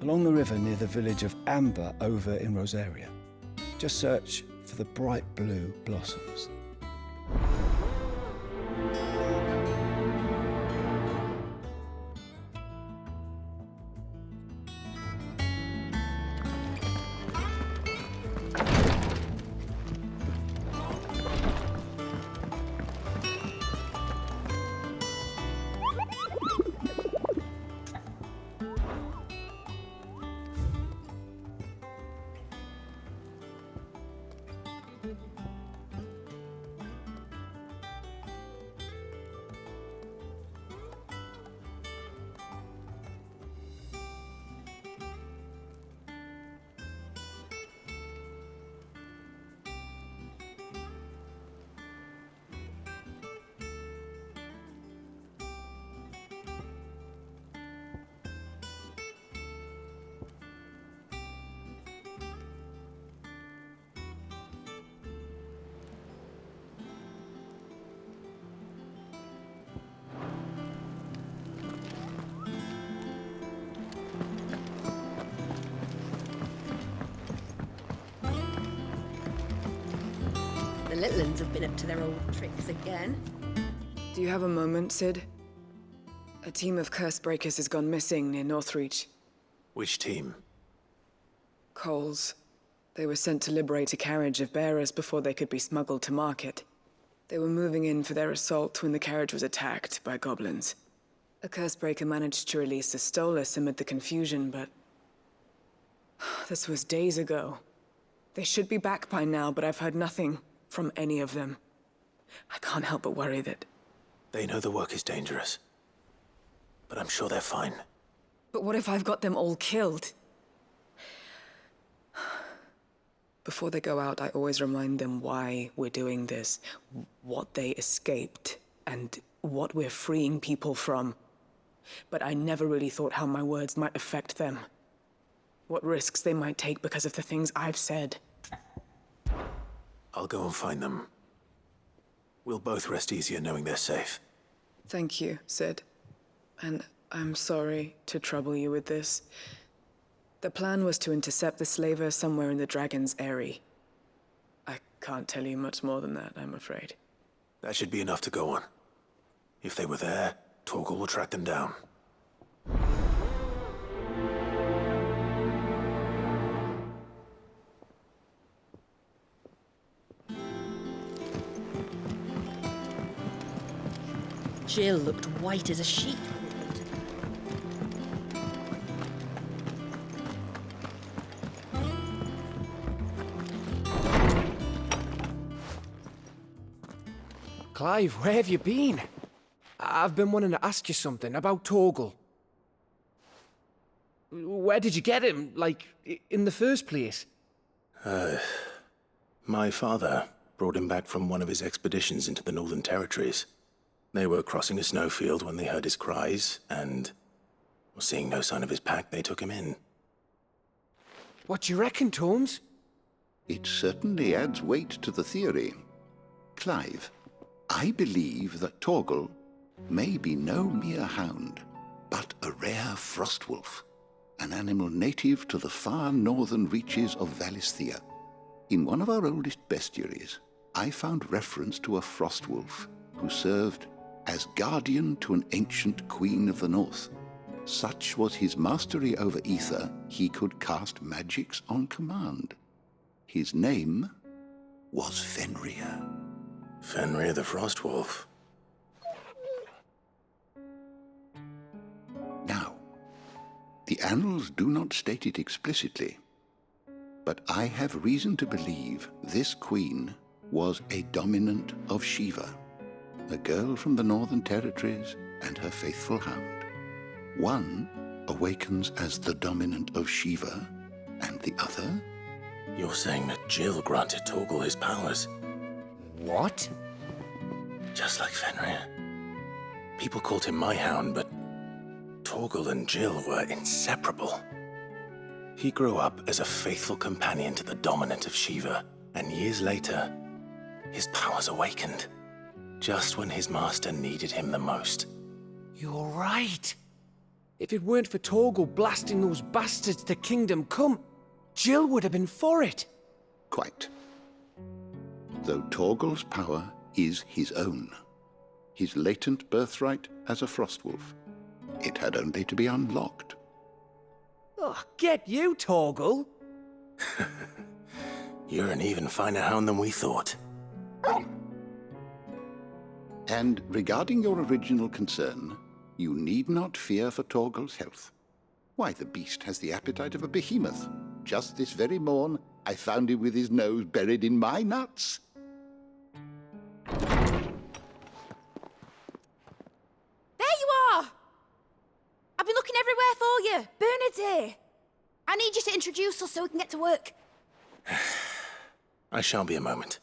Along the river near the village of Amber over in Rosaria. Just search for the bright blue blossoms. The little uns have been up to their old tricks again. Do you have a moment, Sid? A team of curse breakers has gone missing near Northreach. Which team? Coles. They were sent to liberate a carriage of bearers before they could be smuggled to market. They were moving in for their assault when the carriage was attacked by goblins. A curse breaker managed to release a Stolas amid the confusion, but... this was days ago. They should be back by now, but I've heard nothing from any of them. I can't help but worry that... They know the work is dangerous. But I'm sure they're fine. But what if I've got them all killed? Before they go out, I always remind them why we're doing this, what they escaped, and what we're freeing people from. But I never really thought how my words might affect them. What risks they might take because of the things I've said. I'll go and find them. We'll both rest easier knowing they're safe. Thank you, Sid. And I'm sorry to trouble you with this. The plan was to intercept the slaver somewhere in the Dragon's Eyrie. I can't tell you much more than that, I'm afraid. That should be enough to go on. If they were there, Torgal will track them down. Jill looked white as a sheet. Clive, where have you been? I've been wanting to ask you something about Torgal. Where did you get him, like, in the first place? My father brought him back from one of his expeditions into the Northern Territories. They were crossing a snowfield when they heard his cries, and, seeing no sign of his pack, they took him in. What do you reckon, Tomes? It certainly adds weight to the theory. Clive, I believe that Torgal may be no mere hound, but a rare frostwolf, an animal native to the far northern reaches of Valisthea. In one of our oldest bestiaries, I found reference to a frostwolf who served as guardian to an ancient queen of the north. Such was his mastery over ether, he could cast magics on command. His name was Fenrir. Fenrir the Frostwolf. Now, the annals do not state it explicitly, but I have reason to believe this queen was a dominant of Shiva, a girl from the Northern Territories and her faithful hound. One awakens as the dominant of Shiva, and the other? You're saying that Jill granted Torgal his powers? What? Just like Fenrir. People called him my hound, but Torgal and Jill were inseparable. He grew up as a faithful companion to the dominant of Shiva, and years later, his powers awakened, just when his master needed him the most. You're right. If it weren't for Torgal blasting those bastards to Kingdom Come, Jill would have been for it. Quite. Though Torgal's power is his own, his latent birthright as a Frostwolf, it had only to be unlocked. Oh, get you, Torgal! You're an even finer hound than we thought. And regarding your original concern, you need not fear for Torgal's health. Why, the beast has the appetite of a behemoth. Just this very morn, I found him with his nose buried in my nuts. There you are! I've been looking everywhere for you. Bernard's here. I need you to introduce us so we can get to work. I shan't be a moment.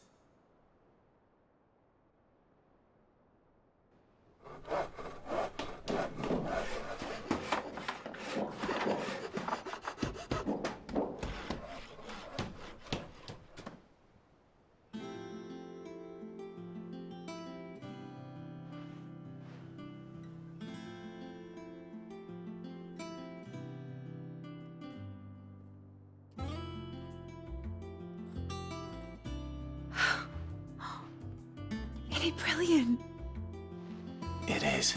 Brilliant. It is.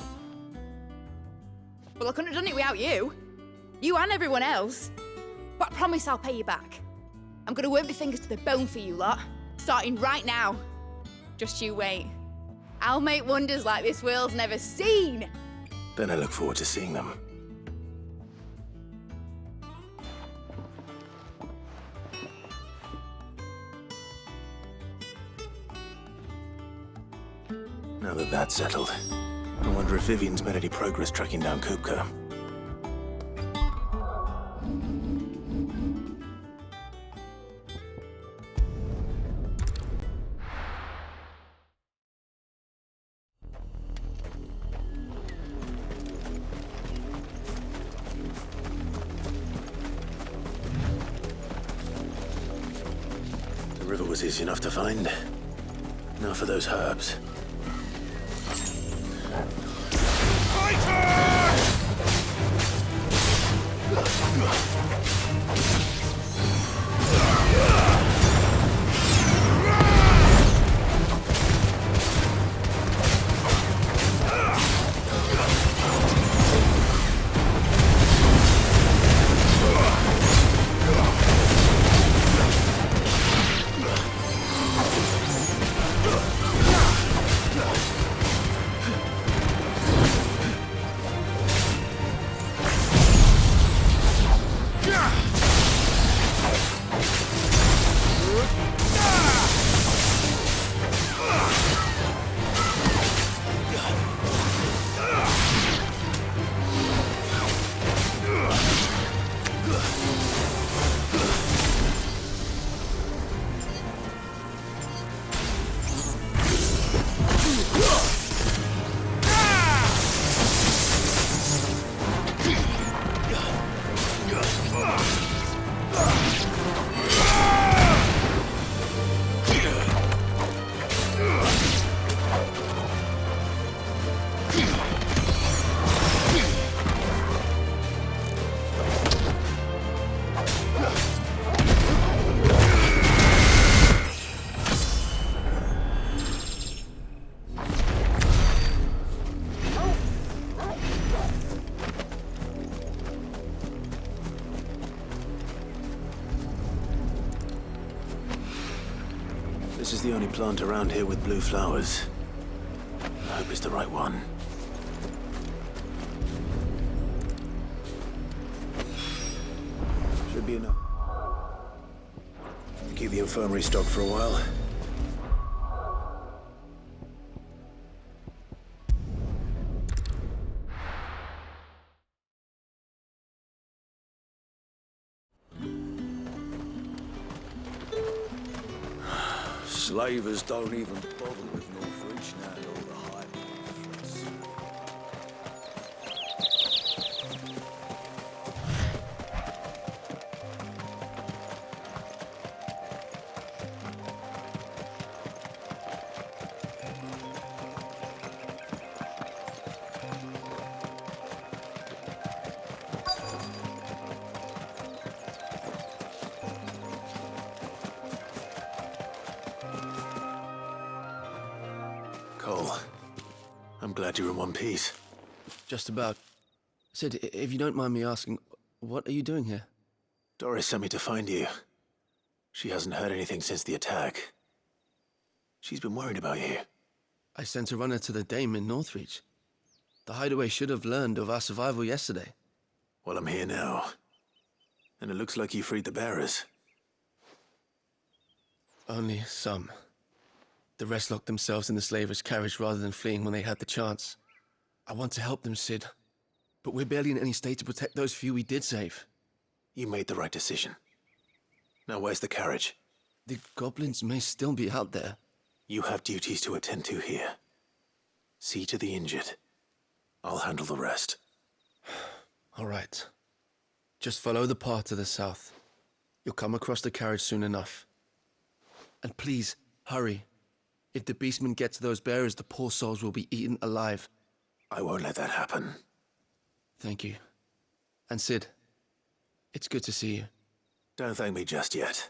Well, I couldn't have done it without you. You and everyone else. But I promise I'll pay you back. I'm gonna work my fingers to the bone for you lot, starting right now. Just you wait. I'll make wonders like this world's never seen. Then I look forward to seeing them. Now that that's settled, I wonder if Vivian's made any progress tracking down Kupka. The river was easy enough to find. Now for those herbs. This is the only plant around here with blue flowers. I hope it's the right one. Should be enough. keep the infirmary stocked for a while. Slavers don't even bother with Northreach now, all the hype. Cole, I'm glad you're in one piece. Just about. Sid, if you don't mind me asking, what are you doing here? Doris sent me to find you. She hasn't heard anything since the attack. She's been worried about you. I sent a runner to the Dame in Northreach. The hideaway should have learned of our survival yesterday. Well, I'm here now. And it looks like you freed the bearers. Only some. The rest locked themselves in the slavers' carriage rather than fleeing when they had the chance. I want to help them, Sid. But we're barely in any state to protect those few we did save. You made the right decision. Now where's the carriage? The goblins may still be out there. You have duties to attend to here. See to the injured. I'll handle the rest. All right. Just follow the path to the south. You'll come across the carriage soon enough. And please, hurry. If the beastmen get to those bearers, the poor souls will be eaten alive. I won't let that happen. Thank you. And Sid, it's good to see you. Don't thank me just yet.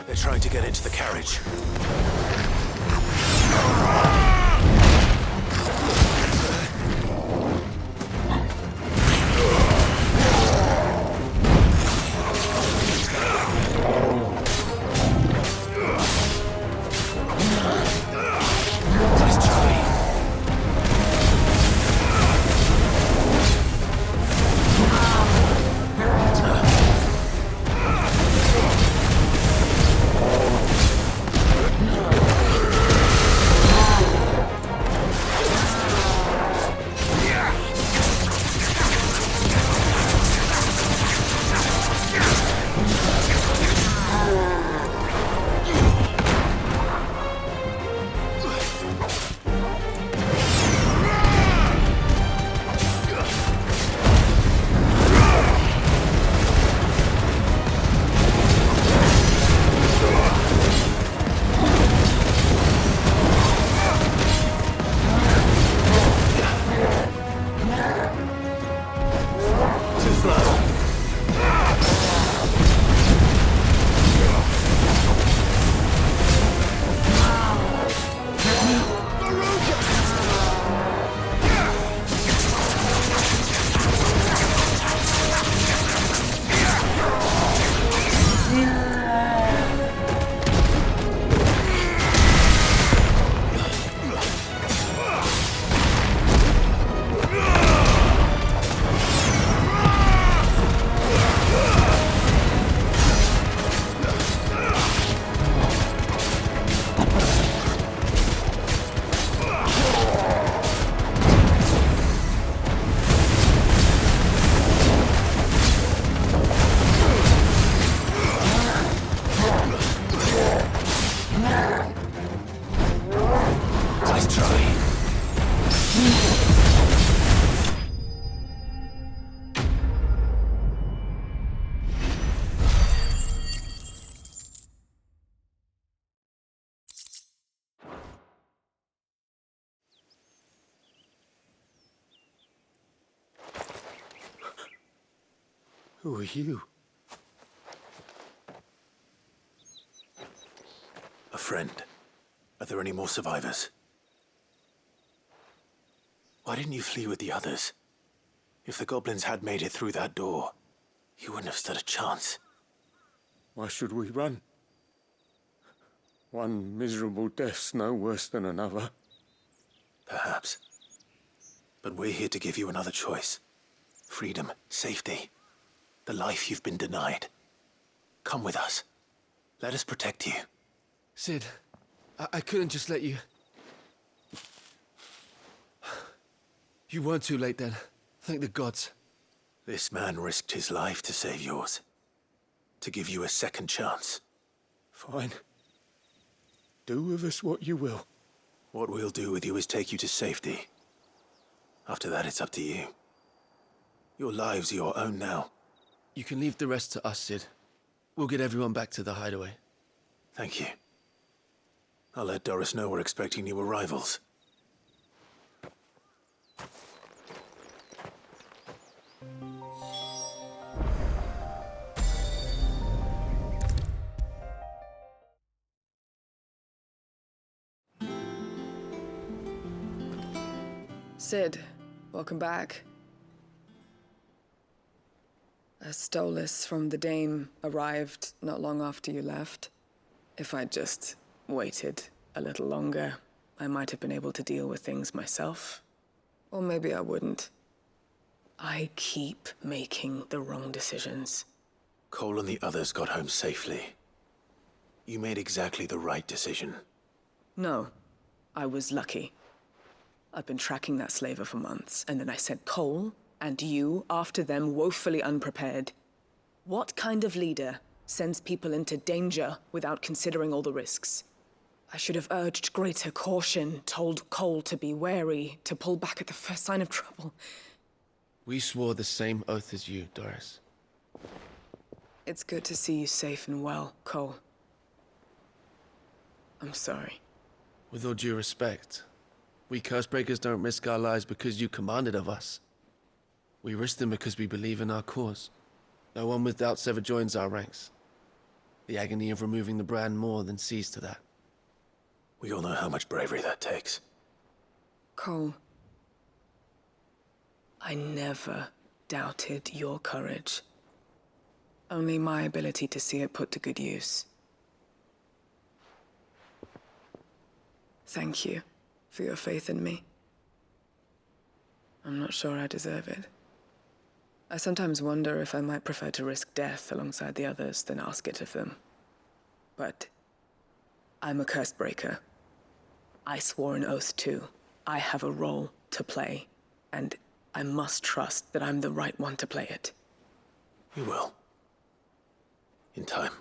They're trying to get into the carriage. Who are you? A friend. Are there any more survivors? Why didn't you flee with the others? If the goblins had made it through that door, you wouldn't have stood a chance. Why should we run? One miserable death's no worse than another. Perhaps. But we're here to give you another choice. Freedom, safety, the life you've been denied. Come with us. Let us protect you. Sid, I couldn't just let you... You weren't too late then. Thank the gods. This man risked his life to save yours. To give you a second chance. Fine. Do with us what you will. What we'll do with you is take you to safety. After that, it's up to you. Your lives are your own now. You can leave the rest to us, Sid. We'll get everyone back to the hideaway. Thank you. I'll let Doris know we're expecting new arrivals. Sid, welcome back. A Stolas from the Dame arrived not long after you left. If I'd just waited a little longer, I might have been able to deal with things myself. Or maybe I wouldn't. I keep making the wrong decisions. Cole and the others got home safely. You made exactly the right decision. No, I was lucky. I've been tracking that slaver for months, and then I sent Cole and you after them woefully unprepared. What kind of leader sends people into danger without considering all the risks? I should have urged greater caution, told Cole to be wary, to pull back at the first sign of trouble. We swore the same oath as you, Doris. It's good to see you safe and well, Cole. I'm sorry. With all due respect, we Cursebreakers don't risk our lives because you commanded of us. We risk them because we believe in our cause. No one with doubts ever joins our ranks. The agony of removing the brand more than sees to that. We all know how much bravery that takes. Cole, I never doubted your courage. Only my ability to see it put to good use. Thank you for your faith in me. I'm not sure I deserve it. I sometimes wonder if I might prefer to risk death alongside the others than ask it of them. But I'm a Cursebreaker. I swore an oath too. I have a role to play, and I must trust that I'm the right one to play it. You will. In time.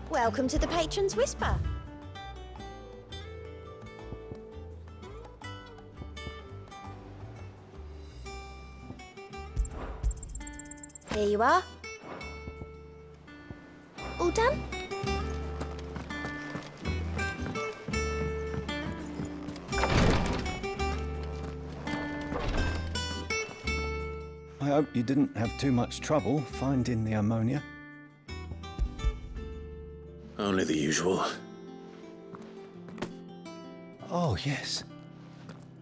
Welcome to the Patron's Whisper. Here you are. All done? I hope you didn't have too much trouble finding the ammonia. Only the usual. Oh, yes.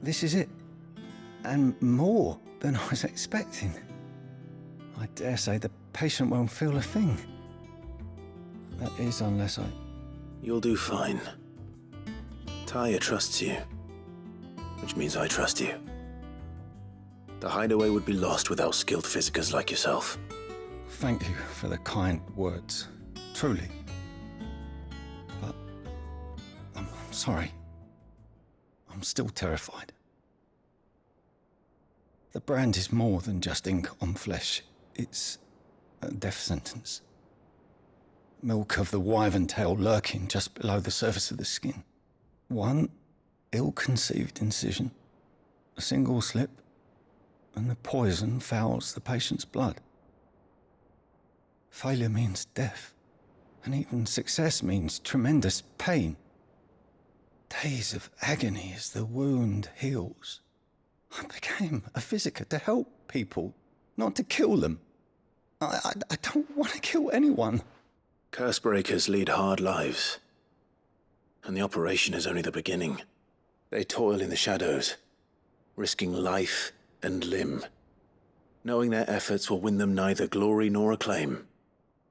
This is it. And more than I was expecting. I dare say the patient won't feel a thing. That is, unless I... You'll do fine. Taya trusts you, which means I trust you. The hideaway would be lost without skilled physicers like yourself. Thank you for the kind words. Truly. But I'm sorry. I'm still terrified. The brand is more than just ink on flesh. It's a death sentence. Milk of the wyvern tail lurking just below the surface of the skin. One ill-conceived incision, a single slip, and the poison fouls the patient's blood. Failure means death, and even success means tremendous pain. Days of agony as the wound heals. I became a physiker to help people, not to kill them. I don't want to kill anyone. Cursebreakers lead hard lives, and the operation is only the beginning. They toil in the shadows, risking life and limb, knowing their efforts will win them neither glory nor acclaim.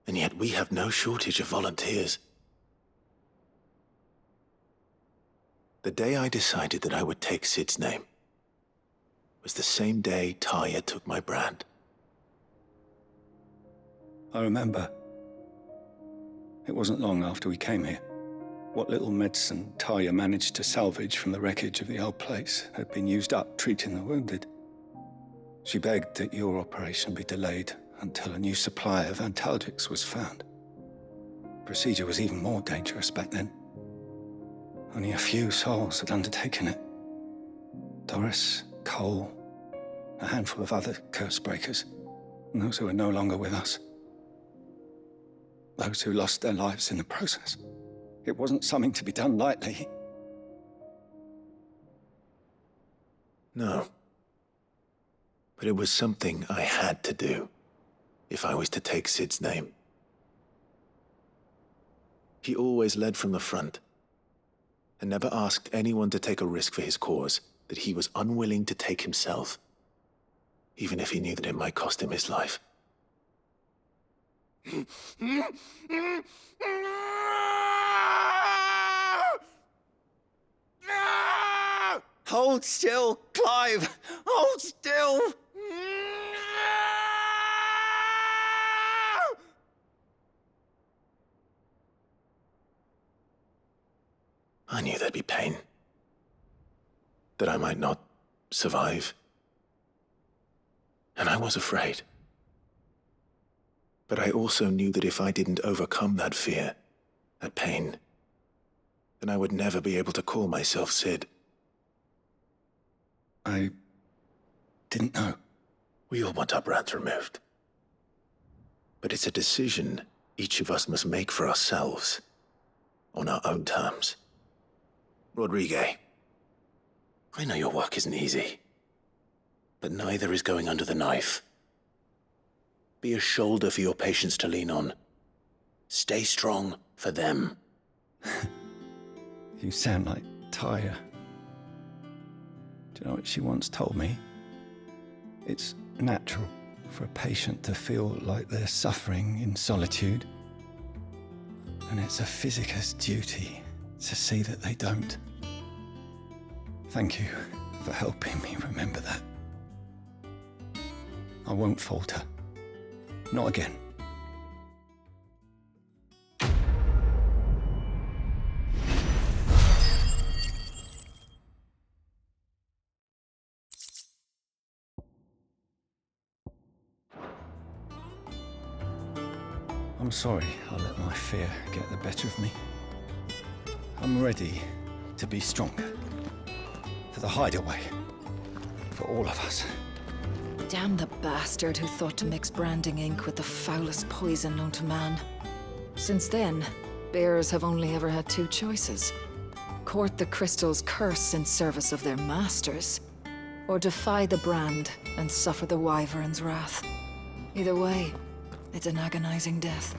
And yet we have no shortage of volunteers. The day I decided that I would take Sid's name was the same day Taya took my brand. I remember. It wasn't long after we came here. What little medicine Taya managed to salvage from the wreckage of the old place had been used up treating the wounded. She begged that your operation be delayed until a new supply of antalgics was found. Procedure was even more dangerous back then. Only a few souls had undertaken it. Doris, Cole, a handful of other Cursebreakers, and those who are no longer with us. Those who lost their lives in the process. It wasn't something to be done lightly. No. But it was something I had to do, if I was to take Sid's name. He always led from the front, and never asked anyone to take a risk for his cause that he was unwilling to take himself, even if he knew that it might cost him his life. Hold still, Clive! Hold still! I knew there'd be pain. That I might not survive. And I was afraid. But I also knew that if I didn't overcome that fear, that pain, then I would never be able to call myself Sid. I didn't know. We all want our brands removed. But it's a decision each of us must make for ourselves, on our own terms. Rodrigue, I know your work isn't easy, but neither is going under the knife. Be a shoulder for your patients to lean on. Stay strong for them. You sound like Taya. Do you know what she once told me? It's natural for a patient to feel like they're suffering in solitude. And it's a physiker's duty to see that they don't. Thank you for helping me remember that. I won't falter. Not again. I'm sorry I let my fear get the better of me. I'm ready to be stronger. For the hideaway. For all of us. Damn the bastard who thought to mix branding ink with the foulest poison known to man. Since then, bears have only ever had two choices. Court the crystal's curse in service of their masters, or defy the brand and suffer the wyvern's wrath. Either way, it's an agonizing death.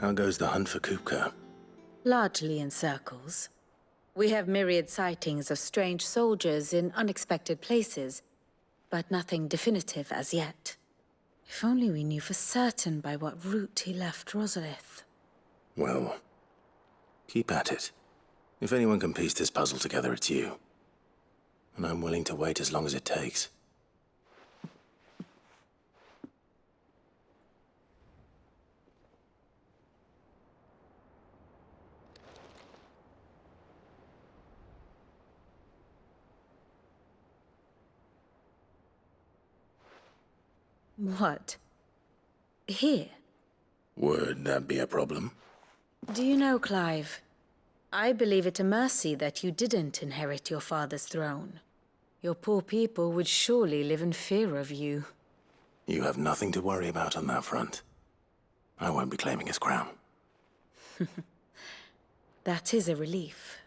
How goes the hunt for Kupka? Largely in circles. We have myriad sightings of strange soldiers in unexpected places, but nothing definitive as yet. If only we knew for certain by what route he left Rosalith. Well, keep at it. If anyone can piece this puzzle together, it's you. And I'm willing to wait as long as it takes. What? Here? Would that be a problem? Do you know, Clive? I believe it a mercy that you didn't inherit your father's throne. Your poor people would surely live in fear of you. You have nothing to worry about on that front. I won't be claiming his crown. That is a relief.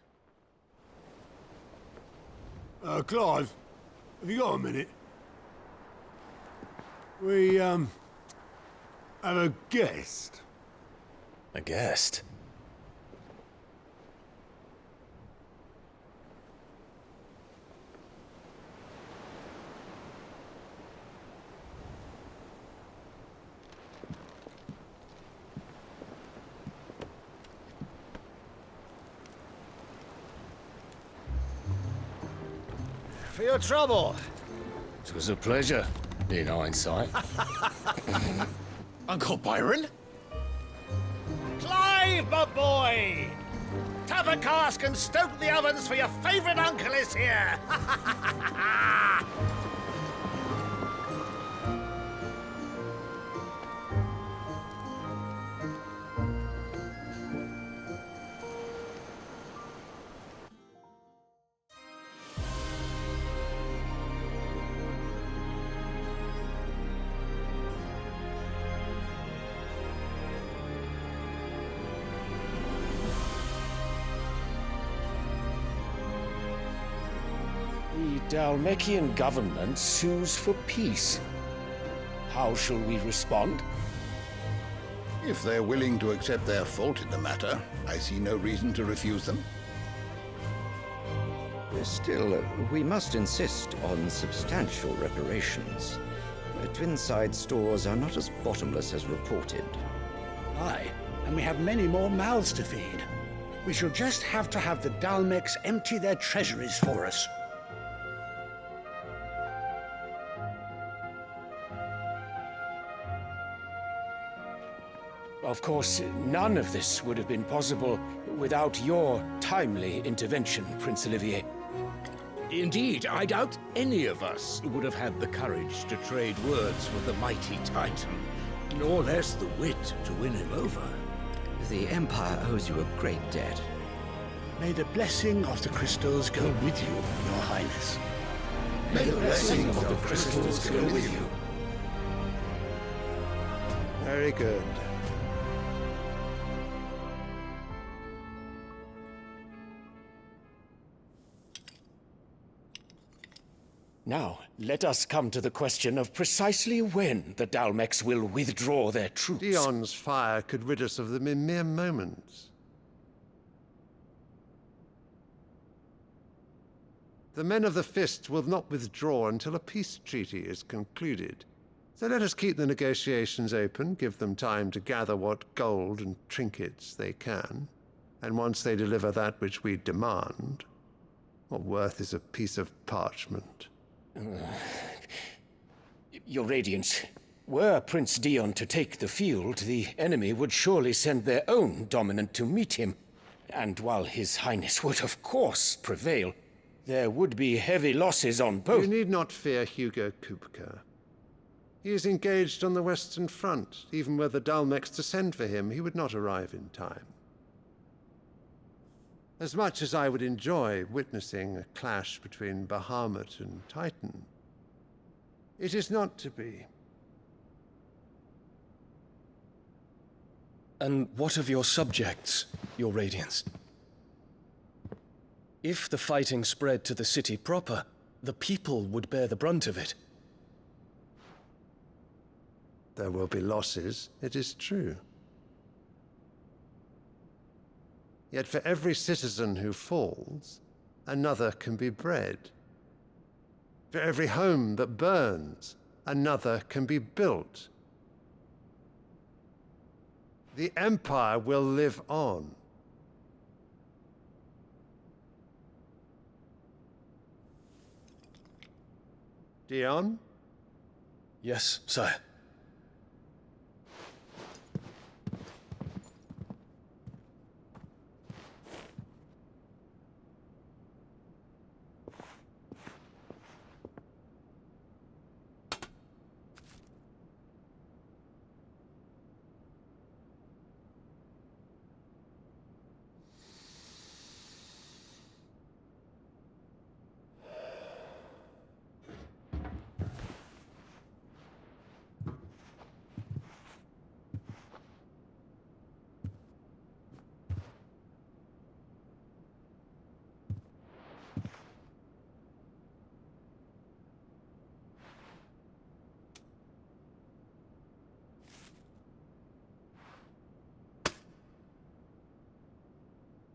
Clive, have you got a minute? We, have a guest. A guest? For your trouble. It was a pleasure, in hindsight. Uncle Byron? Clive, my boy! Tap a cask and stoke the ovens for your favourite uncle is here! The Dalmekian government sues for peace. How shall we respond? If they're willing to accept their fault in the matter, I see no reason to refuse them. Still, we must insist on substantial reparations. Twinside stores are not as bottomless as reported. Aye, and we have many more mouths to feed. We shall just have to have the Dalmeks empty their treasuries for us. Of course, none of this would have been possible without your timely intervention, Prince Olivier. Indeed, I doubt any of us would have had the courage to trade words with the mighty Titan, nor less the wit to win him over. The Empire owes you a great debt. May the blessing of the crystals go with you, Your Highness. May the blessing of the crystals go with you. Very good. Now, let us come to the question of precisely when the Dalmeks will withdraw their troops. Dion's fire could rid us of them in mere moments. The men of the Fist will not withdraw until a peace treaty is concluded. So let us keep the negotiations open, give them time to gather what gold and trinkets they can. And once they deliver that which we demand, what worth is a piece of parchment? Your Radiance, were Prince Dion to take the field, the enemy would surely send their own dominant to meet him. And while His Highness would of course prevail, there would be heavy losses on both. You need not fear Hugo Kupka. He is engaged on the Western Front. Even were the Dalmeks to send for him, he would not arrive in time. As much as I would enjoy witnessing a clash between Bahamut and Titan, it is not to be. And what of your subjects, Your Radiance? If the fighting spread to the city proper, the people would bear the brunt of it. There will be losses, it is true. Yet for every citizen who falls, another can be bred. For every home that burns, another can be built. The Empire will live on. Dion? Yes, sire.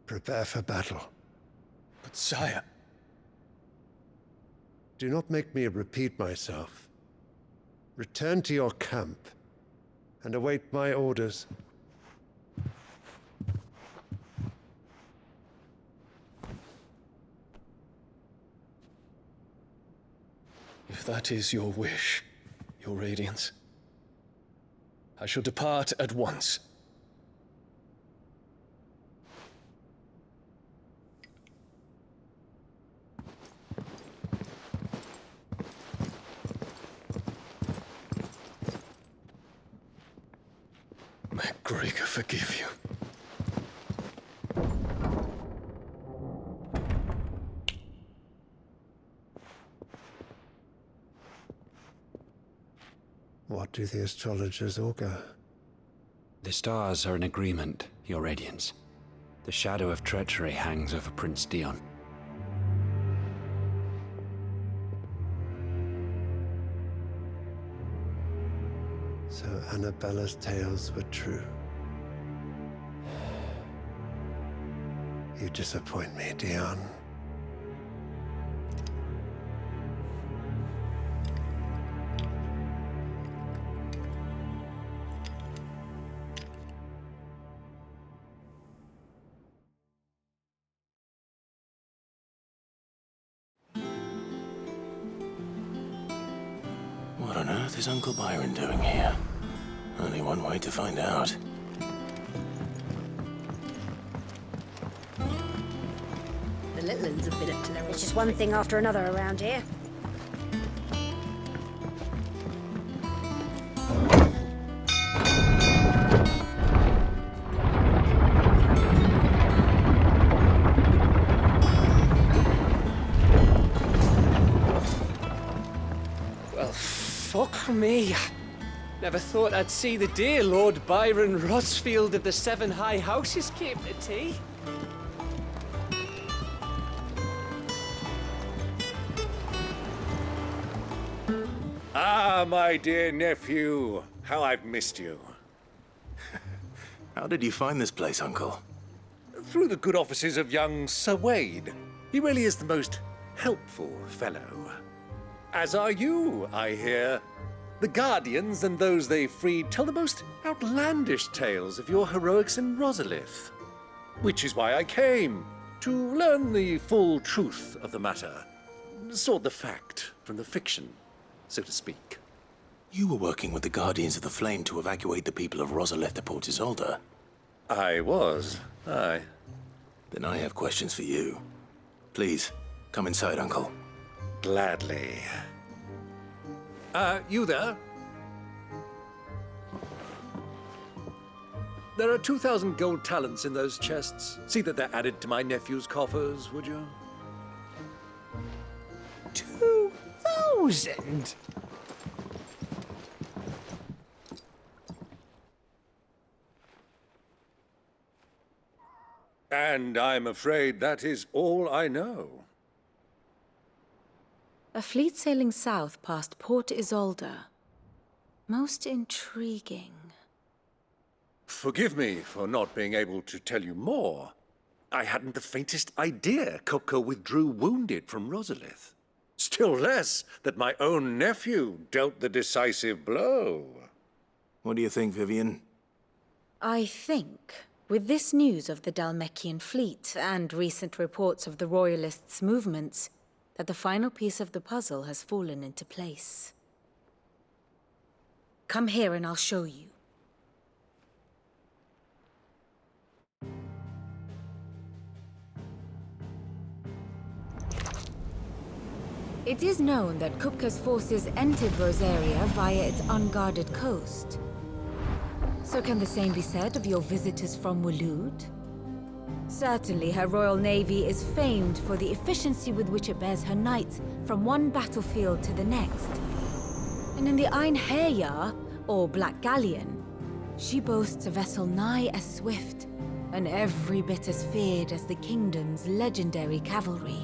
Prepare for battle. But sire... Do not make me repeat myself. Return to your camp and await my orders. If that is your wish, your Radiance, I shall depart at once. May Gregor forgive you. What do the astrologers augur? The stars are in agreement, Your Radiance. The shadow of treachery hangs over Prince Dion. So Annabella's tales were true. You disappoint me, Dion. What on earth is Uncle Byron doing here? Only one way to find out. The little ones have been up to their... It's just one thing after another around here. Well, fuck me. Never thought I'd see the dear Lord Byron Rosfield of the Seven High Houses came to tea. Ah, my dear nephew. How I've missed you. How did you find this place, Uncle? Through the good offices of young Sir Wade. He really is the most helpful fellow. As are you, I hear. The Guardians and those they freed tell the most outlandish tales of your heroics in Rosalith. Which is why I came, to learn the full truth of the matter. Sort the fact from the fiction, so to speak. You were working with the Guardians of the Flame to evacuate the people of Rosalith to Port Isolde. I was, aye. Then I have questions for you. Please, come inside, Uncle. Gladly. You there? There are 2,000 gold talents in those chests. See that they're added to my nephew's coffers, would you? 2,000? And I'm afraid that is all I know. A fleet sailing south past Port Isolde. Most intriguing. Forgive me for not being able to tell you more, I hadn't the faintest idea Kupka withdrew wounded from Rosalith. Still less that my own nephew dealt the decisive blow. What do you think, Vivian? I think, with this news of the Dalmekian fleet and recent reports of the Royalists' movements, that the final piece of the puzzle has fallen into place. Come here and I'll show you. It is known that Kupka's forces entered Rosaria via its unguarded coast. So can the same be said of your visitors from Waloed? Certainly her Royal Navy is famed for the efficiency with which it bears her knights from one battlefield to the next. And in the Ein Herja, or Black Galleon, she boasts a vessel nigh as swift and every bit as feared as the kingdom's legendary cavalry.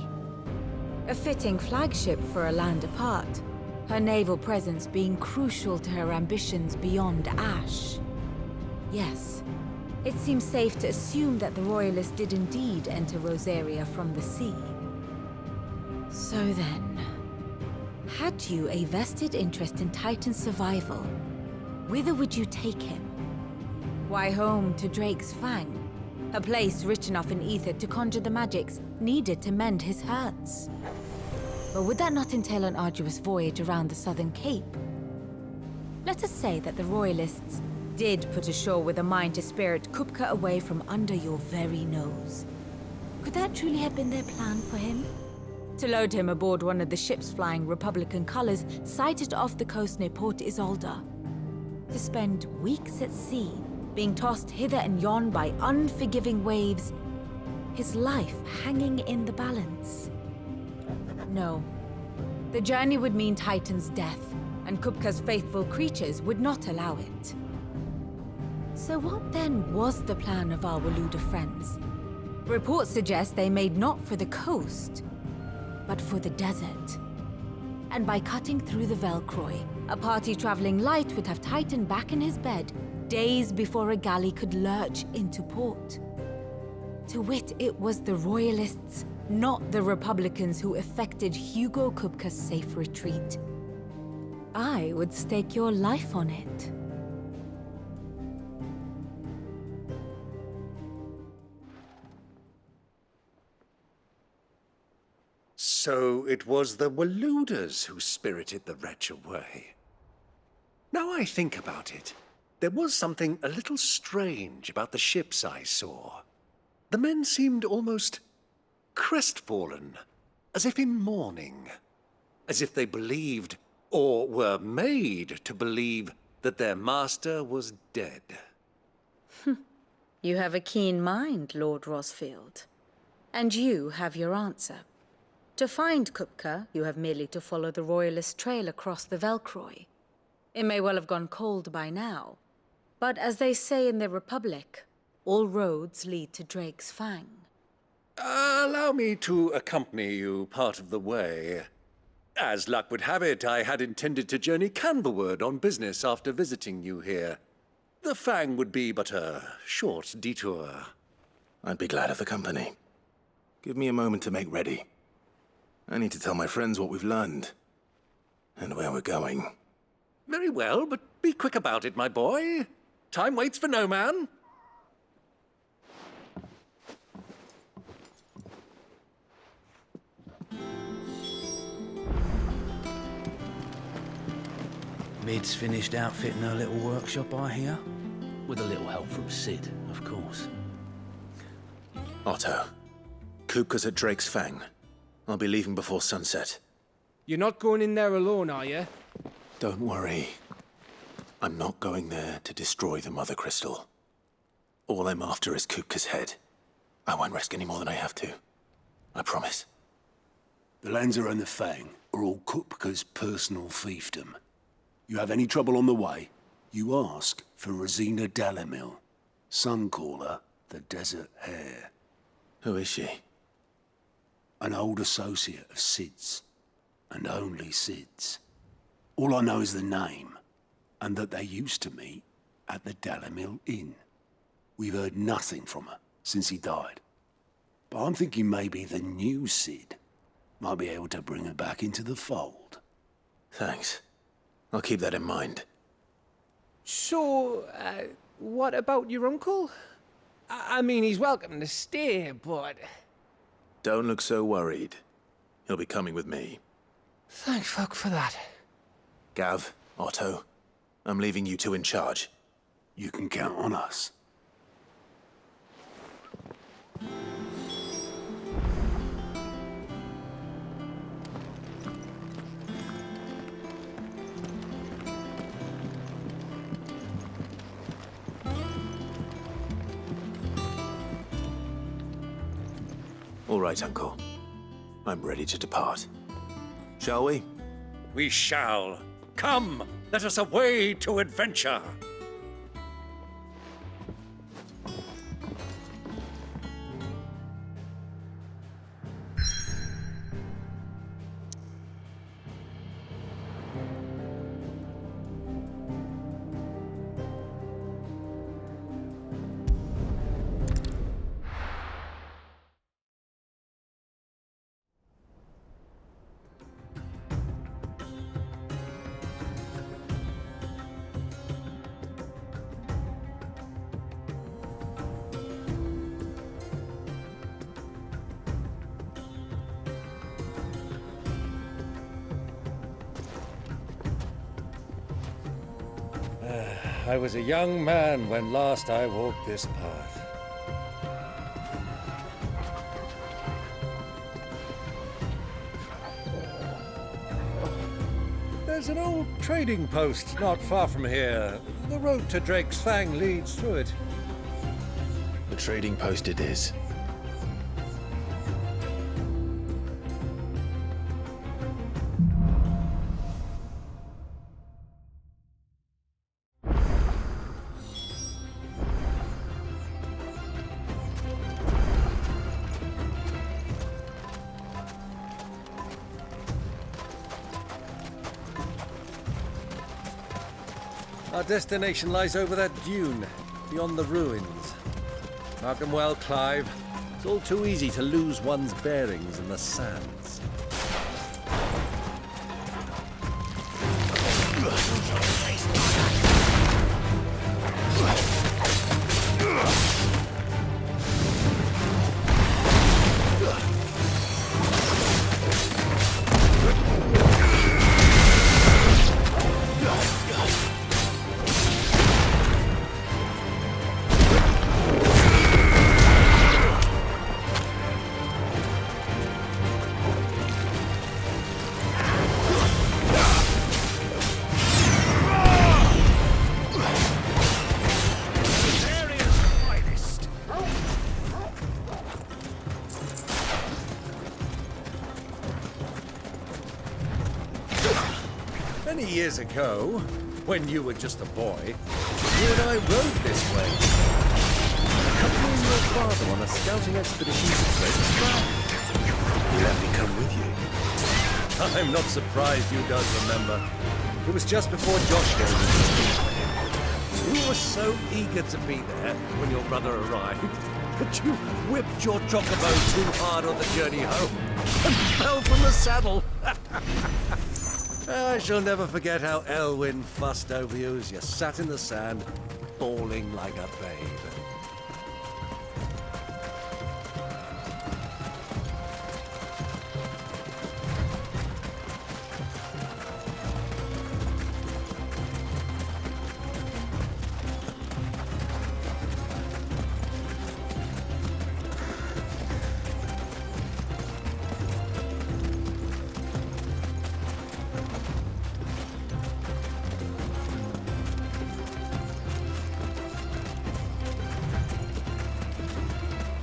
A fitting flagship for a land apart, her naval presence being crucial to her ambitions beyond Ash. Yes, it seems safe to assume that the Royalists did indeed enter Rosaria from the sea. So then, had you a vested interest in Titan's survival, whither would you take him? Why, home to Drake's Fang, a place rich enough in ether to conjure the magics needed to mend his hurts. But would that not entail an arduous voyage around the southern cape? Let us say that the Royalists did put ashore with a mind to spirit Kupka away from under your very nose. Could that truly have been their plan for him? To load him aboard one of the ships flying Republican colors sighted off the coast near Port Isolde. To spend weeks at sea, being tossed hither and yon by unforgiving waves, his life hanging in the balance. No. The journey would mean Titan's death, and Kupka's faithful creatures would not allow it. So what then was the plan of our Waluda friends? Reports suggest they made not for the coast, but for the desert. And by cutting through the Velcroy, a party traveling light would have Titan back in his bed days before a galley could lurch into port. To wit, it was the Royalists, not the Republicans, who effected Hugo Kupka's safe retreat. I would stake your life on it. So it was the Waluders who spirited the wretch away. Now I think about it, there was something a little strange about the ships I saw. The men seemed almost crestfallen, as if in mourning, as if they believed, or were made to believe, that their master was dead. You have a keen mind, Lord Rosfield. And you have your answer. To find Kupka, you have merely to follow the Royalist trail across the Velcroy. It may well have gone cold by now, but as they say in the Republic, all roads lead to Drake's Fang. Allow me to accompany you part of the way. As luck would have it, I had intended to journey Canberward on business after visiting you here. The Fang would be but a short detour. I'd be glad of the company. Give me a moment to make ready. I need to tell my friends what we've learned, and where we're going. Very well, but be quick about it, my boy. Time waits for no man. Mid's finished outfitting her little workshop, I hear. With a little help from Sid, of course. Otto, Kupka's at Drake's Fang. I'll be leaving before sunset. You're not going in there alone, are you? Don't worry. I'm not going there to destroy the Mother Crystal. All I'm after is Kupka's head. I won't risk any more than I have to. I promise. The Lanza and the Fang are all Kupka's personal fiefdom. You have any trouble on the way, you ask for Rosina Dalamil, Suncaller, the Desert Hare. Who is she? An old associate of Sid's, and only Sid's. All I know is the name, and that they used to meet at the Dalamil Inn. We've heard nothing from her since he died. But I'm thinking maybe the new Cid might be able to bring her back into the fold. Thanks. I'll keep that in mind. So, what about your uncle? I mean, he's welcome to stay, but... Don't look so worried. He'll be coming with me. Thank fuck for that. Gav, Otto, I'm leaving you two in charge. You can count on us. All right, Uncle. I'm ready to depart. Shall we? We shall. Come, let us away to adventure. I was a young man when last I walked this path. There's an old trading post not far from here. The road to Drake's Fang leads through it. The trading post it is. Our destination lies over that dune, beyond the ruins. Mark them well, Clive. It's all too easy to lose one's bearings in the sands. Many years ago, when you were just a boy, you and I rode this way, accompanying your father on a scouting expedition to Drake's Fang. You let me come with you. I'm not surprised you don't remember. It was just before Josh came. You were so eager to be there when your brother arrived that you whipped your chocobo too hard on the journey home and fell from the saddle. I shall never forget how Elwyn fussed over you as you sat in the sand, bawling like a babe.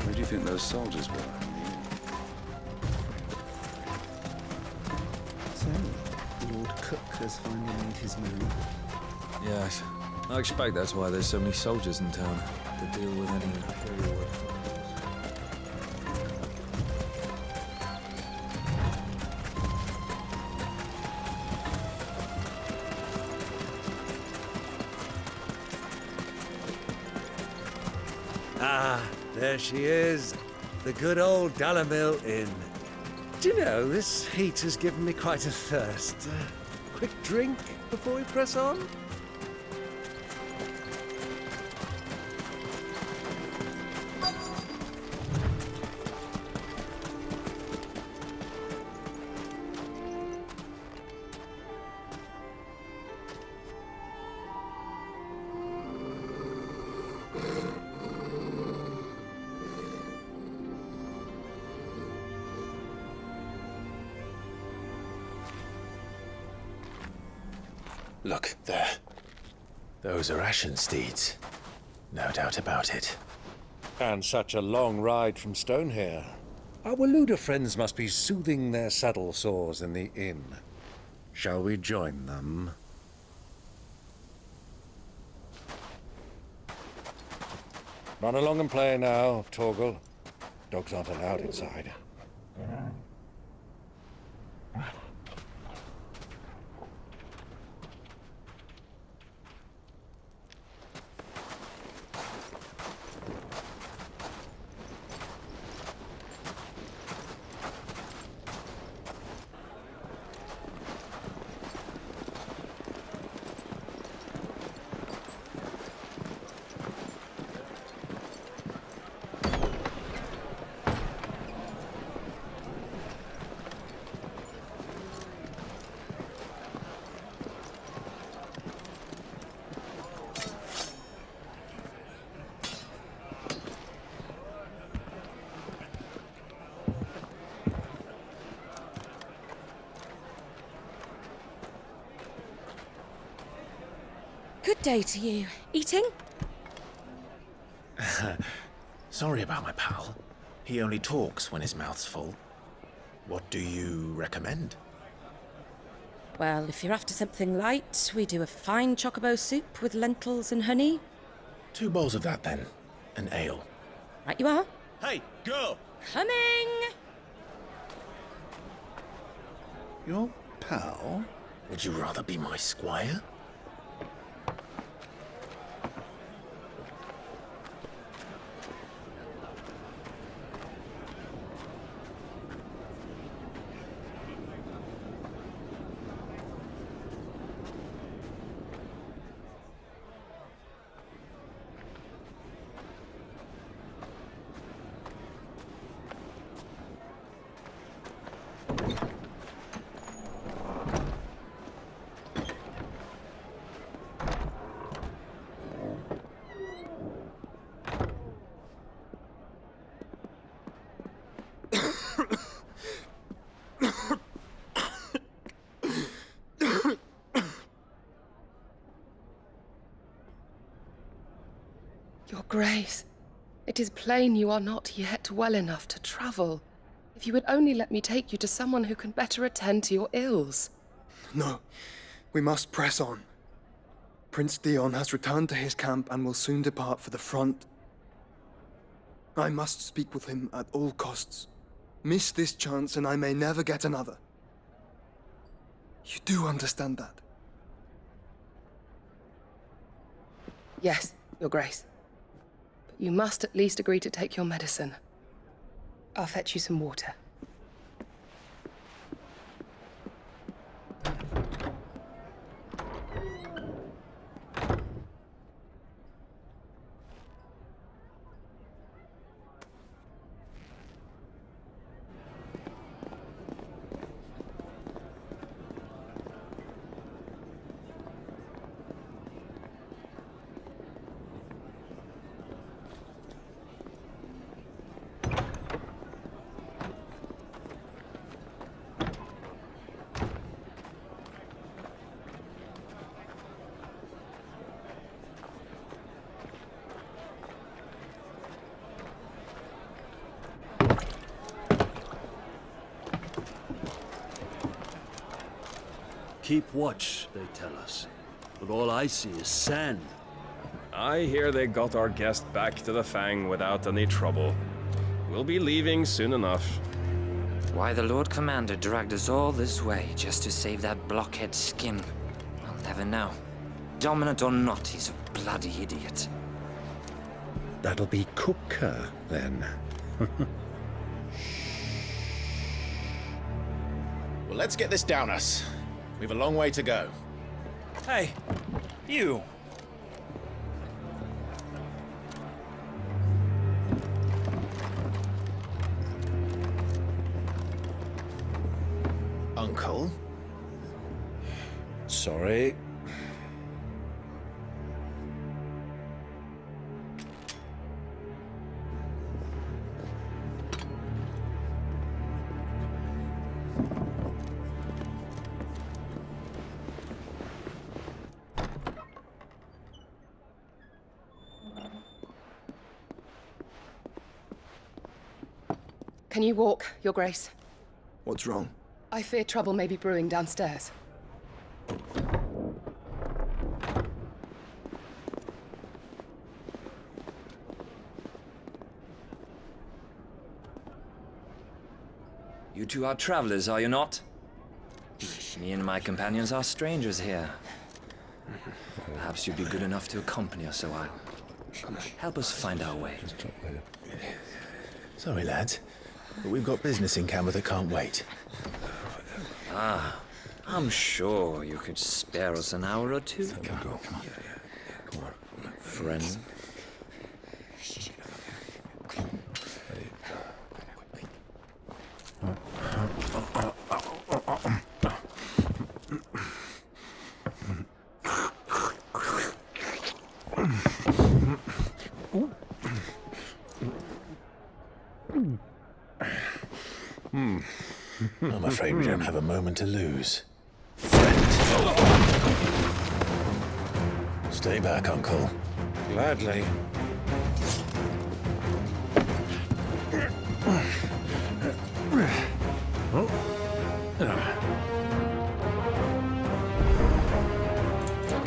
Where do you think those soldiers were? So, Lord Cook has finally made his move. Yes. I expect that's why there's so many soldiers in town, to deal with any imperial attacks. Ah, there she is. the good old Dalamil Inn. Do you know, this heat has given me quite a thirst. Quick drink before we press on? Look, there. Those are Ashen steeds. No doubt about it. And such a long ride from Stonehair. Our Waluda friends must be soothing their saddle sores in the inn. Shall we join them? Run along and play now, Torgal. Dogs aren't allowed inside. Good day to you. Eating? Sorry about my pal. He only talks when his mouth's full. What do you recommend? Well, if you're after something light, we do a fine chocobo soup with lentils and honey. 2 bowls of that, then. An ale. Right you are. Hey, girl! Coming! Your pal? Would you rather be my squire? Your Grace, it is plain you are not yet well enough to travel. If you would only let me take you to someone who can better attend to your ills. No, we must press on. Prince Theon has returned to his camp and will soon depart for the front. I must speak with him at all costs. Miss this chance and I may never get another. You do understand that? Yes, Your Grace. But you must at least agree to take your medicine. I'll fetch you some water. Keep watch, they tell us. But all I see is sand. I hear they got our guest back to the Fang without any trouble. We'll be leaving soon enough. Why the Lord Commander dragged us all this way just to save that blockhead skin, I'll never know. Dominant or not, he's a bloody idiot. That'll be Cooker, then. Well, let's get this down us. We've a long way to go. Hey, you! Uncle? Sorry. Can you walk, Your Grace? What's wrong? I fear trouble may be brewing downstairs. You two are travelers, are you not? Me and my companions are strangers here. Perhaps you'd be good enough to accompany us a while. Help us find our way. Sorry, lads, but we've got business in camera that can't wait. Ah, I'm sure you could spare us an hour or two. Come on. Friend. I'm afraid we don't have a moment to lose. Stay back, Uncle. Gladly.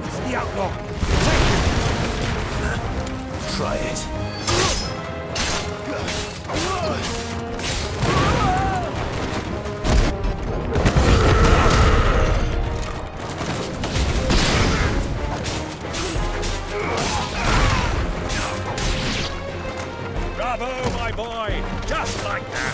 It's the outlaw. Try it. Bravo, my boy! Just like that!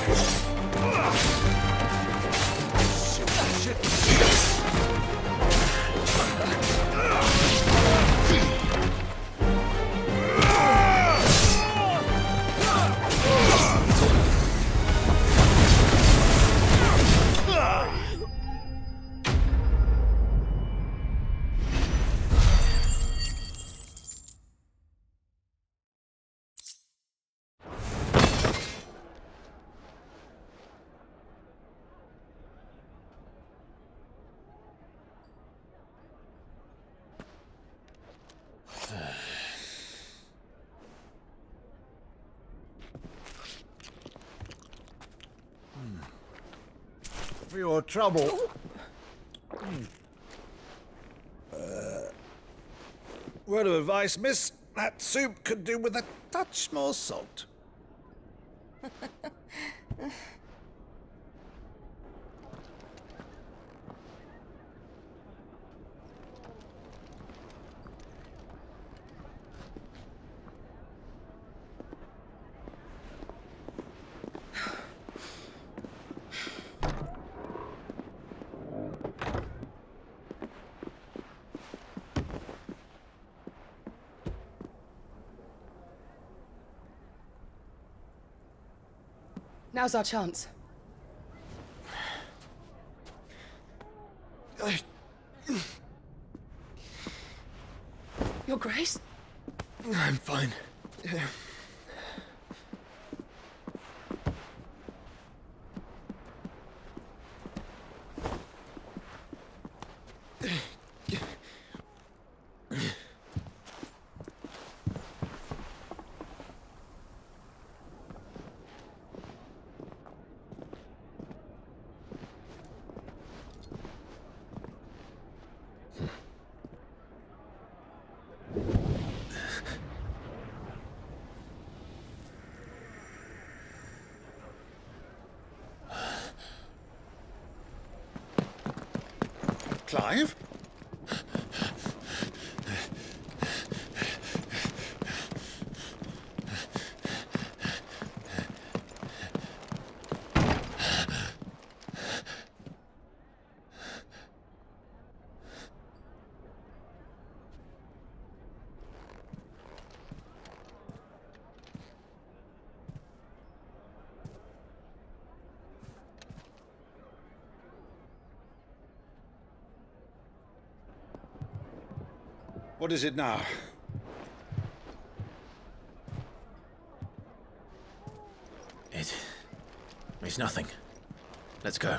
For your trouble. Word of advice, miss. That soup could do with a touch more salt. Now's our chance. Your Grace? I'm fine. Clive? What is it now? It's nothing. Let's go.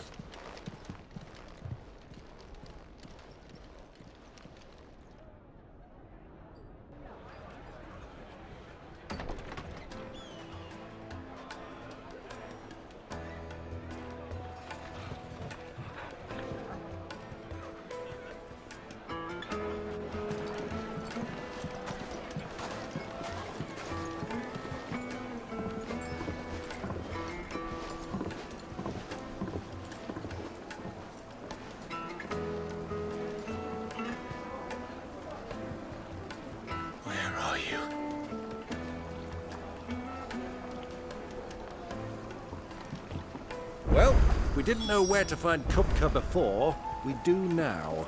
Well, we didn't know where to find Kupka before. We do now.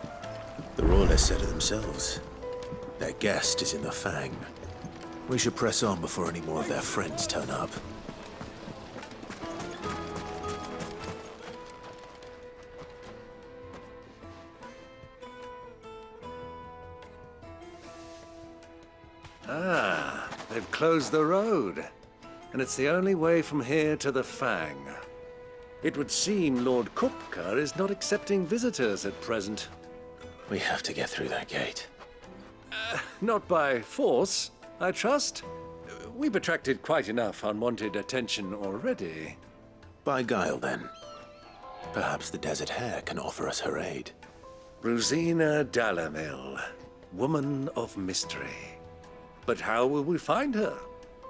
The Royalists said it themselves. Their guest is in the Fang. We should press on before any more of their friends turn up. Ah, they've closed the road. And it's the only way from here to the Fang. It would seem Lord Kupka is not accepting visitors at present. We have to get through that gate. Not by force, I trust. We've attracted quite enough unwanted attention already. By guile, then. Perhaps the Desert Hare can offer us her aid. Rosina Dalamil, woman of mystery. But how will we find her?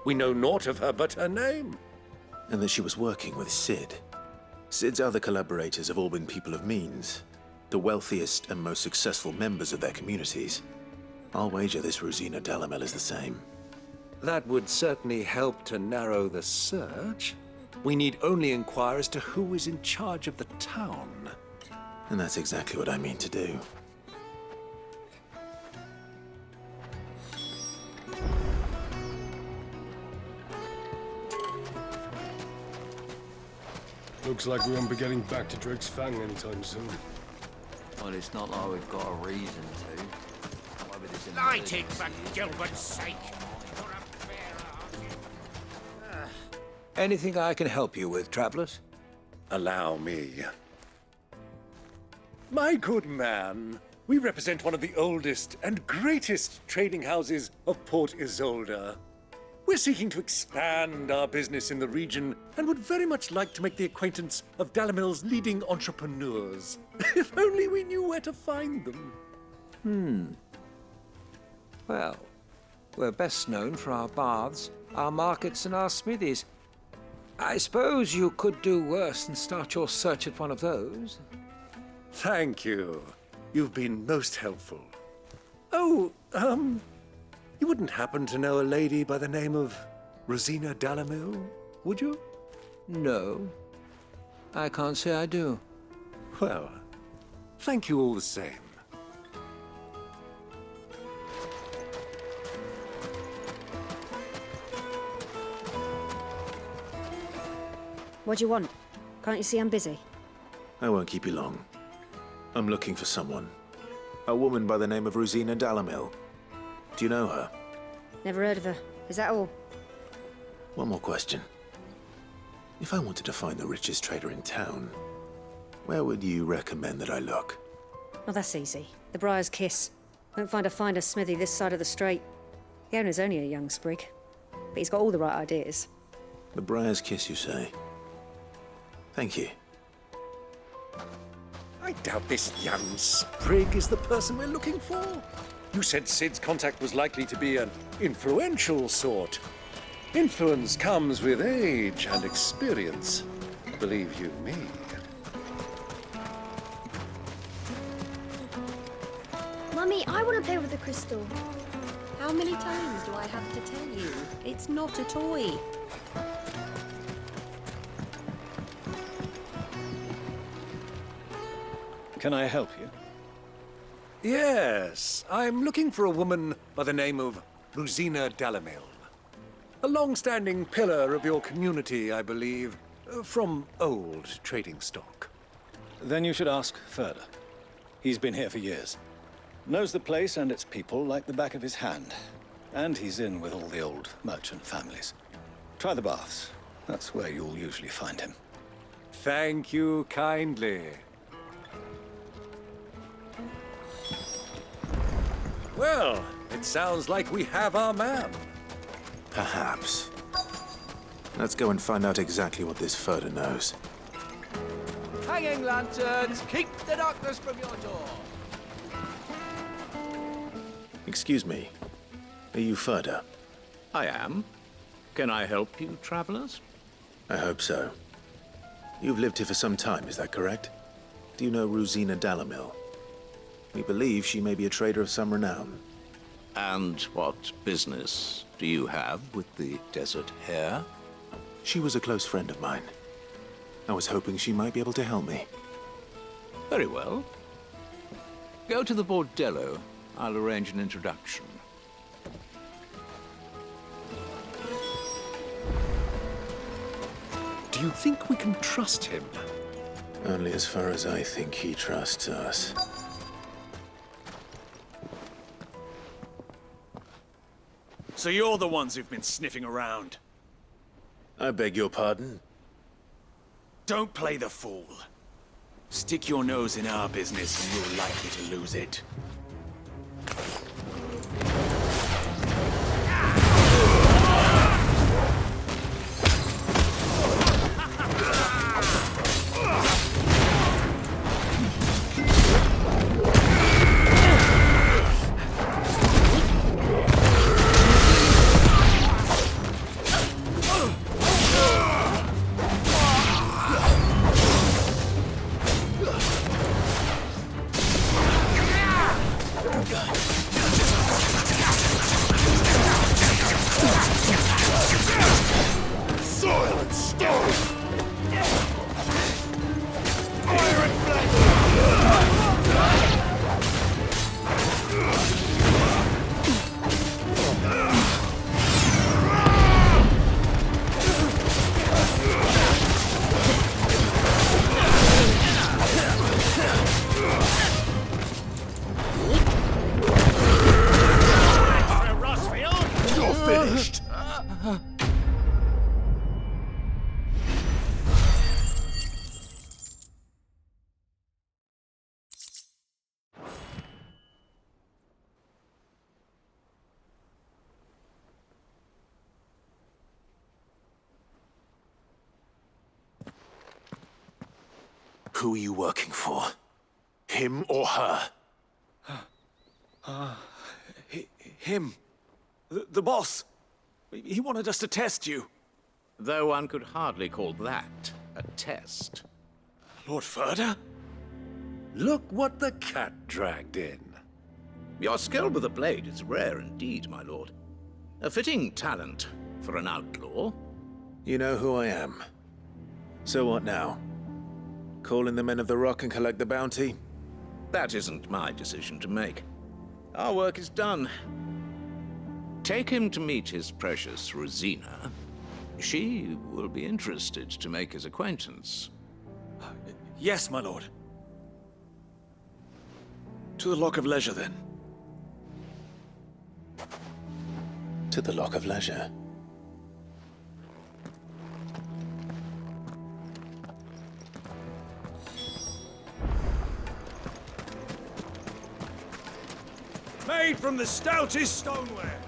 We know naught of her but her name. And that she was working with Sid. Sid's other collaborators have all been people of means, the wealthiest and most successful members of their communities. I'll wager this Rosina Dalamel is the same. That would certainly help to narrow the search. We need only inquire as to who is in charge of the town. And that's exactly what I mean to do. Looks like we won't be getting back to Drake's Fang anytime soon. Well, it's not like we've got a reason to. Light it, for Gilbert's sake! Anything I can help you with, travelers? Allow me. My good man, we represent one of the oldest and greatest trading houses of Port Isolde. We're seeking to expand our business in the region and would very much like to make the acquaintance of Dalamil's leading entrepreneurs. If only we knew where to find them. Well, we're best known for our baths, our markets, and our smithies. I suppose you could do worse than start your search at one of those. Thank you. You've been most helpful. Oh, you wouldn't happen to know a lady by the name of Rosina Dalamil, would you? No. I can't say I do. Well, thank you all the same. What do you want? Can't you see I'm busy? I won't keep you long. I'm looking for someone. A woman by the name of Rosina Dalamil. Do you know her? Never heard of her. Is that all? One more question. If I wanted to find the richest trader in town, where would you recommend that I look? Well, that's easy. The Briar's Kiss. Won't find a finer smithy this side of the strait. The owner's only a young sprig, but he's got all the right ideas. The Briar's Kiss, you say? Thank you. I doubt this young sprig is the person we're looking for. You said Sid's contact was likely to be an influential sort. Influence comes with age and experience. Believe you me. Mummy, I want to play with the crystal. How many times do I have to tell you? It's not a toy. Can I help you? Yes, I'm looking for a woman by the name of Rosina Dalamil. A long-standing pillar of your community, I believe, from old trading stock. Then you should ask further. He's been here for years. Knows the place and its people like the back of his hand. And he's in with all the old merchant families. Try the baths. That's where you'll usually find him. Thank you kindly. Well, it sounds like we have our man. Perhaps. Let's go and find out exactly what this Furder knows. Hanging lanterns, keep the darkness from your door. Excuse me. Are you Furder? I am. Can I help you, travelers? I hope so. You've lived here for some time, is that correct? Do you know Rosina Dalamil? We believe she may be a trader of some renown. And what business do you have with the Desert Hare? She was a close friend of mine. I was hoping she might be able to help me. Very well. Go to the bordello. I'll arrange an introduction. Do you think we can trust him? Only as far as I think he trusts us. So you're the ones who've been sniffing around. I beg your pardon? Don't play the fool. Stick your nose in our business and you're likely to lose it. Who are you working for? Him or her? Him. The boss. He wanted us to test you. Though one could hardly call that a test. Lord Furder? Look what the cat dragged in. Your skill with the blade is rare indeed, my lord. A fitting talent for an outlaw. You know who I am. So what now? Call in the Men of the Rock and collect the bounty? That isn't my decision to make. Our work is done. Take him to meet his precious Rosina. She will be interested to make his acquaintance. Yes, my lord. To the Lock of Leisure, then. To the Lock of Leisure. Made from the stoutest stoneware.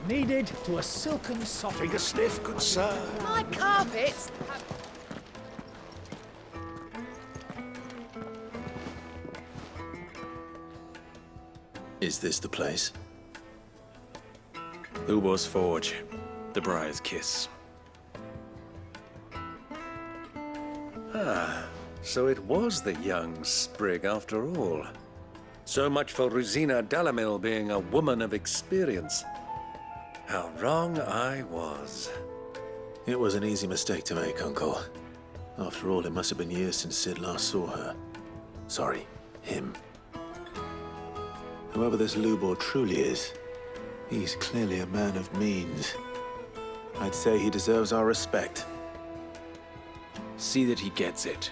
Needed to a silken soft. Take a sniff, good sir. My carpets! Is this the place? Lubo's Forge. The Briar's Kiss. Ah, so it was the young sprig after all. So much for Rosina Dalamil being a woman of experience. How wrong I was. It was an easy mistake to make, Uncle. After all, it must have been years since Sid last saw her. Sorry, him. Whoever this Lubor truly is, he's clearly a man of means. I'd say he deserves our respect. See that he gets it.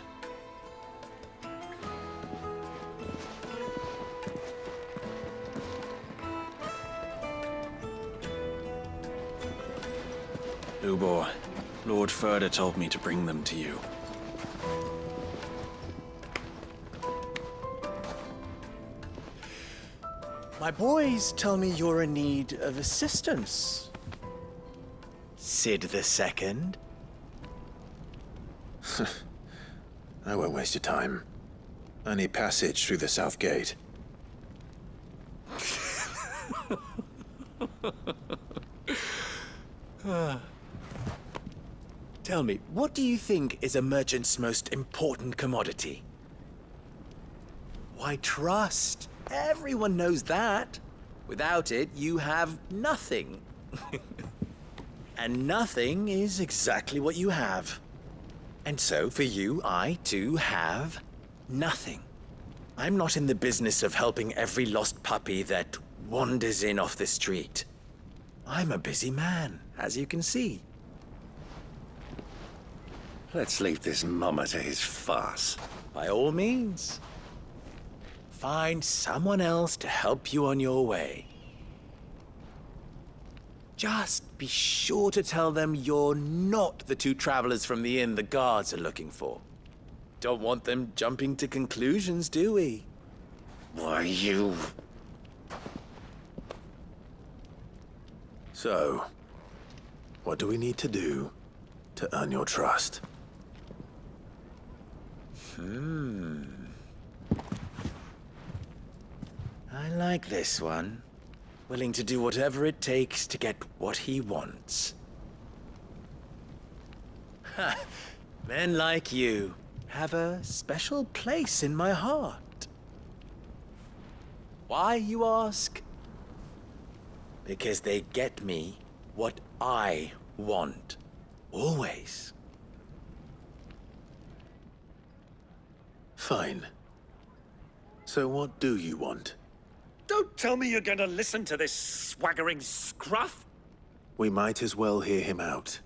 Lubor, Lord Furder told me to bring them to you. My boys tell me you're in need of assistance. Sid the Second? I won't waste your time. I need passage through the south gate. Tell me, what do you think is a merchant's most important commodity? Why, trust. Everyone knows that. Without it, you have nothing. And nothing is exactly what you have. And so, for you, I, too, have nothing. I'm not in the business of helping every lost puppy that wanders in off the street. I'm a busy man, as you can see. Let's leave this mummer to his farce. By all means. Find someone else to help you on your way. Just be sure to tell them you're not the two travelers from the inn the guards are looking for. Don't want them jumping to conclusions, do we? Why, you... So, what do we need to do to earn your trust? I like this one. Willing to do whatever it takes to get what he wants. Ha! Men like you have a special place in my heart. Why, you ask? Because they get me what I want. Always. Fine. So what do you want? Don't tell me you're going to listen to this swaggering scruff! We might as well hear him out.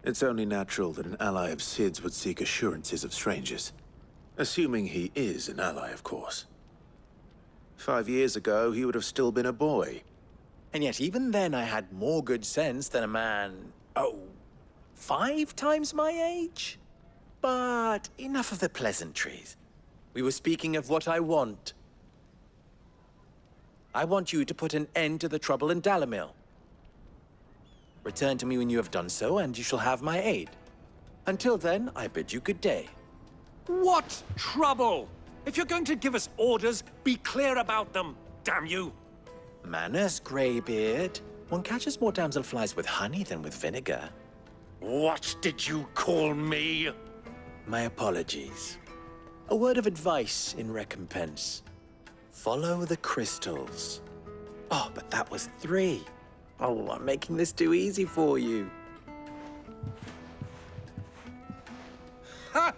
It's only natural that an ally of Sid's would seek assurances of strangers. Assuming he is an ally, of course. 5 years ago, he would have still been a boy. And yet even then I had more good sense than a man, 5 times my age? But enough of the pleasantries. We were speaking of what I want. I want you to put an end to the trouble in Dalamil. Return to me when you have done so, and you shall have my aid. Until then, I bid you good day. What trouble? If you're going to give us orders, be clear about them, damn you! Manners, Greybeard. One catches more damselflies with honey than with vinegar. What did you call me? My apologies. A word of advice in recompense. Follow the crystals. Oh, but that was 3. Oh, I'm making this too easy for you. Ha!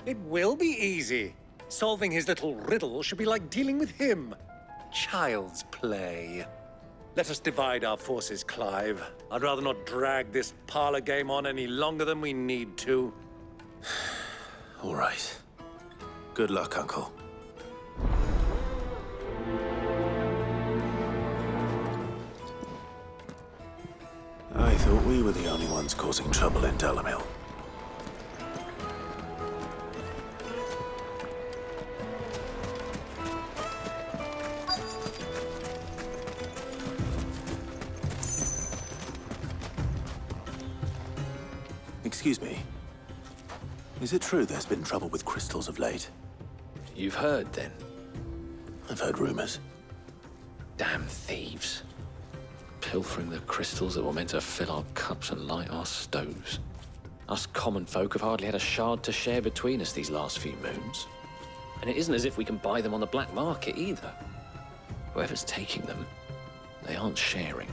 It will be easy. Solving his little riddle should be like dealing with him. Child's play. Let us divide our forces, Clive. I'd rather not drag this parlor game on any longer than we need to. All right. Good luck, Uncle. I thought we were the only ones causing trouble in Dalamil. Excuse me. Is it true there's been trouble with crystals of late? You've heard, then? I've heard rumors. Damn thieves. Pilfering the crystals that were meant to fill our cups and light our stoves. Us common folk have hardly had a shard to share between us these last few moons. And it isn't as if we can buy them on the black market either. Whoever's taking them, they aren't sharing.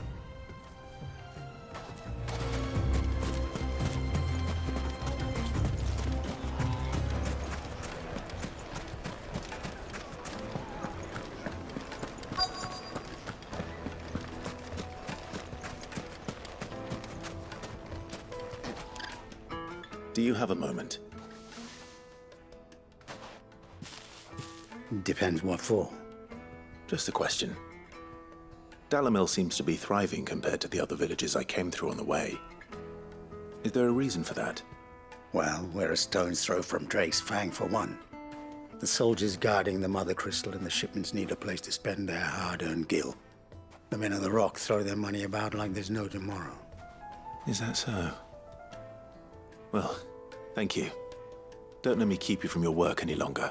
Do you have a moment? Depends what for. Just a question. Dalamil seems to be thriving compared to the other villages I came through on the way. Is there a reason for that? Well, we're a stone's throw from Drake's Fang, for one. The soldiers guarding the Mother Crystal and the shipments need a place to spend their hard-earned gil. The men of the Rock throw their money about like there's no tomorrow. Is that so? Well, thank you. Don't let me keep you from your work any longer.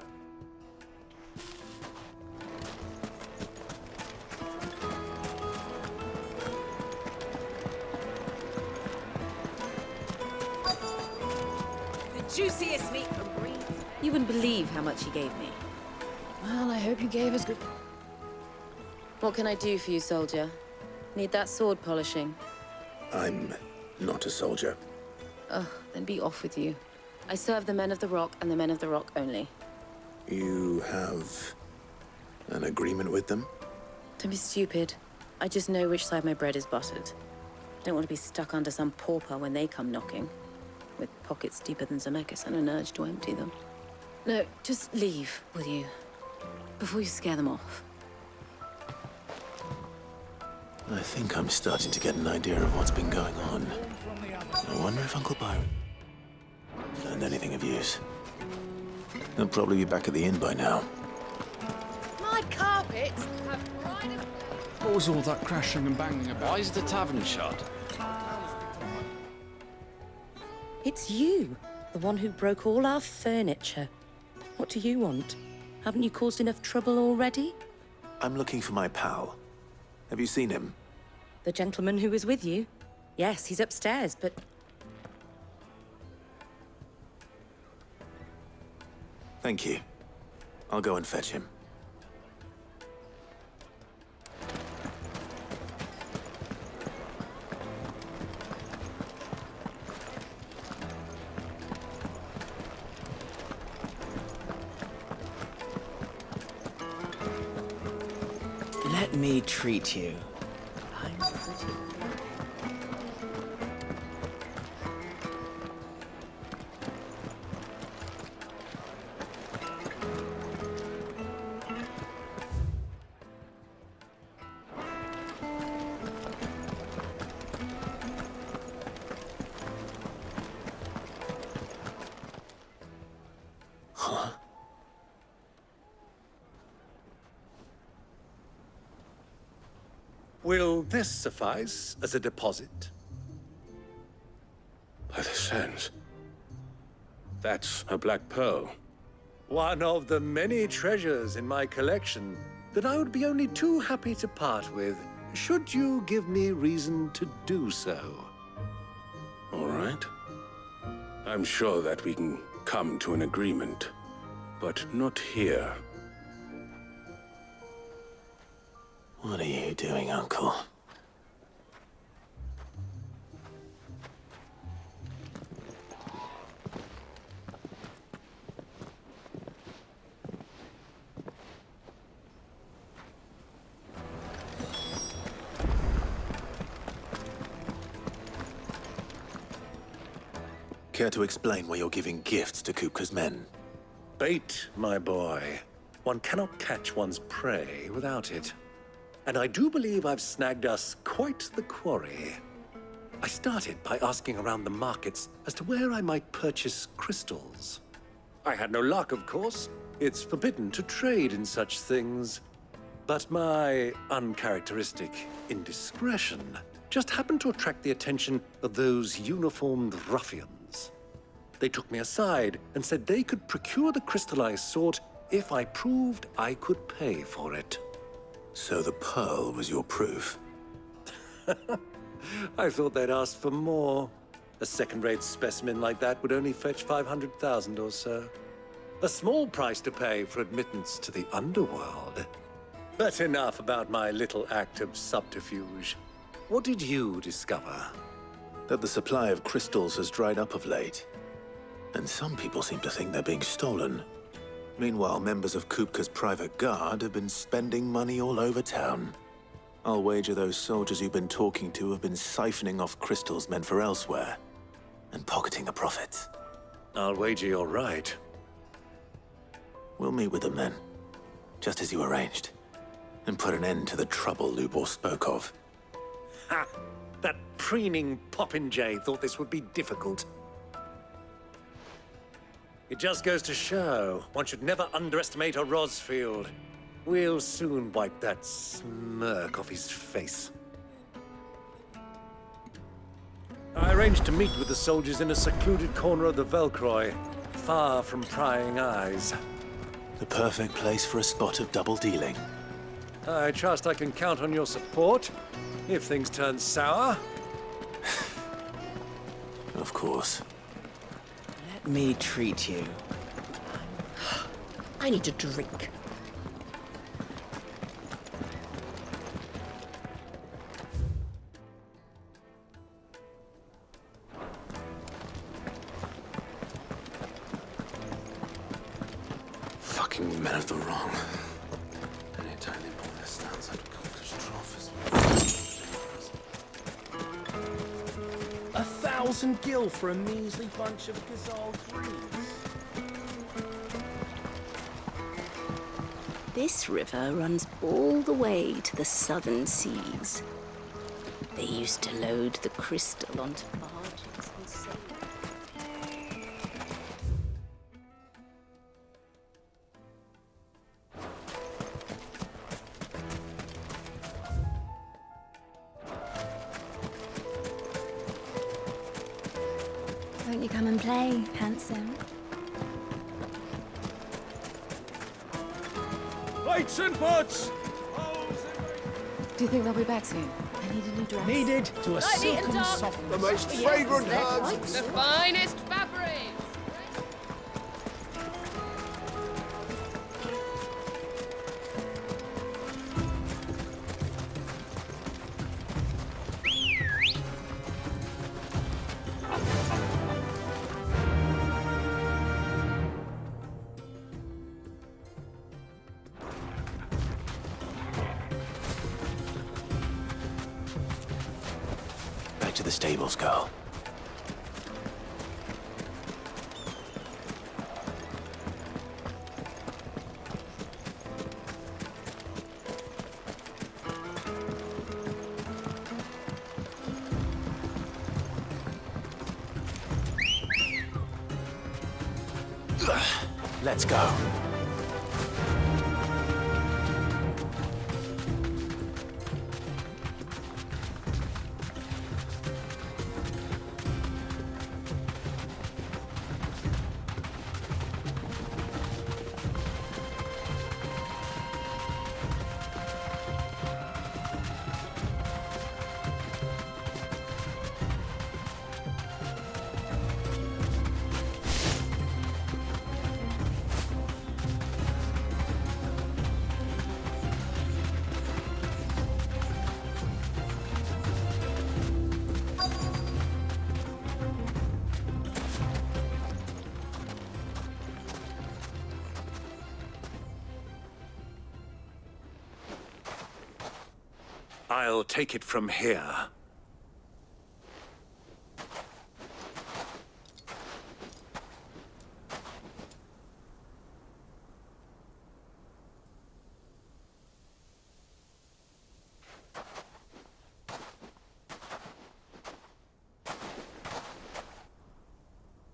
The juiciest meat from Green. You wouldn't believe how much he gave me. Well, I hope you gave us good... What can I do for you, soldier? Need that sword polishing? I'm not a soldier. Oh, then be off with you. I serve the men of the Rock and the men of the Rock only. You have an agreement with them? Don't be stupid. I just know which side my bread is buttered. Don't want to be stuck under some pauper when they come knocking. With pockets deeper than Zemeckis and an urge to empty them. No, just leave, will you? Before you scare them off. I think I'm starting to get an idea of what's been going on. I wonder if Uncle Byron learned anything of use. He'll probably be back at the inn by now. My carpets have pride of... What was all that crashing and banging about? Why is the tavern shut? It's you, the one who broke all our furniture. What do you want? Haven't you caused enough trouble already? I'm looking for my pal. Have you seen him? The gentleman who was with you? Yes, he's upstairs, but... Thank you. I'll go and fetch him. Let me treat you. I'm pretty. Huh? Will this suffice as a deposit? By the sands. That's a black pearl. One of the many treasures in my collection that I would be only too happy to part with, should you give me reason to do so. All right. I'm sure that we can come to an agreement, but not here. What are you doing, Uncle? Care to explain why you're giving gifts to Kupka's men? Bait, my boy. One cannot catch one's prey without it. And I do believe I've snagged us quite the quarry. I started by asking around the markets as to where I might purchase crystals. I had no luck, of course. It's forbidden to trade in such things. But my uncharacteristic indiscretion just happened to attract the attention of those uniformed ruffians. They took me aside and said they could procure the crystal I sought if I proved I could pay for it. So the pearl was your proof? I thought they'd asked for more. A second-rate specimen like that would only fetch 500,000 or so. A small price to pay for admittance to the underworld. But enough about my little act of subterfuge. What did you discover? That the supply of crystals has dried up of late. And some people seem to think they're being stolen. Meanwhile, members of Kupka's private guard have been spending money all over town. I'll wager those soldiers you've been talking to have been siphoning off crystals meant for elsewhere, and pocketing the profits. I'll wager you're right. We'll meet with them then, just as you arranged, and put an end to the trouble Lubor spoke of. Ha! That preening popinjay thought this would be difficult. It just goes to show one should never underestimate a Rosfield. We'll soon wipe that smirk off his face. I arranged to meet with the soldiers in a secluded corner of the Velcroy, far from prying eyes. The perfect place for a spot of double dealing. I trust I can count on your support if things turn sour. Of course. Let me treat you. I need a drink. Fucking men of the wrong. Anytime they pull their stance, I'd catastrophe. 1,000 gil for a measly bunch of Gazal trees. This river runs all the way to the southern seas. They used to load the crystal onto barges and sail. Won't you come and play, handsome? Lights and butts! Do you think they'll be back soon? I need a new dress. Needed to a Light neat and silken dark. soft. The most Yes, fragrant they're herbs. right. The finest fabrics. Back to the stables, girl. Let's go. I'll take it from here.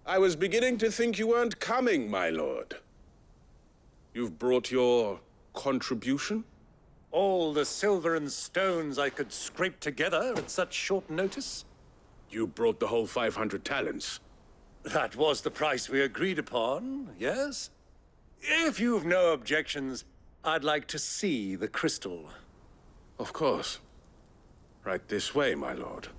I was beginning to think you weren't coming, my lord. You've brought your contribution? All the silver and stones I could scrape together at such short notice? You brought the whole 500 talents. That was the price we agreed upon, yes? If you've no objections, I'd like to see the crystal. Of course. Right this way, my lord.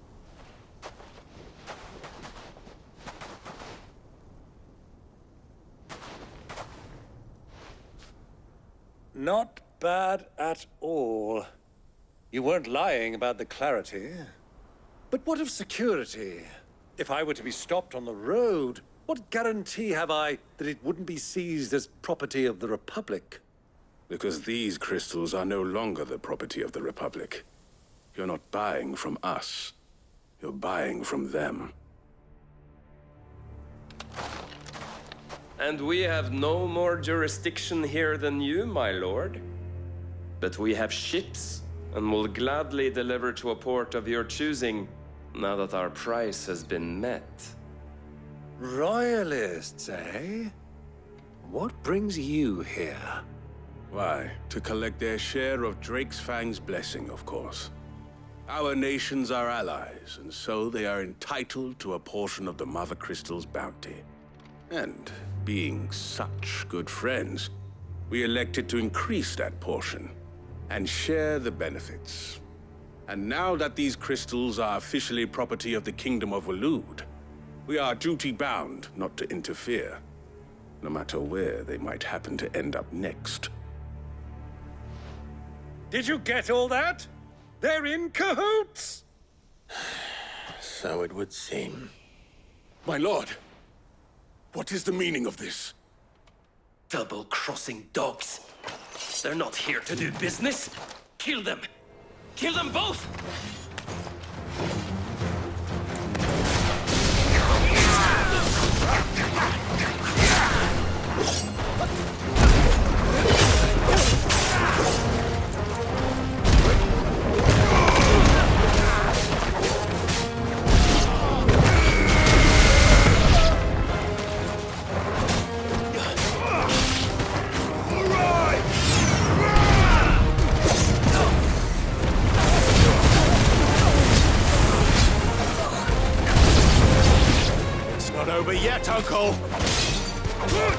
Not bad at all. You weren't lying about the clarity. But what of security? If I were to be stopped on the road, what guarantee have I that it wouldn't be seized as property of the Republic? Because these crystals are no longer the property of the Republic. You're not buying from us. You're buying from them. And we have no more jurisdiction here than you, my lord. But we have ships, and will gladly deliver to a port of your choosing now that our price has been met. Royalists, eh? What brings you here? Why, to collect their share of Drake's Fang's blessing, of course. Our nations are allies, and so they are entitled to a portion of the Mother Crystal's bounty. And being such good friends, we elected to increase that portion and share the benefits. And now that these crystals are officially property of the Kingdom of Waloed, we are duty-bound not to interfere, no matter where they might happen to end up next. Did you get all that? They're in cahoots! So it would seem. My lord, what is the meaning of this? Double-crossing dogs. They're not here to do business. Kill them! Kill them both! Not over yet, Uncle! Good!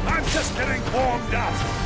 I'm just getting warmed up!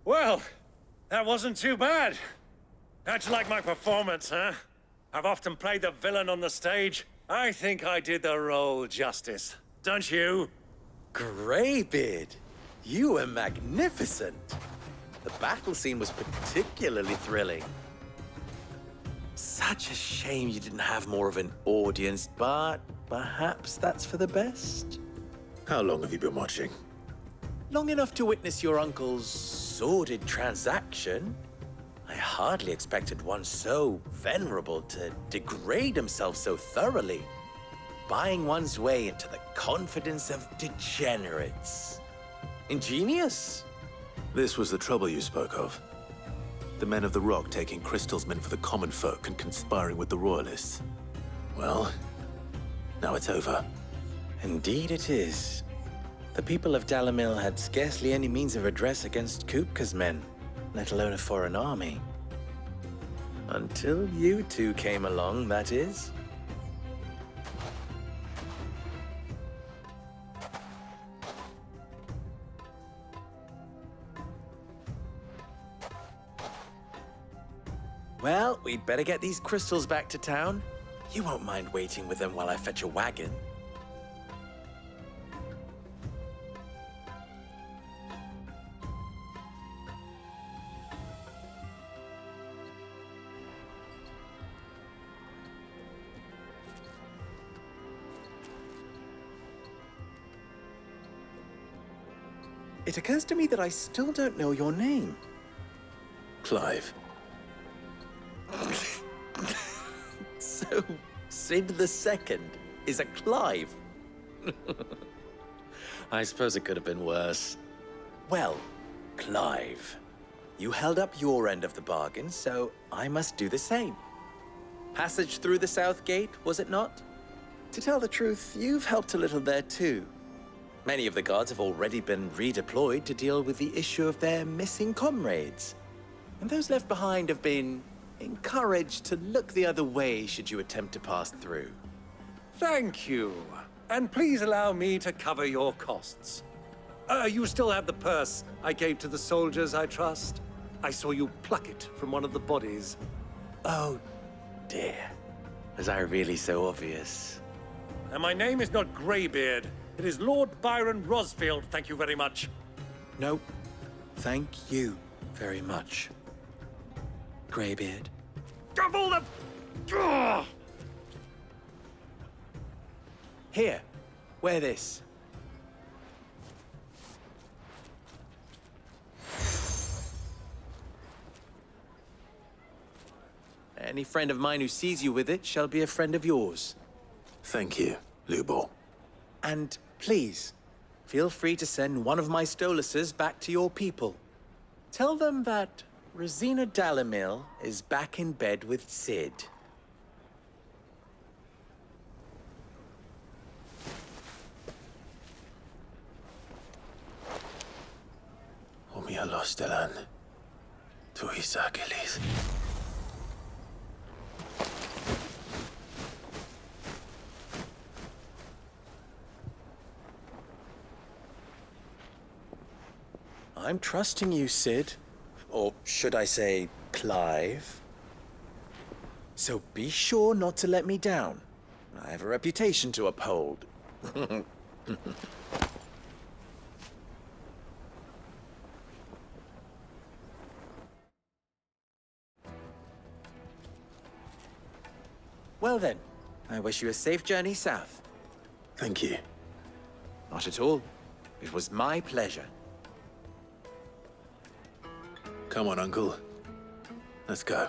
Well, that wasn't too bad. How'd you like my performance, huh? I've often played the villain on the stage. I think I did the role justice. Don't you? Greybeard, you were magnificent. The battle scene was particularly thrilling. Such a shame you didn't have more of an audience, but perhaps that's for the best. How long have you been watching? Long enough to witness your uncle's sordid transaction. I hardly expected one so venerable to degrade himself so thoroughly, buying one's way into the confidence of degenerates. Ingenious. This was the trouble you spoke of. The men of the Rock taking crystals meant for the common folk and conspiring with the Royalists. Well, now it's over. Indeed it is. The people of Dalamil had scarcely any means of redress against Kupka's men, let alone a foreign army. Until you two came along, that is. Well, we'd better get these crystals back to town. You won't mind waiting with them while I fetch a wagon. It occurs to me that I still don't know your name. Clive. So, Sid the Second is a Clive? I suppose it could have been worse. Well, Clive, you held up your end of the bargain, so I must do the same. Passage through the South Gate, was it not? To tell the truth, you've helped a little there too. Many of the guards have already been redeployed to deal with the issue of their missing comrades. And those left behind have been encouraged to look the other way should you attempt to pass through. Thank you. And please allow me to cover your costs. You still have the purse I gave to the soldiers, I trust? I saw you pluck it from one of the bodies. Oh, dear. Was I really so obvious? And my name is not Greybeard. It is Lord Byron Rosfield, thank you very much. No, thank you very much, Greybeard. Double the... Ugh! Here, wear this. Any friend of mine who sees you with it shall be a friend of yours. Thank you, Lubor. And please, feel free to send one of my Stoluses back to your people. Tell them that Rosina Dalamil is back in bed with Sid. Omia Stelan. Tu Isaac Elith. I'm trusting you, Sid. Or should I say, Clive? So be sure not to let me down. I have a reputation to uphold. Well then, I wish you a safe journey south. Thank you. Not at all. It was my pleasure. Come on, Uncle. Let's go.